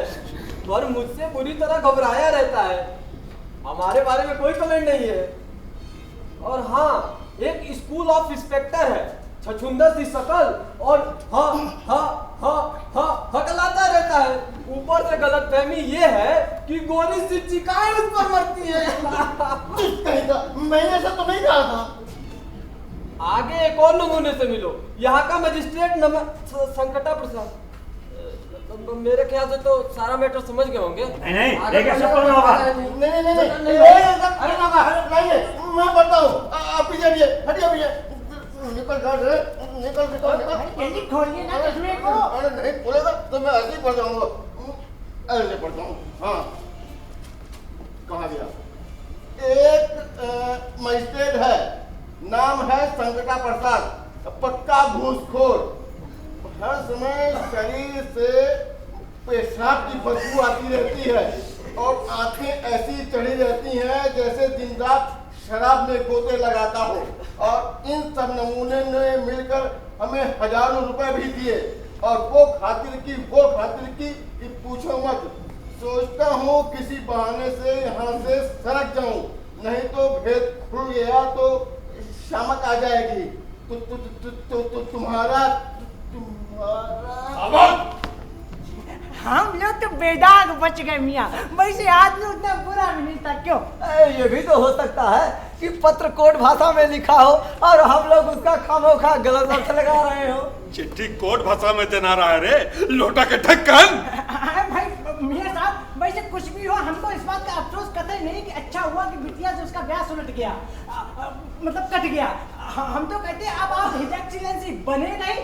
पर मुझसे बुरी तरह घबराया रहता है। हमारे बारे में कोई कमेंट नहीं है। और हाँ, एक स्कूल ऑफ इंस्पेक्टर है, छछुंदर सी शकल और हकलाता रहता है। ऊपर से गलतफहमी ये है कि गोरी सी चिकाएं उस पर मरती है। मैंने ऐसा तो नहीं कहा था। आगे एक और नमूने से मिलो। यहाँ का मजिस्ट्रेट संकटा प्रसाद। मेरे ख्याल से तो सारा मैटर समझ गए होंगे। नहीं, ये कैसे करना होगा? नहीं, अरे बाबा, मैं बढ़ता हूँ। आप पीछे हटिए, निकल जल्दी खोलिए ना चश्मे को। अरे नहीं खोलेगा तो मैं ऐसे ही पड़ जाऊंगा। ऐसे पड़ता हूँ। हाँ, कहाँ गया? एक मजिस्ट्रेट है, नाम है संकटा प्रसाद, पक्का घूसखोर। हर समय शरीर से पेशाब की बदबू आती रहती है और आंखें ऐसी चढ़ी रहती हैं जैसे दिन रात शराब में गोते लगाता हो। और इन सब नमूने ने मिलकर हमें हजारों रुपए भी दिए और वो खातिर की पूछो मत। सोचता हूँ किसी बहाने से यहाँ से सरक जाऊँ, नहीं तो भेद खुल गया तो शामत आ जाएगी। तुम्हारा हम लोग तो बेदाग बच गए मियाँ। वैसे आदमी उतना बुरा भी नहीं था, क्यों? ये भी तो हो सकता है कि पत्र कोड भाषा में लिखा हो और हम लोग उसका खामोखा गलत अर्थ लगा रहे हो। चिट्ठी कोड भाषा में देना रहा है रे, लोटा के ढक्कन। भाई मियाँ साहब, वैसे कुछ भी हो, हमको इस बात का अफसोस कतई नहीं कि अच्छा हुआ कि बिटिया से उसका ब्याह उलट गया, मतलब कट गया। हम तो कहते हैं अब आप हिज एक्सीलेंसी बने नहीं,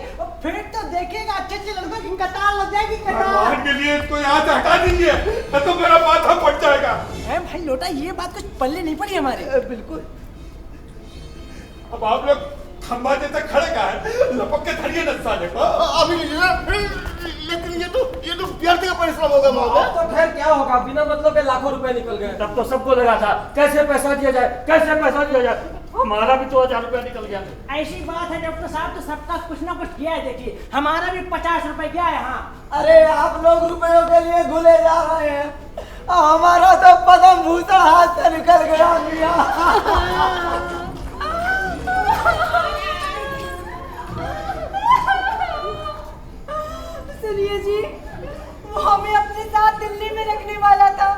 फिर तो देखिएगा अच्छे लड़कों की कतार लग जाएगी। भगवान के लिए इसको यहाँ से हटा दीजिए, तो मेरा माथा फट जाएगा। भाई लोटा, ये बात कुछ पल्ले नहीं पड़ी हमारे। बिल्कुल। अब आप लोग खंबा जैसे खड़े का है, लपक के धरिए न साले को। अभी लेकिन ये तो व्यर्थ का परिश्रम होगा महोदय। तो खैर क्या होगा, बिना मतलब के लाखों रुपए निकल गए। तब तो सबको लगा था कैसे पैसा दिया जाए, हमारा भी 2000 रुपया निकल गया। ऐसी बात है डॉक्टर साहब, तो सबका कुछ ना कुछ किया है। देखिए हमारा भी 50 रुपए गया है। हाँ, अरे आप लोग रुपयों के लिए घुले जा रहे हैं, हमारा तो पदम भूषण हाथ से निकल गया मियां। सुनिए जी, वो हमें अपने साथ दिल्ली में रखने वाला था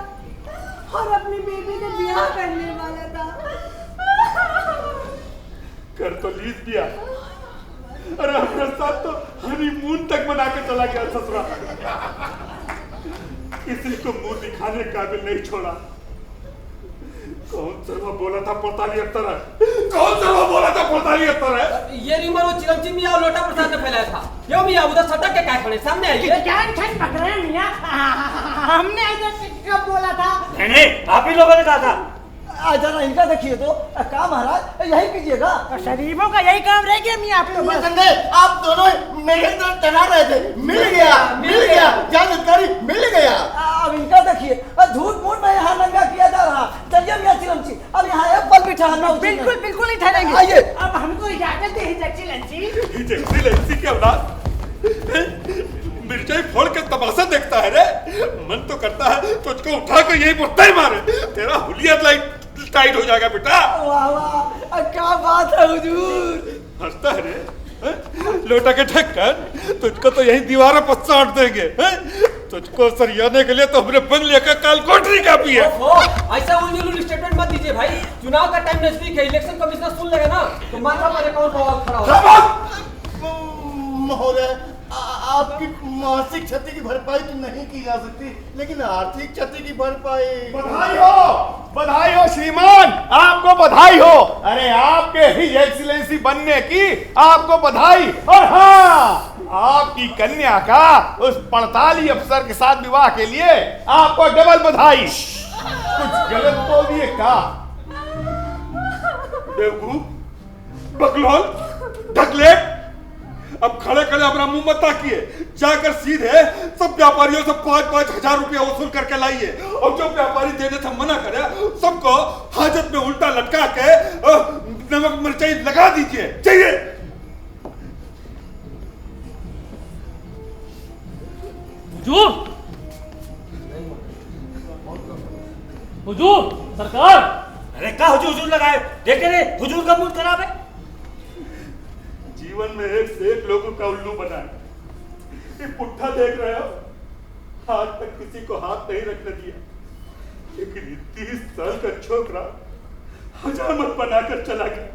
और अपनी बेबी से ब्याह करने वाला था। कर तो लीज दिया, अरे अपने साथ तो हनीमून तक बना के चला गया ससुरा। किसी को मुंह दिखाने काबिल नहीं छोड़ा। कौन सर्वा बोला था 45 है? ये रिमर वो चिरंजीवी मियां और लोटा प्रसाद ने फैलाया था। क्यों मियां उधर सटक के काय खड़े सामने आइए। क्या पकड़ रहे हैं मियां? हमने ऐसा कब बोला था? नहीं, आप ही लोगों ने कहा था। जरा इनका देखिए तो। क्या महाराज, यही कीजिएगा। शरीफों का यही काम रह गया मियां। आप दोनों मेरे तरफ टहला रहे थे, मिल गया, जानकारी मिल गया। अब इनका देखिए, झूठ मूठ में यहाँ नंगा किया जा रहा। चलिए मियां चिरंजी, अब यहाँ एक पल भी ठहरना उचित नहीं। बिल्कुल नहीं ठहरेंगे। आइए। अब हमको इजाजत दे हिज एक्सीलेंसी के औलाद मिर्चाई फोड़ के तमाशा देखता है रे। मन तो करता है तुझको उठा कर यही मुर्दा ही मारे, तेरा हुलिया टाइट हो जाएगा बेटा। वाह वाह, क्या बात है हुजूर। हंसता है रे, लोटा के ढक्कन, तुझको तो यही दीवारों पर साट देंगे। तुझको सरियाने के लिए तो हमने बन लिया का काल कोठरी का भी है। ऐसा उलझुल स्टेटमेंट मत दीजिए भाई, चुनाव का टाइम नजदीक है, इलेक्शन कमिश्नर सुन लेगा ना तो माथा पर कौन सवाल खड़ा होगा। महोदय, आपकी मानसिक क्षति की भरपाई तो नहीं की जा सकती, लेकिन आर्थिक क्षति की भरपाई। बधाई हो श्रीमान, आपको बधाई हो। अरे आपके हिज एक्सीलेंसी बनने की आपको बधाई। और हाँ, आपकी कन्या का उस 48 अफसर के साथ विवाह के लिए आपको डबल बधाई। कुछ गलत बोल दिए क्या? बेवकूफ, बकलोल, ढकलेट, अब खड़े खड़े अपना मुंह मत ताकिए, जाकर सीधे सब व्यापारियों से 5-5 हजार रुपया वसूल करके लाइए। और जो व्यापारी देने से मना करे सबको हाजत में उल्टा लटका के नमक मिर्चाई लगा दीजिए। चाहिए हुजूर सरकार। अरे क्या हुजूर लगाए, देखे रे हुजूर का मूड खराब है। जीवन में एक से एक लोगों का उल्लू बना है। ये पुट्ठा देख रहे हो, आज तक किसी को हाथ नहीं रखने दिया, लेकिन 30 साल का छोकरा हजामत बनाकर चला गया।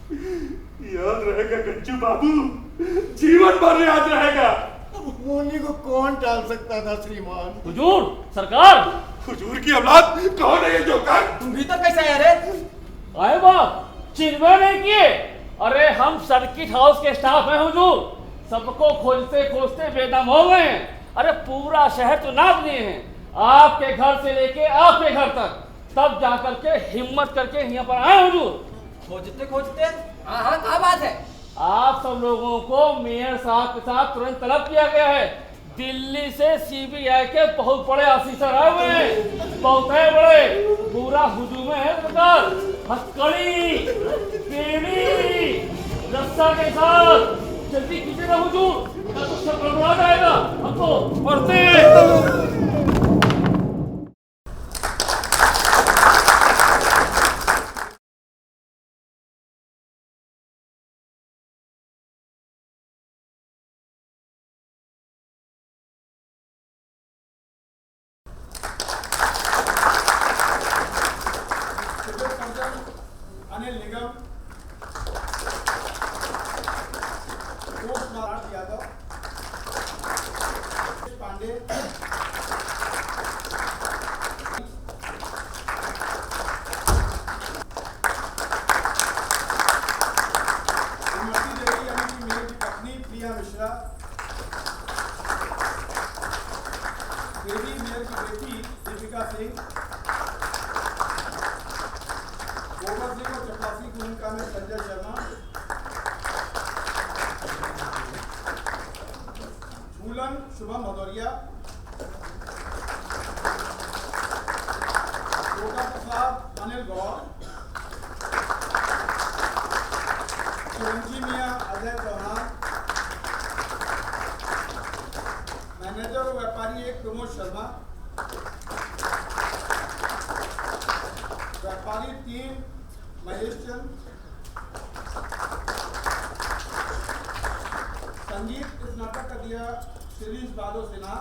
याद रहेगा गज्जू बाबू, जीवन भर याद रहेगा। मुन्नी को कौन टाल सकता था श्रीमान? हुजूर, सरकार। हुजूर की औलाद कौन है ये जोकर? तुम भीतर कैसे आए रे? आए बाप, चिन्हवे नहीं किए? अरे हम सर्किट हाउस के स्टाफ हैं हुजूर, सबको खोजते खोजते बेदम हो गए हैं। अरे पूरा शहर तो नाप लिए हैं, आपके घर से लेके आपके घर तक, तब जाकर के हिम्मत करके यहाँ पर आए हुजूर। खोजते खोजते? हाँ हाँ, क्या बात है? आप सब लोगों को मेयर साहब के साथ तुरंत तलब किया गया है। दिल्ली से सीबीआई के बहुत बड़े ऑफिसर आए हुए हैं, बहुत बड़े, पूरा हुजूम में है सरकार। हथकड़ी, बेड़ी, रस्सा के साथ जल्दी कीजिएगा हुजूर, तो सब गड़बड़ा जाएगा। हमको पढ़ते अनिल निगम, पोस्ट महाराज यादव, पांडे, इमरती देवी यानी कि मेरी पत्नी प्रिया मिश्रा, देवी मेयर की बेटी दीपिका सिंह, गोबर सिंह और चपरासी की भूमिका में संजय शर्मा, झूलन शुभम भदौरिया, योगा प्रसाद अनिल गौर, चिरंजी मियां अजय चौहान, मैनेजर और व्यापारी एक प्रमोद शर्मा, व्यापारी 3 महेश चंद, संगीत इस नाटक का दिया शिरीष बादो सिन्हा,